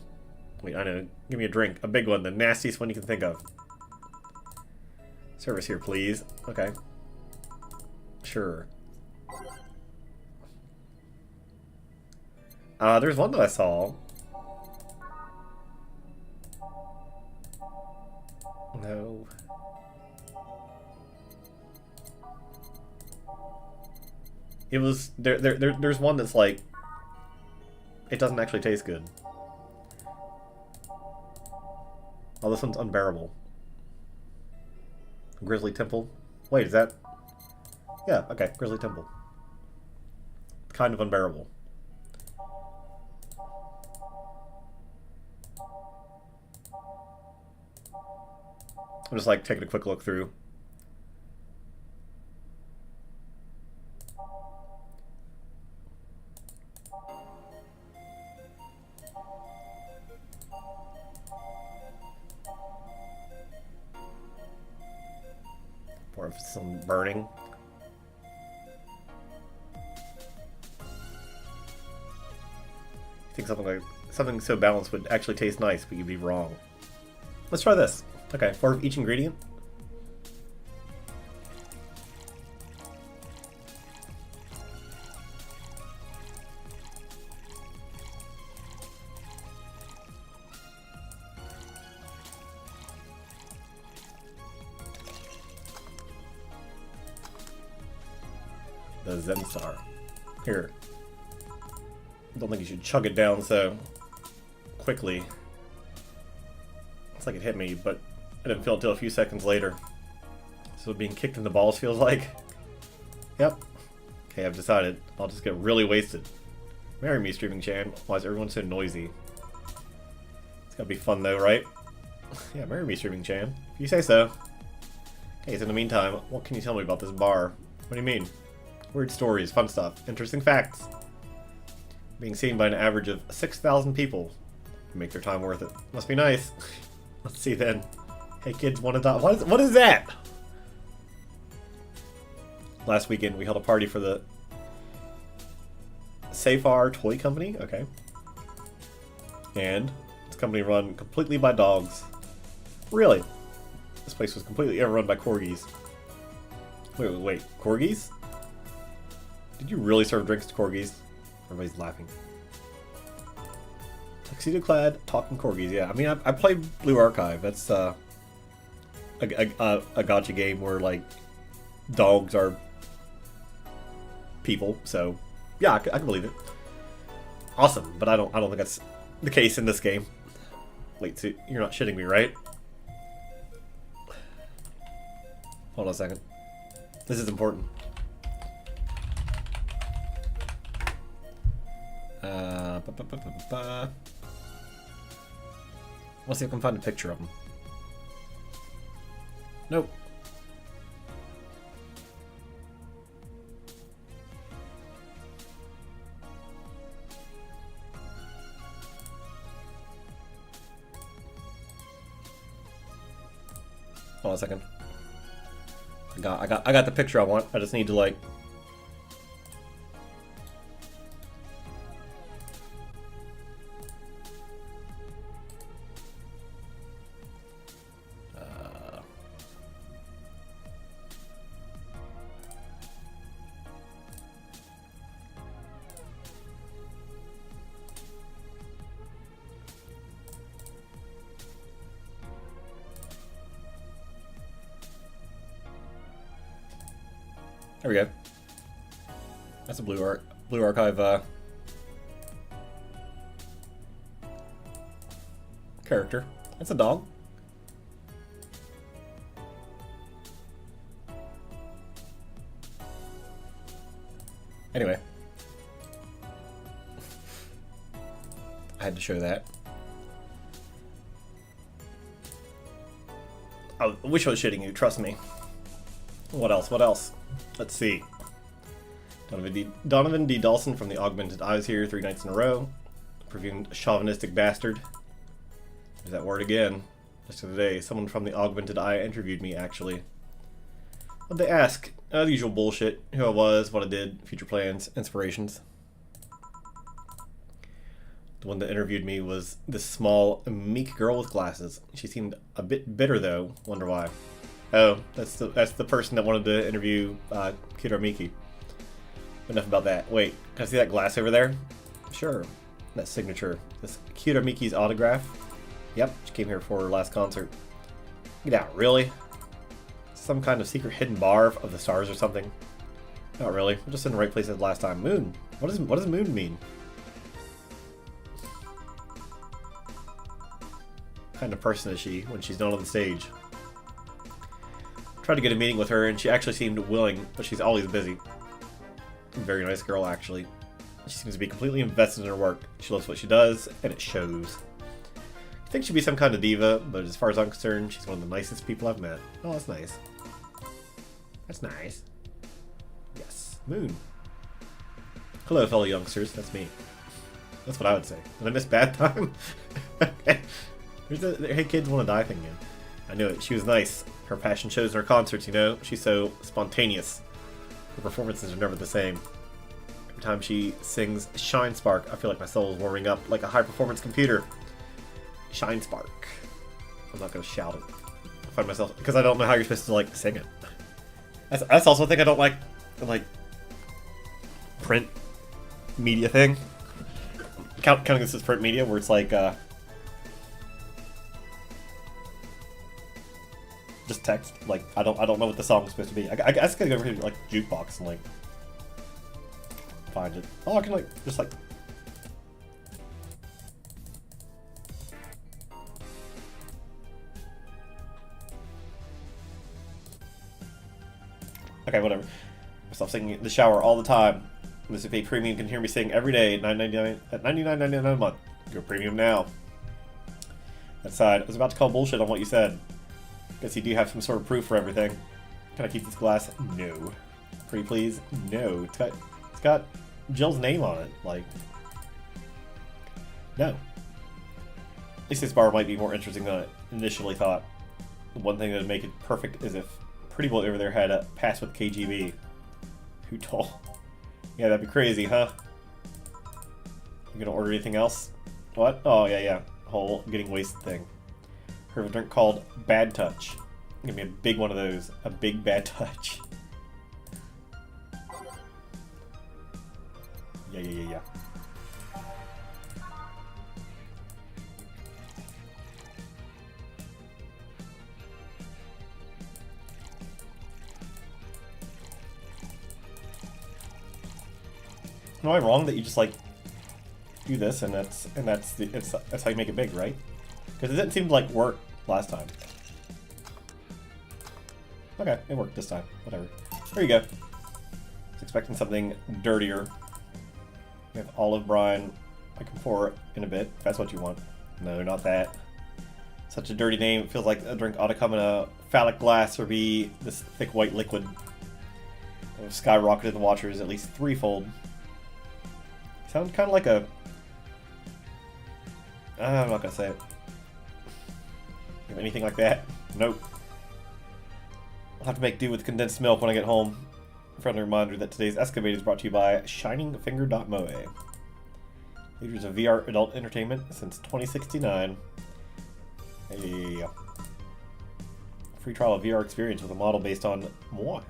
Wait, I know. Give me a drink. A big one. The nastiest one you can think of. Service here, please. Okay. Sure. There's one that I saw. No. It was there's one that's like it doesn't actually taste good. Oh, this one's unbearable. Grizzly Temple. Wait, is that? Yeah, okay, Grizzly Temple. Kind of unbearable. I'm just like taking a quick look through. Or if it's some burning. You think something so balanced would actually taste nice, but you'd be wrong. Let's try this. Okay, 4 of each ingredient. The Zensar. Here. Don't think you should chug it down so quickly. It's like it hit me, but I didn't feel it until a few seconds later. So being kicked in the balls feels like. Yep. Okay, I've decided. I'll just get really wasted. Marry me, Streaming Chan. Why is everyone so noisy? It's gotta be fun though, right? Yeah, marry me, Streaming Chan. If you say so. Okay, so in the meantime, what can you tell me about this bar? What do you mean? Weird stories, fun stuff, interesting facts. Being seen by an average of 6,000 people. Make their time worth it. Must be nice. Let's see then. Hey kids, want to die? What is that? Last weekend we held a party for the Safar Toy Company. Okay. And it's a company run completely by dogs. Really? This place was completely overrun by corgis. Wait. Corgis? Did you really serve drinks to corgis? Everybody's laughing. Tuxedo-clad, talking corgis. Yeah, I mean, I played Blue Archive. That's a gacha game where like dogs are people. So yeah, I can believe it. Awesome, but I don't think that's the case in this game. Wait, so you're not shitting me, right? Hold on a second. This is important. Let's see if I can find a picture of him. Nope. Hold on a second. I got the picture I want. I just need to like. There we go. That's a Blue Archive character. That's a dog. Anyway. I had to show that. I wish I was shitting you, trust me. What else? What else? Let's see. Donovan D. Dawson from the Augmented Eyes here 3 nights in a row. Presumed chauvinistic bastard. There's that word again. Just today, someone from the Augmented Eye interviewed me, actually. What'd they ask? The usual bullshit. Who I was, what I did, future plans, inspirations. The one that interviewed me was this small, meek girl with glasses. She seemed a bit bitter, though. Wonder why. Oh, that's the person that wanted to interview Kidara Miki. Enough about that. Wait, can I see that glass over there? Sure. That signature. This Kidara Miki's autograph. Yep, she came here for her last concert. Get out, really? Some kind of secret hidden bar of the stars or something? Not really. We're just in the right place at the last time. Moon. What does moon mean? What kind of person is she when she's not on the stage? Tried to get a meeting with her, and she actually seemed willing, but she's always busy. Very nice girl, actually. She seems to be completely invested in her work. She loves what she does, and it shows. I think she'd be some kind of diva, but as far as I'm concerned, she's one of the nicest people I've met. Oh, that's nice. That's nice. Yes. Moon. Hello, fellow youngsters. That's me. That's what I would say. Did I miss bad time? There's a hey kids wanna die thing again. I knew it. She was nice. Her passion shows in her concerts, you know? She's so spontaneous. Her performances are never the same. Every time she sings Shine Spark, I feel like my soul is warming up like a high-performance computer. Shine Spark. I'm not going to shout it. I find myself... Because I don't know how you're supposed to, like, sing it. That's also a thing I don't like print media thing. Counting this as print media, where it's like, just text. Like, I don't know what the song is supposed to be. I guess I gotta go over here to, like, jukebox and, like, find it. Oh, I can, like, just, like... Okay, whatever. I stop singing in the shower all the time. This if a premium can hear me sing every day at $99.99 a month. Go premium now. That side, I was about to call bullshit on what you said. Guess you do have some sort of proof for everything. Can I keep this glass? No. Pretty please? No. It's got Jill's name on it. Like, no. At least this bar might be more interesting than I initially thought. The one thing that would make it perfect is if Pretty Boy over there had a pass with KGB. Who told? Yeah, that'd be crazy, huh? You gonna order anything else? What? Oh, yeah. Whole getting wasted thing. Heard of a drink called Bad Touch. Give me a big one of those. A big bad touch. Yeah. Am I wrong that you just like do this and that's how you make it big, right? Because it didn't seem to like work last time. Okay, it worked this time. Whatever. There you go. I was expecting something dirtier. We have olive brine. I can pour in a bit if that's what you want. No, not that. Such a dirty name. It feels like a drink ought to come in a phallic glass or be this thick white liquid. It have skyrocketed the watchers at least threefold. Sounds kind of like a... I'm not going to say it. You have anything like that? Nope. I'll have to make do with condensed milk when I get home. A friendly reminder that today's Escapade is brought to you by ShiningFinger.moe. Leaders of VR adult entertainment since 2069. A free trial of VR experience with a model based on Moi.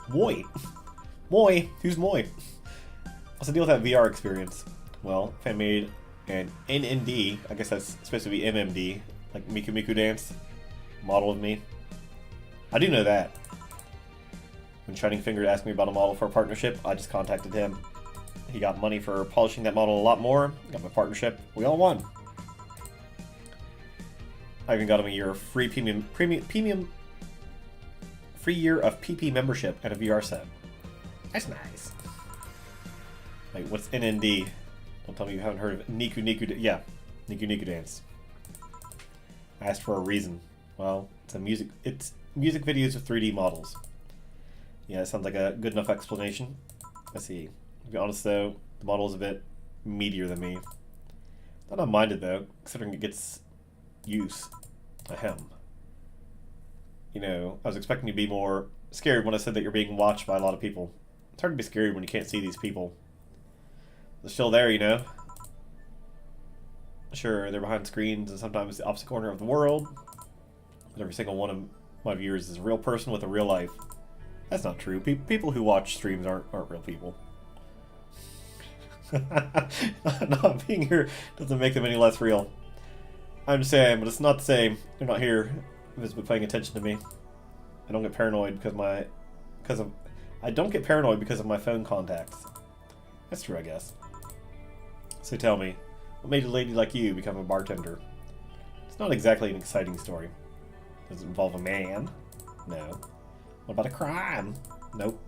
Who's Moi? What's the deal with that VR experience? Well, fan made an NND, I guess that's supposed to be MMD, like Miku Miku Dance, model of me. I do know that. When Shining Finger asked me about a model for a partnership, I just contacted him. He got money for polishing that model a lot more, got my partnership, we all won. I even got him a year of free free year of PP membership and a VR set. That's nice. Wait, what's NND? Don't tell me you haven't heard of Niku Niku Dance. I asked for a reason. Well, it's music videos with 3D models. Yeah, it sounds like a good enough explanation. Let's see. To be honest though, the model is a bit meatier than me. Not unminded though, considering it gets use. Ahem. You know, I was expecting you to be more scared when I said that you're being watched by a lot of people. It's hard to be scared when you can't see these people. They're still there, you know? Sure, they're behind screens and sometimes the opposite corner of the world. But every single one of my viewers is a real person with a real life. That's not true. People who watch streams aren't real people. Not being here doesn't make them any less real. I'm saying, but it's not the same. They're not here visibly paying attention to me. I don't get paranoid because of my phone contacts. That's true, I guess. So tell me, what made a lady like you become a bartender? It's not exactly an exciting story. Does it involve a man? No. What about a crime? Nope.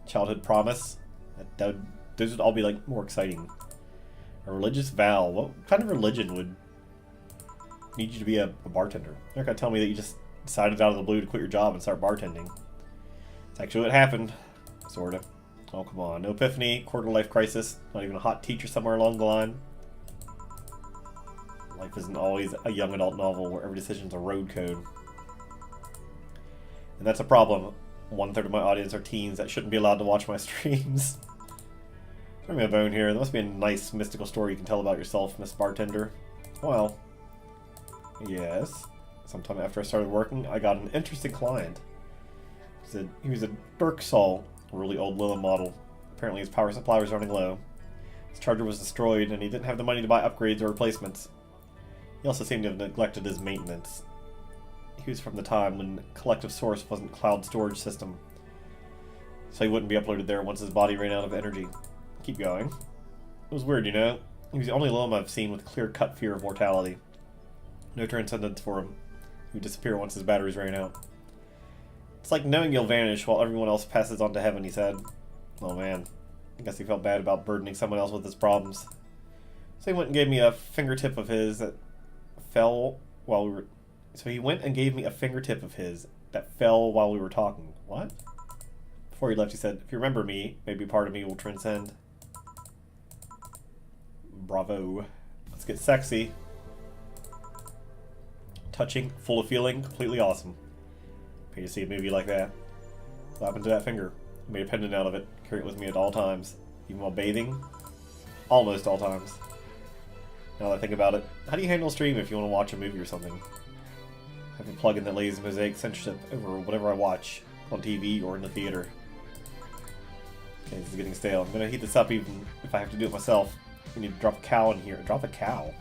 Childhood promise? Those would all be like more exciting. A religious vow? What kind of religion would need you to be a bartender? You're not gonna tell me that you just decided out of the blue to quit your job and start bartending. It's actually what happened. Sorta. Oh, come on. No epiphany, quarter-life crisis, not even a hot teacher somewhere along the line. Life isn't always a young adult novel where every decision's a road code. And that's a problem. 1/3 of my audience are teens that shouldn't be allowed to watch my streams. Throw me a bone here. There must be a nice mystical story you can tell about yourself, Miss Bartender. Well, yes. Sometime after I started working, I got an interesting client. He was a Dirk Sol, a really old Lilla model. Apparently his power supply was running low. His charger was destroyed, and he didn't have the money to buy upgrades or replacements. He also seemed to have neglected his maintenance. He was from the time when Collective Source wasn't cloud storage system, so he wouldn't be uploaded there once his body ran out of energy. Keep going. It was weird, you know? He was the only Lilum I've seen with clear-cut fear of mortality. No transcendence for him. He would disappear once his batteries ran out. It's like knowing you'll vanish while everyone else passes on to heaven, he said. Oh man, I guess he felt bad about burdening someone else with his problems. So he went and gave me a fingertip of his that fell while we were... So he went and gave me a fingertip of his that fell while we were talking. What? Before he left, he said, if you remember me, maybe part of me will transcend. Bravo. Let's get sexy. Touching, full of feeling, completely awesome. Pay to see a movie like that. What happened to that finger? I made a pendant out of it. Carry it with me at all times. Even while bathing. Almost all times. Now that I think about it, how do you handle a stream if you want to watch a movie or something? I have a plugin that lays mosaic censorship over whatever I watch on TV or in the theater. Okay, this is getting stale. I'm gonna heat this up even if I have to do it myself. We need to drop a cow in here. Drop a cow?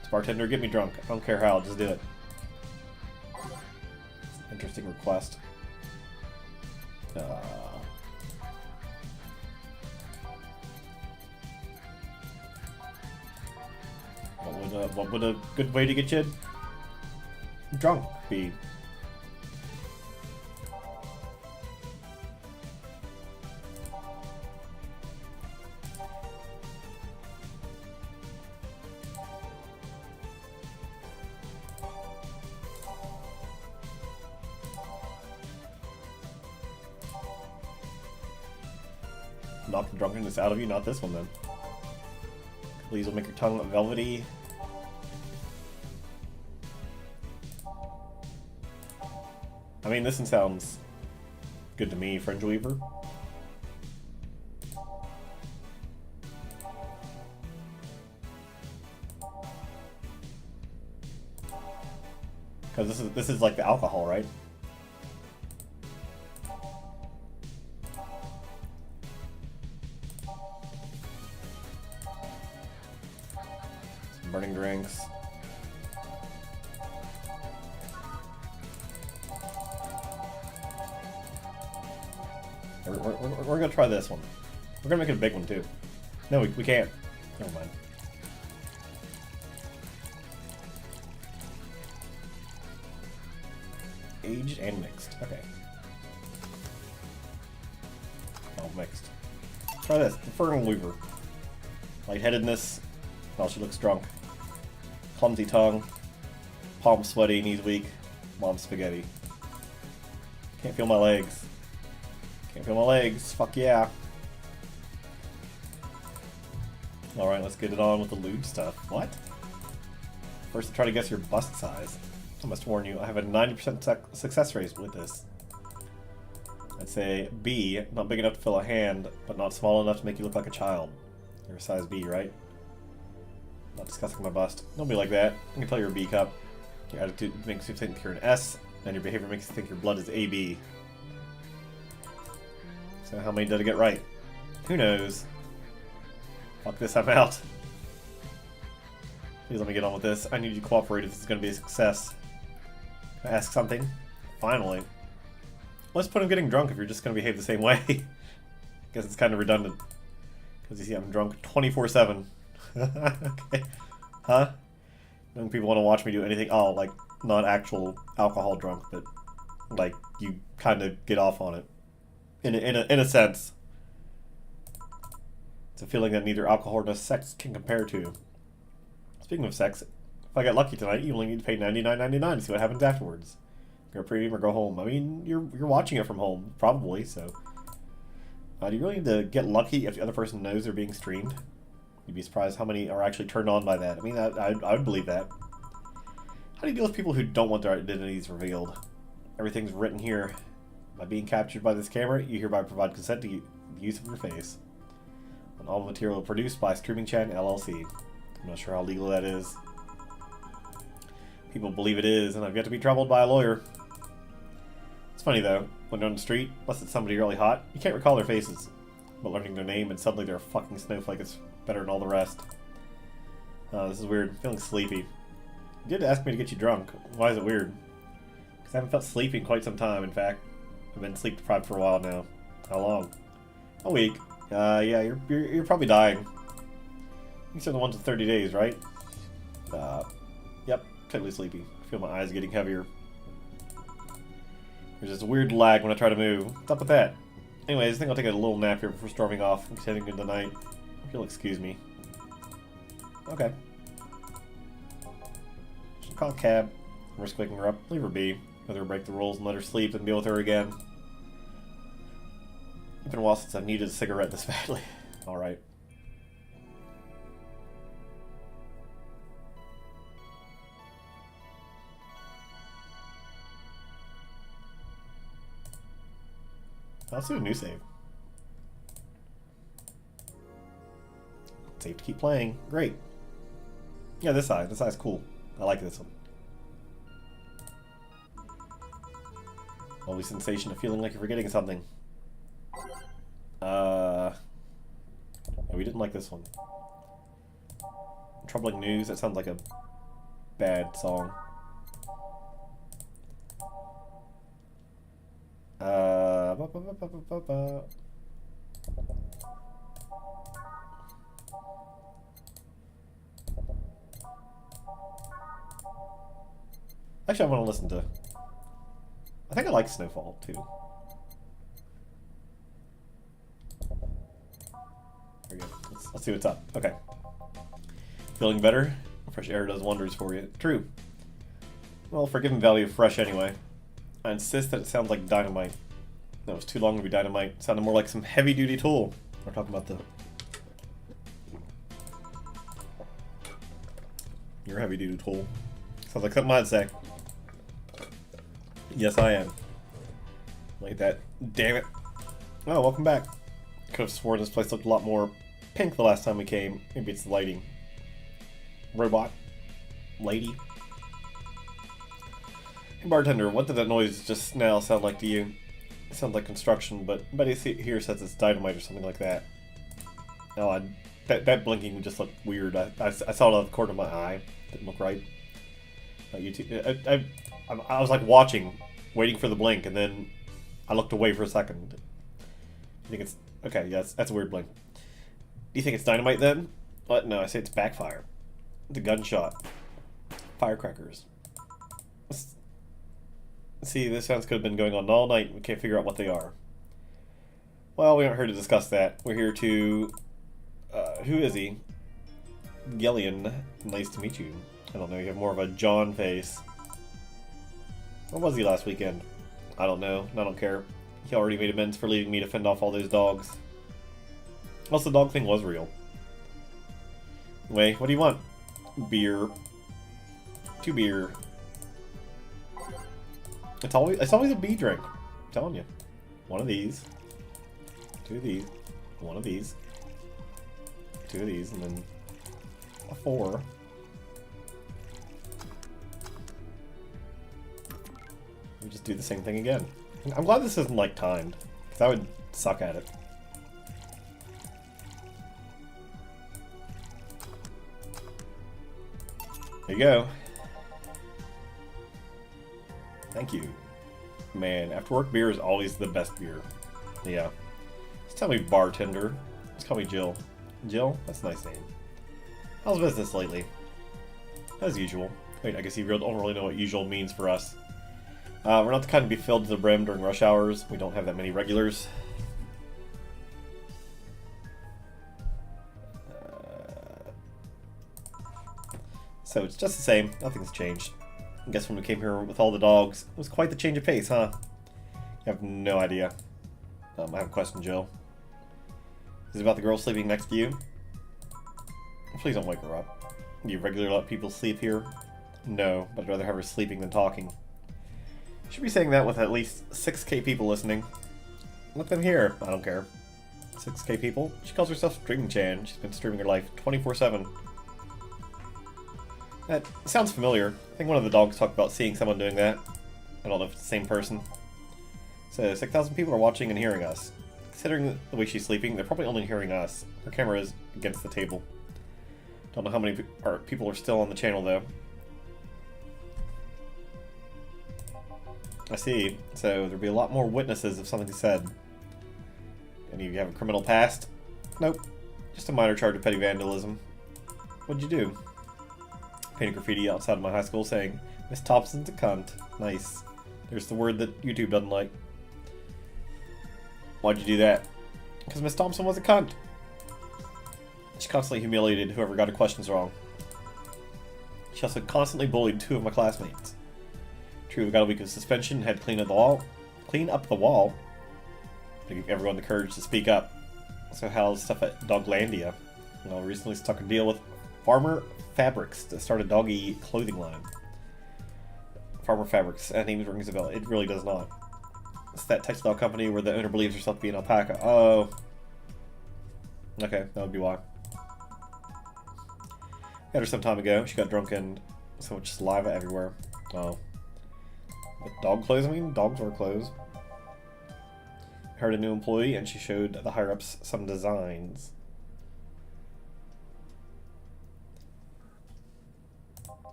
This bartender, get me drunk. I don't care how, just do it. Interesting request. What would a good way to get you drunk be? knock the drunkenness out of you. Not this one, then. Please will make your tongue velvety. I mean, this one sounds good to me, Fringe Weaver. Because this is like the alcohol, right? Some burning drinks. We're gonna try this one. We're gonna make it a big one too. No, we can't. Never mind. Aged and mixed. Okay. Oh, mixed. Try this. Infernal Weaver. Lightheadedness. Well, she looks drunk. Clumsy tongue. Palm sweaty, knees weak. Mom spaghetti. Can't feel my legs. Can't feel my legs. Fuck yeah. Alright, let's get it on with the lewd stuff. What? First, try to guess your bust size. I must warn you, I have a 90% success rate with this. I'd say B, not big enough to fill a hand, but not small enough to make you look like a child. You're a size B, right? Not discussing my bust. Don't be like that. I can tell you're a B cup. Your attitude makes you think you're an S, and your behavior makes you think your blood is AB. So how many did I get right? Who knows? Fuck this, I'm out. Please let me get on with this. I need you to cooperate if this is going to be a success. Can I ask something? Finally. What's the point of getting drunk if you're just going to behave the same way? Guess it's kind of redundant. Because you see I'm drunk 24/7. Okay. Huh? Young people want to watch me do anything. Oh, like, not actual alcohol drunk, but like, you kind of get off on it. In a sense. It's a feeling that neither alcohol nor sex can compare to. Speaking of sex, if I get lucky tonight, you only need to pay $99.99 to see what happens afterwards. Go premium or go home. I mean, you're watching it from home, probably, so... do you really need to get lucky if the other person knows they're being streamed? You'd be surprised how many are actually turned on by that. I mean, I would believe that. How do you deal with people who don't want their identities revealed? Everything's written here. By being captured by this camera, you hereby provide consent to the use of your face. On all material produced by Streaming Chan LLC. I'm not sure how legal that is. People believe it is, and I've yet to be troubled by a lawyer. It's funny though, when you're on the street, unless it's somebody really hot, you can't recall their faces. But learning their name and suddenly they're a fucking snowflake is better than all the rest. This is weird. I'm feeling sleepy. You did ask me to get you drunk. Why is it weird? Because I haven't felt sleepy in quite some time, in fact. I've been sleep deprived for a while now. How long? A week. Yeah, you're probably dying. You said the ones with 30 days, right? Yep, totally sleepy. I feel my eyes getting heavier. There's this weird lag when I try to move. What's up with that? Anyways, I think I'll take a little nap here before storming off and continuing into the night. If you'll excuse me. Okay. Should call a cab. Risk waking her up. Leave her be. Let her break the rules and let her sleep and deal with her again. It's been a while since I've needed a cigarette this badly. Alright. Let's do a new save. Save to keep playing. Great. Yeah, this side's cool. I like this one. Lovely sensation of feeling like you're forgetting something. We didn't like this one. Troubling news. That sounds like a bad song. Actually, I want to listen to... I think I like Snowfall, too. There we go. Let's see what's up. Okay. Feeling better? Fresh air does wonders for you. True. Well, forgiven value of fresh anyway. I insist that it sounds like dynamite. No, it's too long to be dynamite. It sounded more like some heavy-duty tool. We're talking about the... You're a heavy-duty tool. Sounds like something I'd say. Yes, I am. Like that. Damn it. Oh, welcome back. Could have sworn this place looked a lot more pink the last time we came. Maybe it's the lighting. Robot. Lady. Hey, bartender, what did that noise just now sound like to you? It sounds like construction, but Betty here says it's dynamite or something like that. Oh, that blinking just looked weird. I saw it out of the corner of my eye. Didn't look right. I was like watching, waiting for the blink, and then I looked away for a second. You think it's... Okay, yeah, that's a weird blink. Do you think it's dynamite then? What? No, I say it's backfire. It's a gunshot. Firecrackers. See, this sounds could have been going on all night. We can't figure out what they are. Well, we aren't here to discuss that. We're here to... who is he? Gillian. Nice to meet you. I don't know, you have more of a John face. Where was he last weekend? I don't know. I don't care. He already made amends for leaving me to fend off all those dogs. Plus, the dog thing was real. Anyway, what do you want? Beer. 2 beer. It's always a B drink. I'm telling you. 1 of these. 2 of these. 1 of these. 2 of these, and then a 4. We just do the same thing again. I'm glad this isn't like timed, because I would suck at it. There you go. Thank you. Man, after work beer is always the best beer. Yeah. Just tell me bartender. Just call me Jill. Jill? That's a nice name. How's business lately? As usual. Wait, I guess you don't really know what usual means for us. We're not the kind to be filled to the brim during rush hours. We don't have that many regulars. So it's just the same. Nothing's changed. I guess when we came here with all the dogs, it was quite the change of pace, huh? You have no idea. I have a question, Jill. Is it about the girl sleeping next to you? Please don't wake her up. Do you regularly let people sleep here? No, but I'd rather have her sleeping than talking. Should be saying that with at least 6k people listening. Let them hear. I don't care. 6k people? She calls herself Streaming Chan. She's been streaming her life 24/7. That sounds familiar. I think one of the dogs talked about seeing someone doing that. I don't know if it's the same person. So, 6,000 people are watching and hearing us. Considering the way she's sleeping, they're probably only hearing us. Her camera is against the table. Don't know how many people are still on the channel, though. I see. So, there'll be a lot more witnesses if something's said. Any of you have a criminal past? Nope. Just a minor charge of petty vandalism. What'd you do? Painted graffiti outside of my high school saying, Miss Thompson's a cunt. Nice. There's the word that YouTube doesn't like. Why'd you do that? Because Miss Thompson was a cunt. She constantly humiliated whoever got her questions wrong. She also constantly bullied 2 of my classmates. True, we got a week of suspension and had to clean up the wall. To give everyone the courage to speak up. So how's stuff at Doglandia? Well, recently stuck a deal with Farmer Fabrics to start a doggy clothing line. Farmer Fabrics, that name rings a bell. It really does not. It's that textile company where the owner believes herself to be an alpaca. Oh. Okay, that would be why. Had her some time ago. She got drunk and so much saliva everywhere. Oh. With dog clothes, I mean? Dogs wear clothes. Hired a new employee and she showed the higher-ups some designs.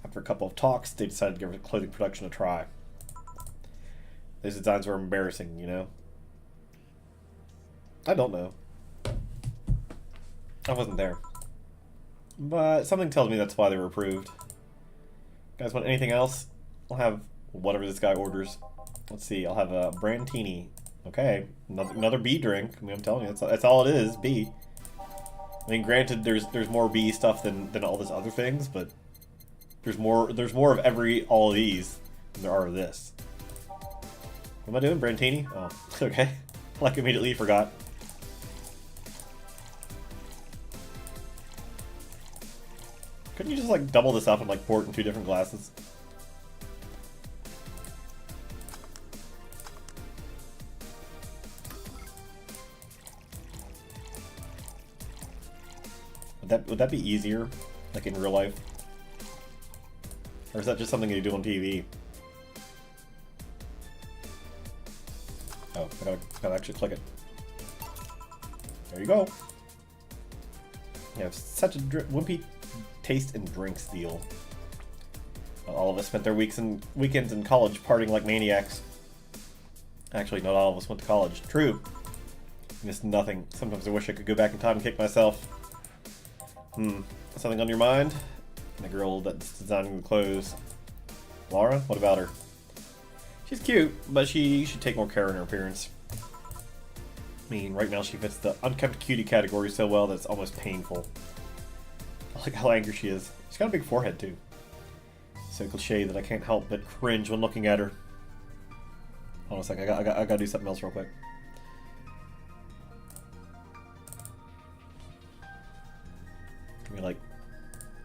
After a couple of talks, they decided to give her clothing production a try. These designs were embarrassing, you know? I don't know. I wasn't there. But something tells me that's why they were approved. Guys want anything else? I'll have whatever this guy orders. Let's see, I'll have a Brandtini. Okay, another B drink. I mean, I'm telling you, that's all it is, B. I mean, granted, there's more B stuff than all this other things, but there's more of all of these than there are of this. What am I doing, Brandtini? Oh, okay. Like immediately forgot. Couldn't you just like double this up and like pour it in 2 different glasses? Would that be easier, like in real life? Or is that just something you do on TV? Oh, I gotta actually click it. There you go. You have such a wimpy taste and drink steal. Well, all of us spent their weekends in college partying like maniacs. Actually, not all of us went to college. True. Missed nothing. Sometimes I wish I could go back in time and kick myself. Something on your mind? The girl that's designing the clothes. Laura? What about her? She's cute, but she should take more care in her appearance. I mean, right now she fits the unkempt cutie category so well that it's almost painful. I like how angry she is. She's got a big forehead, too. So cliche that I can't help but cringe when looking at her. Hold on a second, I gotta do something else real quick. Give me like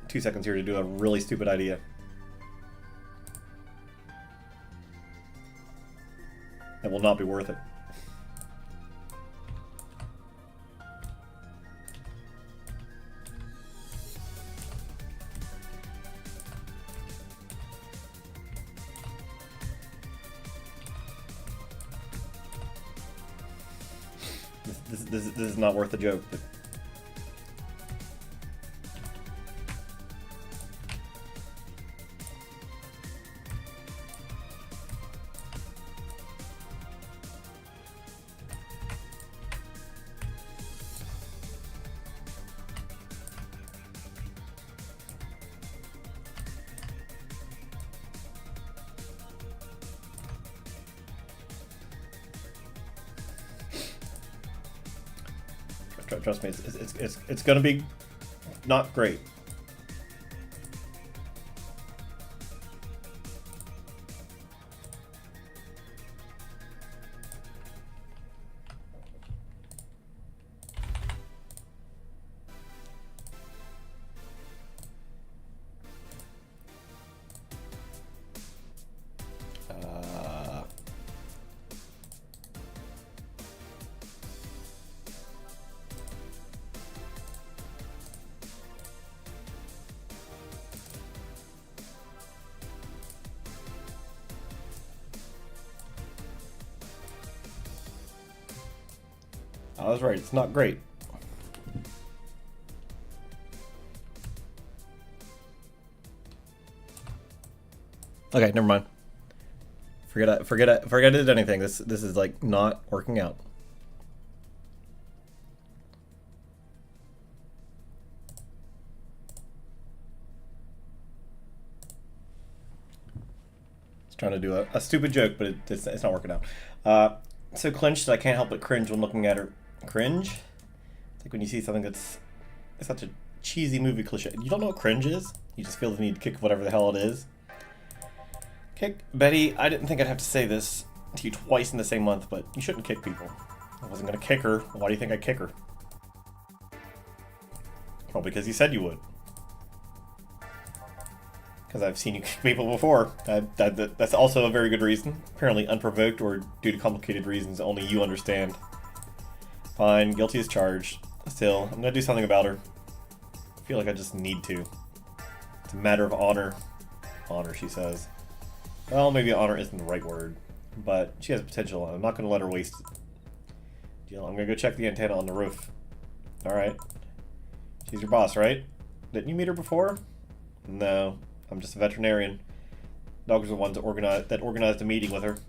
2 seconds here to do a really stupid idea. That will not be worth it. This is not worth the joke. But trust me, it's gonna be not great. I was right, it's not great. Okay, never mind. Forget I did anything. This is like not working out. It's trying to do a stupid joke, but it's not working out. So clenched that I can't help but cringe when looking at her. Cringe? It's like when you see something that's such a cheesy movie cliche. You don't know what cringe is? You just feel the need to kick whatever the hell it is. Kick Betty, I didn't think I'd have to say this to you twice in the same month, but you shouldn't kick people. I wasn't gonna kick her. Why do you think I'd kick her? Well, because you said you would. Because I've seen you kick people before. That's also a very good reason. Apparently unprovoked or due to complicated reasons only you understand. Fine, guilty as charged. Still, I'm gonna do something about her. I feel like I just need to. It's a matter of honor. Honor, she says. Well, maybe honor isn't the right word. But she has potential, and I'm not gonna let her waste it. Deal, I'm gonna go check the antenna on the roof. Alright. She's your boss, right? Didn't you meet her before? No. I'm just a veterinarian. Dogs are the ones that organized a meeting with her.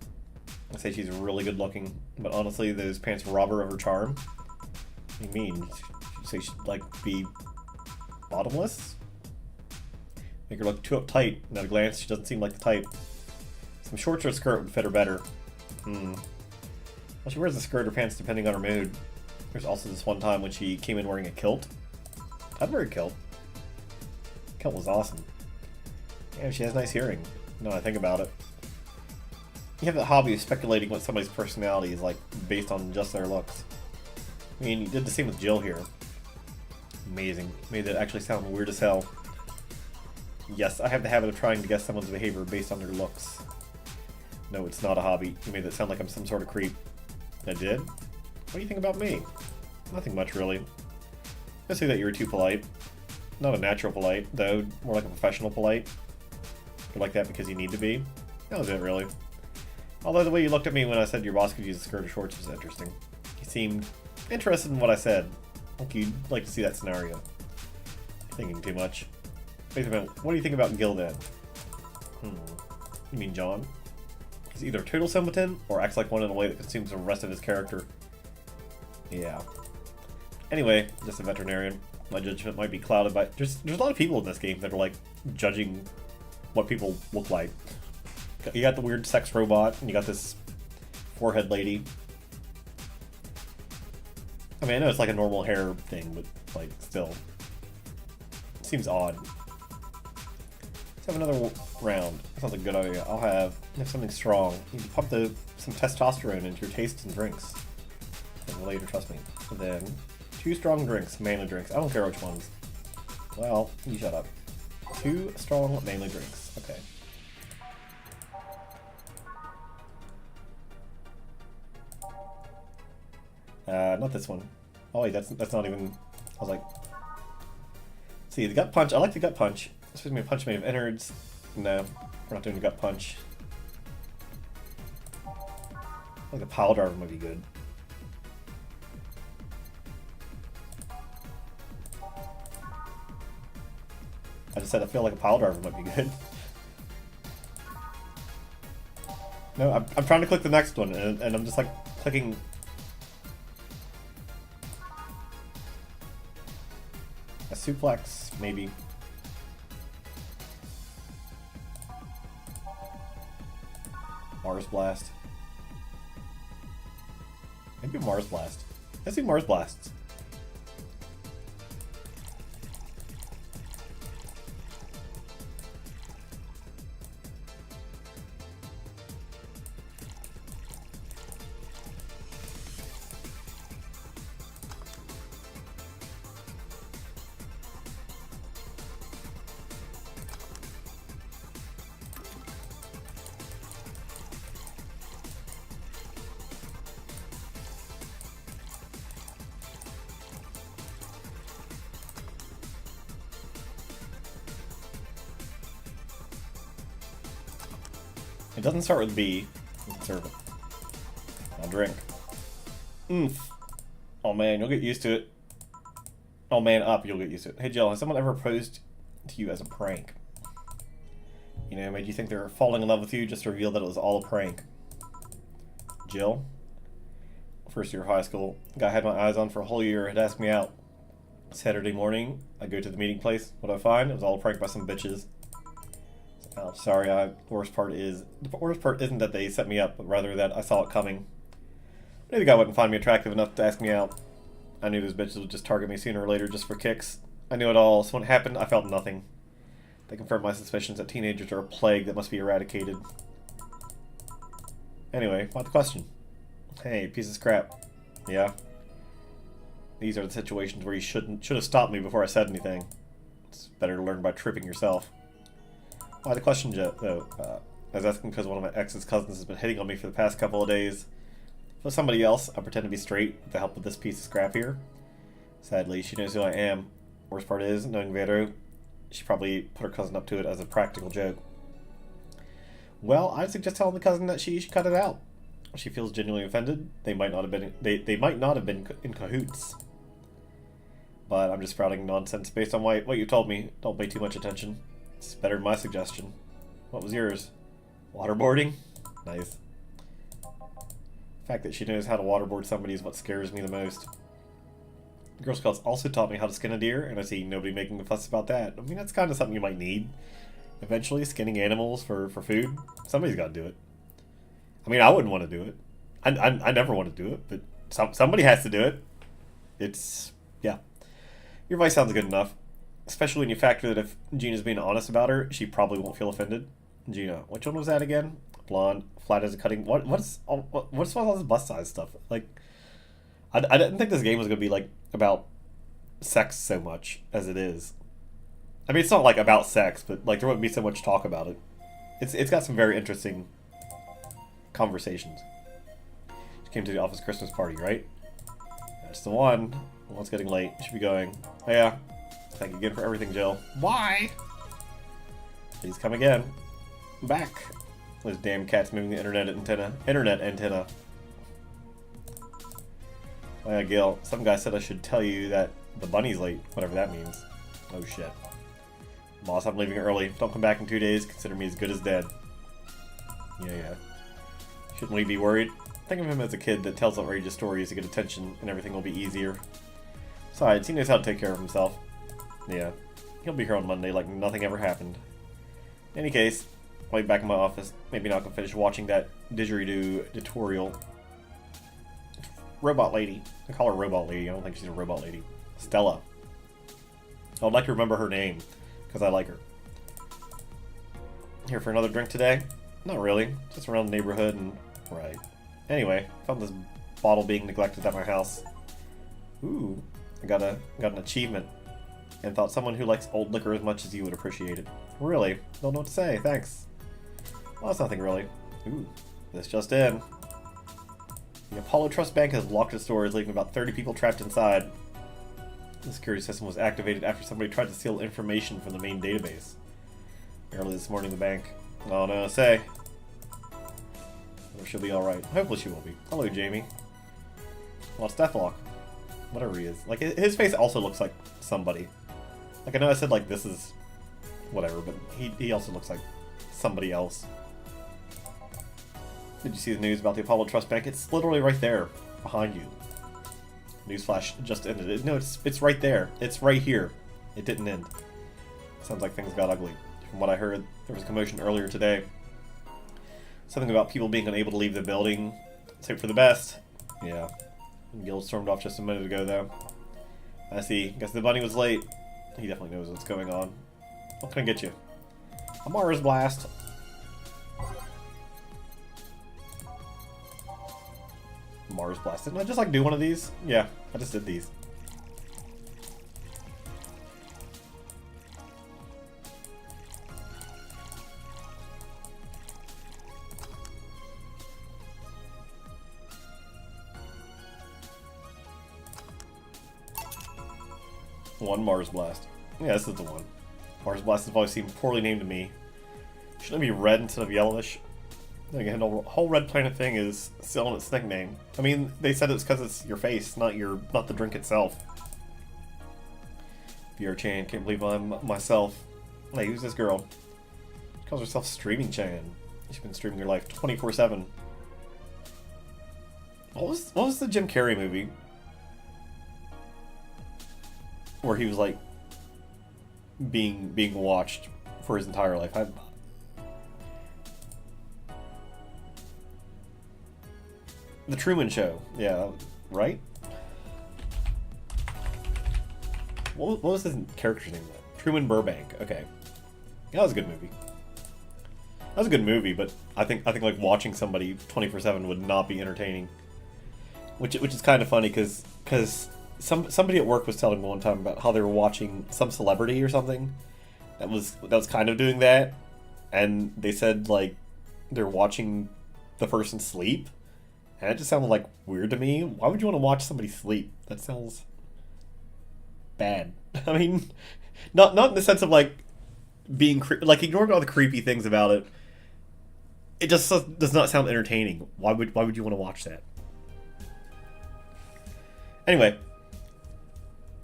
I say she's really good looking, but honestly, those pants rob her of her charm. What do you mean? You say she'd like be bottomless? Make her look too uptight, and at a glance, she doesn't seem like the type. Some shorts or a skirt would fit her better. Well, she wears a skirt or pants depending on her mood. There's also this one time when she came in wearing a kilt. I'd wear a kilt. Kilt was awesome. Yeah, she has nice hearing, now that I think about it. You have that hobby of speculating what somebody's personality is like based on just their looks. I mean, you did the same with Jill here. Amazing. Made it actually sound weird as hell. Yes, I have the habit of trying to guess someone's behavior based on their looks. No, it's not a hobby. You made that sound like I'm some sort of creep. I did? What do you think about me? Nothing much, really. I say that you were too polite. Not a natural polite, though. More like a professional polite. You're like that because you need to be. That was it, really. Although the way you looked at me when I said your boss could use a skirt or shorts was interesting. You seemed interested in what I said. Like you'd like to see that scenario. You're thinking too much. Wait a minute. What do you think about Gildan? You mean John? He's either a total simpleton or acts like one in a way that consumes the rest of his character. Yeah. Anyway, just a veterinarian. My judgment might be clouded by... There's a lot of people in this game that are, like, judging what people look like. You got the weird sex robot, and you got this forehead lady. I mean, I know it's like a normal hair thing, but, like, still. It seems odd. Let's have another round. Sounds like a good idea. I'll have something strong. You can pump some testosterone into your tastes and drinks. And later, trust me. And then, 2 strong drinks, manly drinks. I don't care which ones. Well, you shut up. 2 strong, manly drinks. Okay. Not this one. Oh wait, that's not even... I was like... See, the gut punch. I like the gut punch. This gives me a punch made of innards. No, we're not doing the gut punch. I think the pile driver might be good. I just said I feel like a pile driver might be good. No, I'm trying to click the next one, and I'm just like clicking. A suplex, maybe. Mars Blast. Maybe Mars Blast. Let's see Mars Blasts. It doesn't start with B. You can serve it. I'll drink. Oomph. Oh man, you'll get used to it. Oh man, up, you'll get used to it. Hey Jill, has someone ever proposed to you as a prank? You know, made you think they were falling in love with you just to reveal that it was all a prank. Jill? First year of high school. Guy I had my eyes on for a whole year had asked me out. Saturday morning, I go to the meeting place. What do I find? It was all a prank by some bitches. Oh, sorry, the worst part isn't that they set me up, but rather that I saw it coming. I knew the guy wouldn't find me attractive enough to ask me out. I knew those bitches would just target me sooner or later just for kicks. I knew it all, so when it happened, I felt nothing. They confirmed my suspicions that teenagers are a plague that must be eradicated. Anyway, what the question? Hey, piece of scrap. Yeah? These are the situations where you should have stopped me before I said anything. It's better to learn by tripping yourself. Why the question, though? I was asking because one of my ex's cousins has been hitting on me for the past couple of days. If it was somebody else, I pretend to be straight with the help of this piece of scrap here. Sadly, she knows who I am. Worst part is, knowing Vero, she probably put her cousin up to it as a practical joke. Well, I'd suggest telling the cousin that she should cut it out. If she feels genuinely offended, they might not have been in cahoots. But I'm just sprouting nonsense based on what you told me. Don't pay too much attention. It's better than my suggestion. What was yours? Waterboarding? Nice. The fact that she knows how to waterboard somebody is what scares me the most. The Girl Scouts also taught me how to skin a deer, and I see nobody making a fuss about that. I mean, that's kind of something you might need. Eventually, skinning animals for food. Somebody's got to do it. I mean, I wouldn't want to do it. I never want to do it, but somebody has to do it. It's... yeah. Your advice sounds good enough. Especially when you factor that if Gina's being honest about her, she probably won't feel offended. Gina, which one was that again? Blonde, flat as a cutting... What's all this bust size stuff? Like, I didn't think this game was going to be, like, about sex so much as it is. I mean, it's not like about sex, but like there wouldn't be so much talk about it. It's got some very interesting conversations. She came to the office Christmas party, right? That's the one. Well, it's getting late. Should be going. Oh, yeah. Thank you again for everything, Jill. Why? Please come again. I'm back. Those damn cats moving the internet antenna. Internet antenna. Oh yeah, Gil. Some guy said I should tell you that the bunny's late, whatever that means. Oh shit. Boss, I'm leaving early. Don't come back in 2 days. Consider me as good as dead. Yeah. Shouldn't we be worried? Think of him as a kid that tells outrageous stories to get attention and everything will be easier. Besides, he knows how to take care of himself. Yeah. He'll be here on Monday like nothing ever happened. In any case, I'll be back in my office. Maybe not gonna finish watching that didgeridoo tutorial. Robot lady. I call her Robot Lady. I don't think she's a robot lady. Stella. I would like to remember her name, because I like her. Here for another drink today? Not really. Just around the neighborhood and... Right. Anyway, found this bottle being neglected at my house. Ooh. I got an achievement. And thought someone who likes old liquor as much as you would appreciate it. Really? Don't know what to say. Thanks. Well, that's nothing really. Ooh. This just in. The Apollo Trust Bank has locked its doors, leaving about 30 people trapped inside. The security system was activated after somebody tried to steal information from the main database. Early this morning, the bank... Oh no, say. She'll be alright. Hopefully she will be. Hello, Jamie. Well, it's Deathlock. Whatever he is. Like, his face also looks like somebody. Like, I know I said, like, this is... whatever, but he also looks like somebody else. Did you see the news about the Apollo Trust Bank? It's literally right there, behind you. Newsflash just ended. No, it's right there. It's right here. It didn't end. Sounds like things got ugly. From what I heard, there was a commotion earlier today. Something about people being unable to leave the building. Let's hope for the best. Yeah. Gil stormed off just a minute ago, though. I see. Guess the bunny was late. He definitely knows what's going on. What can I get you? A Mars Blast. Mars Blast. Didn't I just like do one of these? Yeah, I just did these. One Mars Blast. Yeah, this is the one. Mars Blast has always seemed poorly named to me. Shouldn't it be red instead of yellowish? Then again, the whole red planet thing is still in its nickname. I mean, they said it's because it's your face, not the drink itself. VR Chan, can't believe I'm myself. Hey, who's this girl? She calls herself Streaming Chan. She's been streaming her life 24/7. What was the Jim Carrey movie? Where he was like being watched for his entire life. The Truman Show. Yeah, right? What was his character's name? Truman Burbank. Okay. That was a good movie. That was a good movie, but I think like watching somebody 24/7 would not be entertaining. Which is kind of funny because somebody at work was telling me one time about how they were watching some celebrity or something that was kind of doing that, and they said like they're watching the person sleep. And it just sounded like weird to me. Why would you want to watch somebody sleep? That sounds bad. I mean, not in the sense of like being like ignoring all the creepy things about it. It just does not sound entertaining. Why would you want to watch that? Anyway,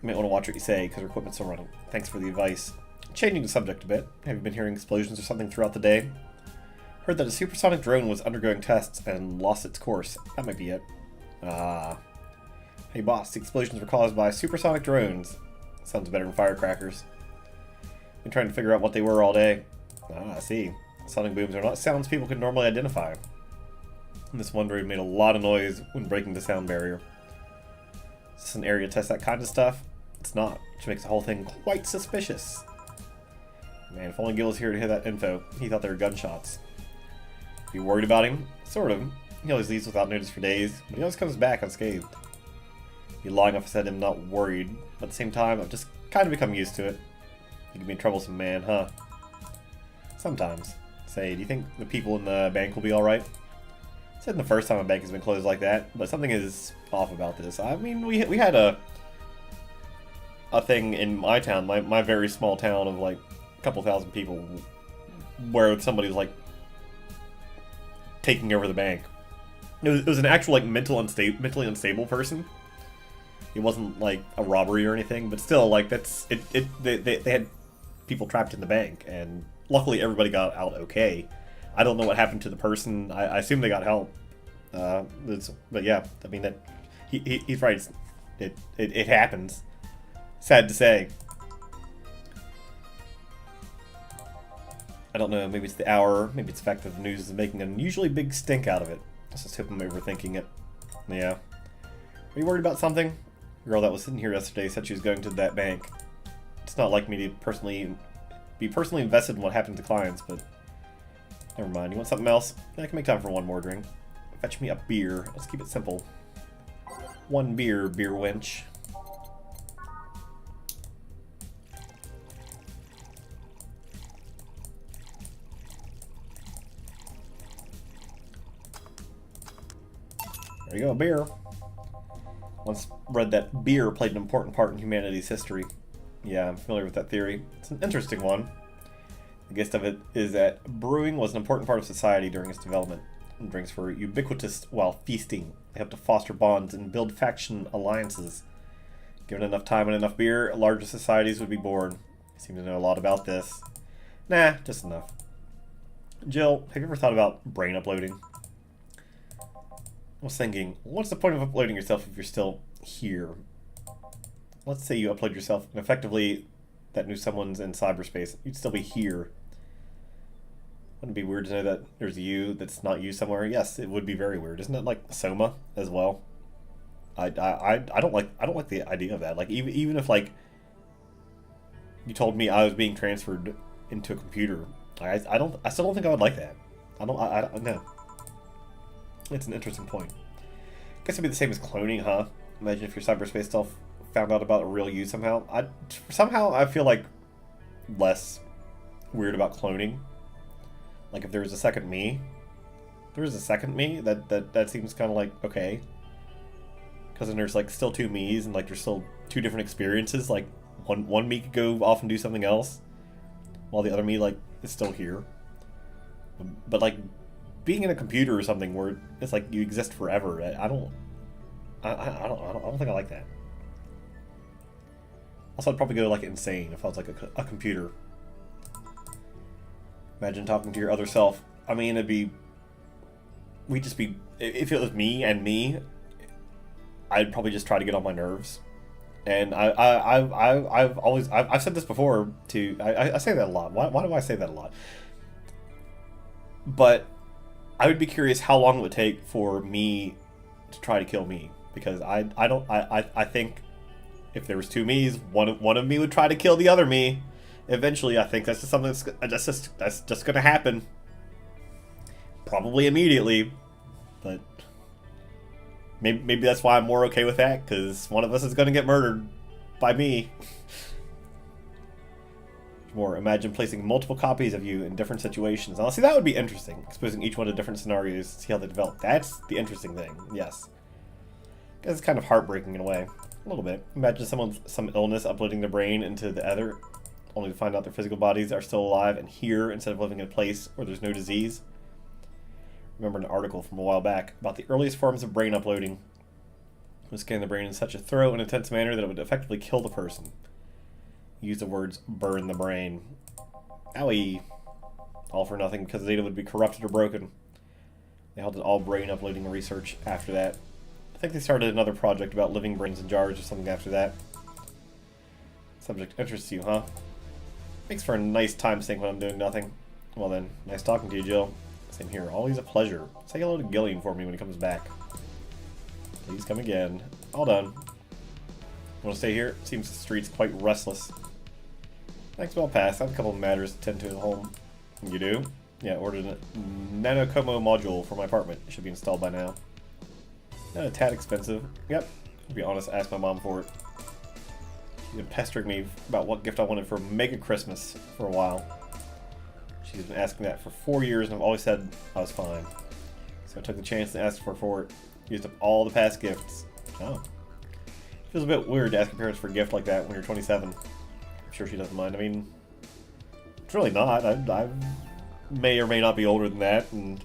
you might want to watch what you say because our equipment's still running. Thanks for the advice. Changing the subject a bit. Have you been hearing explosions or something throughout the day? Heard that a supersonic drone was undergoing tests and lost its course. That might be it. Hey boss, the explosions were caused by supersonic drones. Sounds better than firecrackers. Been trying to figure out what they were all day. I see. Sonic booms are not sounds people can normally identify. And this one drone made a lot of noise when breaking the sound barrier. Is this an area to test that kind of stuff? It's not, which makes the whole thing quite suspicious. Man, if only Gil was here to hear that info. He thought they were gunshots. You worried about him? Sort of. He always leaves without notice for days, but he always comes back unscathed. Be lying if I said I'm not worried, but at the same time, I've just kind of become used to it. You can be a troublesome man, huh? Sometimes. Say, do you think the people in the bank will be alright? It's not the first time a bank has been closed like that, but something is off about this. I mean, we had a thing in my town, my very small town of like a couple thousand people, where somebody was like taking over the bank. It was an actual like mentally unstable person. It wasn't like a robbery or anything, but still, like that's it. They had people trapped in the bank, and luckily everybody got out okay. I don't know what happened to the person. I assume they got help. But yeah, I mean that he's right. It happens. Sad to say. I don't know, maybe it's the hour, maybe it's the fact that the news is making an unusually big stink out of it. Let's just hope I'm overthinking it. Yeah. Are you worried about something? The girl that was sitting here yesterday said she was going to that bank. It's not like me to be personally invested in what happened to clients, but never mind. You want something else? I can make time for one more drink. Fetch me a beer. Let's keep it simple. One beer, beer wench. There you go, beer. Once read that beer played an important part in humanity's history. Yeah, I'm familiar with that theory. It's an interesting one. The gist of it is that brewing was an important part of society during its development. Drinks were ubiquitous while feasting. They helped to foster bonds and build faction alliances. Given enough time and enough beer, larger societies would be born. I seem to know a lot about this. Nah, just enough. Jill, have you ever thought about brain uploading? I was thinking, what's the point of uploading yourself if you're still here? Let's say you upload yourself and effectively that knew someone's in cyberspace. You'd still be here. Wouldn't it be weird to know that there's you that's not you somewhere? Yes, it would be very weird. Isn't that like Soma as well? I don't like the idea of that. Like even if like you told me I was being transferred into a computer, I still don't think I would like that. I don't know. It's an interesting point. Guess it'd be the same as cloning, huh? Imagine if your cyberspace self found out about a real you somehow. Somehow I feel like less weird about cloning. Like if there was a second me, that seems kind of like okay. Because then there's like still two me's and like there's still two different experiences. Like one me could go off and do something else, while the other me like is still here. But like being in a computer or something where it's like you exist forever, I don't think I like that. Also, I'd probably go like insane if I was like a computer. Imagine talking to your other self. I mean, we'd just be, if it was me and me, I'd probably just try to get on my nerves. And I've said this before too. I say that a lot. Why do I say that a lot? But I would be curious how long it would take for me to try to kill me, because I think if there was two me's, one of me would try to kill the other me. Eventually, I think that's just something that's just gonna happen. Probably immediately, but maybe that's why I'm more okay with that, because one of us is gonna get murdered by me. More, imagine placing multiple copies of you in different situations. Now, see, that would be interesting. Exposing each one to different scenarios, see how they develop. That's the interesting thing. Yes, because it's kind of heartbreaking in a way, a little bit. Imagine some illness uploading their brain into the other, only to find out their physical bodies are still alive and here instead of living in a place where there's no disease. Remember an article from a while back about the earliest forms of brain uploading. It would scan the brain in such a thorough and intense manner that it would effectively kill the person. Use the words burn the brain. Owie. All for nothing because the data would be corrupted or broken. They halted all brain uploading research after that. I think they started another project about living brains in jars or something after that. Subject interests you, huh? Makes for a nice time sink when I'm doing nothing. Well then, nice talking to you, Jill. Same here. Always a pleasure. Say hello to Gillian for me when he comes back. Please come again. All done. Want to stay here? Seems the street's quite restless. Thanks, well passed. I have a couple of matters to tend to at home. You do? Yeah, ordered a Nanocomo module for my apartment. It should be installed by now. Not a tad expensive. Yep. To be honest, ask my mom for it. She's been pestering me about what gift I wanted for Mega Christmas for a while. She's been asking that for 4 years, and I've always said I was fine. So I took the chance to ask for it. Used up all the past gifts. Oh. Feels a bit weird to ask your parents for a gift like that when you're 27. I'm sure she doesn't mind. I mean, it's really not. I may or may not be older than that, and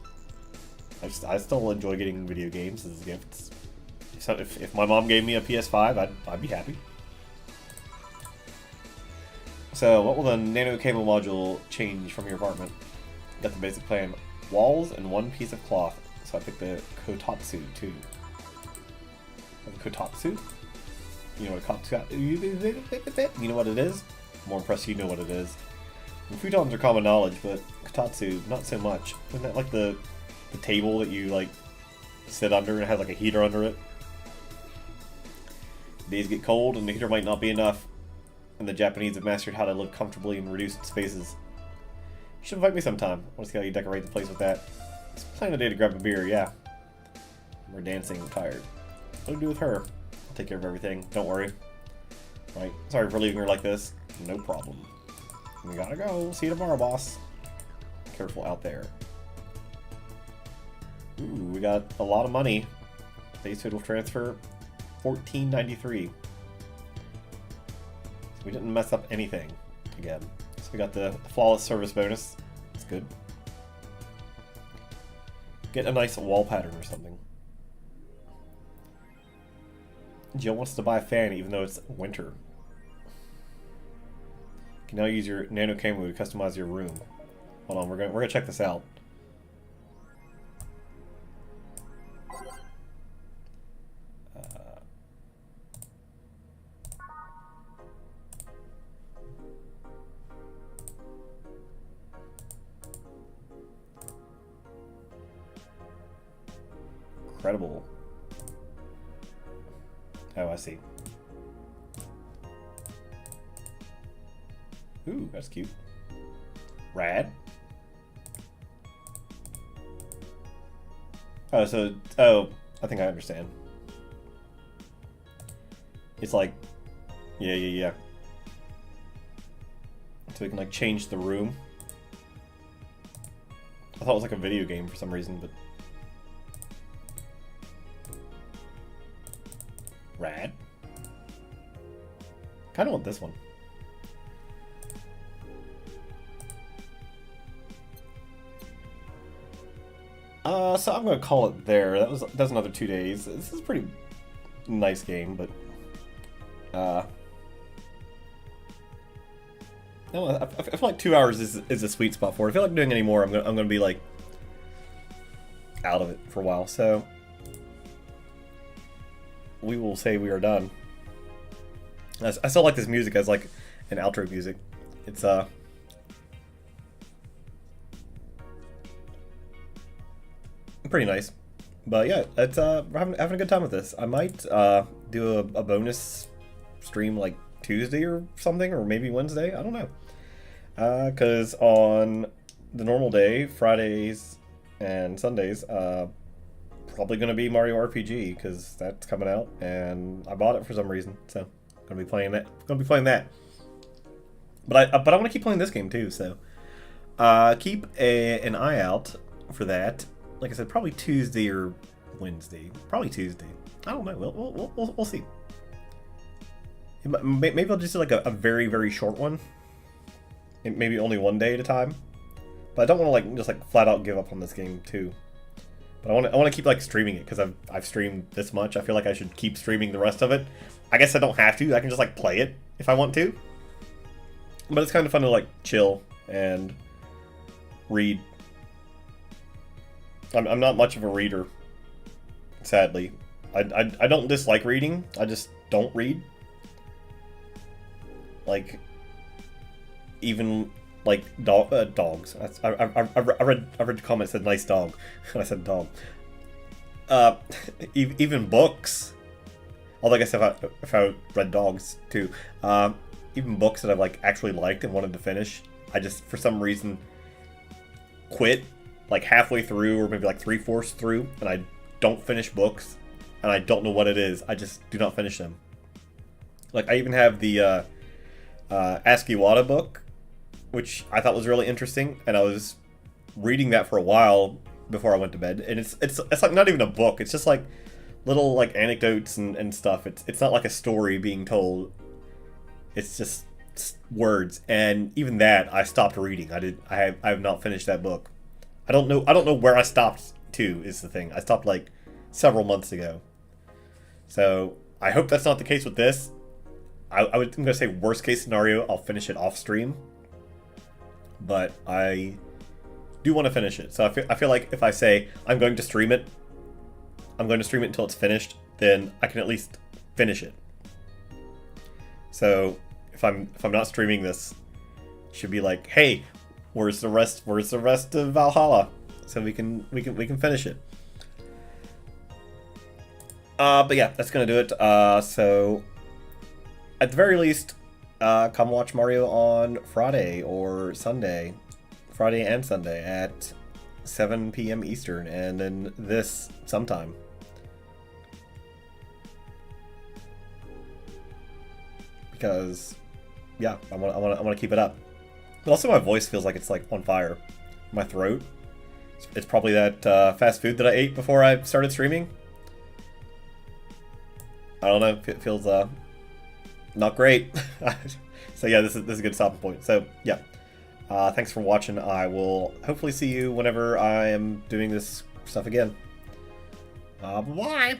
I still enjoy getting video games as gifts. So if my mom gave me a PS5, I'd be happy. So, what will the nano cable module change from your apartment? Got the basic plan. Walls and one piece of cloth. So I picked the Kotatsu too. The Kotatsu? You know what Kotatsu? You know what it is? I'm more impressed you know what it is. And futons are common knowledge, but Kotatsu, not so much. Isn't that like the table that you like sit under and it has like a heater under it? Days get cold and the heater might not be enough. And the Japanese have mastered how to live comfortably in reduced spaces. You should invite me sometime. I want to see how you decorate the place with that. Let's plan a day to grab a beer, yeah. We're dancing, I'm tired. What do we do with her? I'll take care of everything, don't worry. Right, sorry for leaving her like this. No problem. We gotta go. See you tomorrow, boss. Careful out there. Ooh, we got a lot of money. Base total transfer, $14.93. We didn't mess up anything again. So we got the flawless service bonus. That's good. Get a nice wall pattern or something. Jill wants to buy a fan even though it's winter. You can now use your nano camo to customize your room. Hold on, we're gonna check this out. Incredible. Oh, I see. Ooh, that's cute. Rad. Oh, I think I understand. It's like, yeah. So we can like change the room. I thought it was like a video game for some reason, but rad. Kinda want this one. So I'm gonna call it there. That's another 2 days. This is a pretty nice game, but no, I feel like 2 hours is a sweet spot for it. I feel like doing any more, I'm gonna be like out of it for a while. So we will say we are done. I still like this music as like an outro music. It's pretty nice. But yeah, it's we're having a good time with this. I might do a bonus stream like Tuesday or something, or maybe Wednesday. I don't know. Because on the normal day, Fridays and Sundays, probably going to be Mario RPG because that's coming out, and I bought it for some reason, so I'm going to be playing that. But I want to keep playing this game too, so keep an eye out for that. Like I said, probably Tuesday or Wednesday. Probably Tuesday. I don't know. We'll see. Maybe I'll just do like a very, very short one. Maybe only one day at a time. But I don't want to just flat out give up on this game too. But I want to keep streaming it because I've streamed this much. I feel like I should keep streaming the rest of it. I guess I don't have to. I can just play it if I want to. But it's kind of fun to chill and read. I'm not much of a reader, sadly. I don't dislike reading. I just don't read. Even dogs. I read the comment that said nice dog, and I said dog. Even books. Although I guess if I read dogs too. Even books that I've actually liked and wanted to finish, I just for some reason quit halfway through, or maybe 3/4 through, and I don't finish books, and I don't know what it is. I just do not finish them. Like, I even have the Ask Iwata book, which I thought was really interesting, and I was reading that for a while before I went to bed. And it's like not even a book. It's just like little like anecdotes and stuff. It's not like a story being told. It's just words. And even that I stopped reading. I have not finished that book. I don't know where I stopped to is the thing. I stopped like several months ago. So I hope that's not the case with this. I'm going to say worst case scenario, I'll finish it off stream. But I do want to finish it. So I feel like if I say I'm going to stream it, I'm going to stream it until it's finished, then I can at least finish it. So if I'm not streaming this, it should be like, hey, where's the rest of Valhalla? So we can finish it. But yeah, that's gonna do it. So at the very least, come watch Mario on Friday or Sunday. Friday and Sunday at 7 p.m. Eastern, and then this sometime. Because, yeah, I want to keep it up. But also, my voice feels like it's like on fire. My throat. It's probably that fast food that I ate before I started streaming. I don't know. It feels not great. So yeah, this is a good stopping point. So yeah. Thanks for watching. I will hopefully see you whenever I am doing this stuff again. Bye.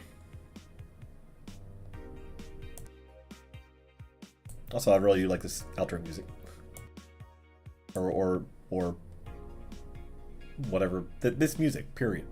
Also, I really do like this outro music. Or whatever. This music, period.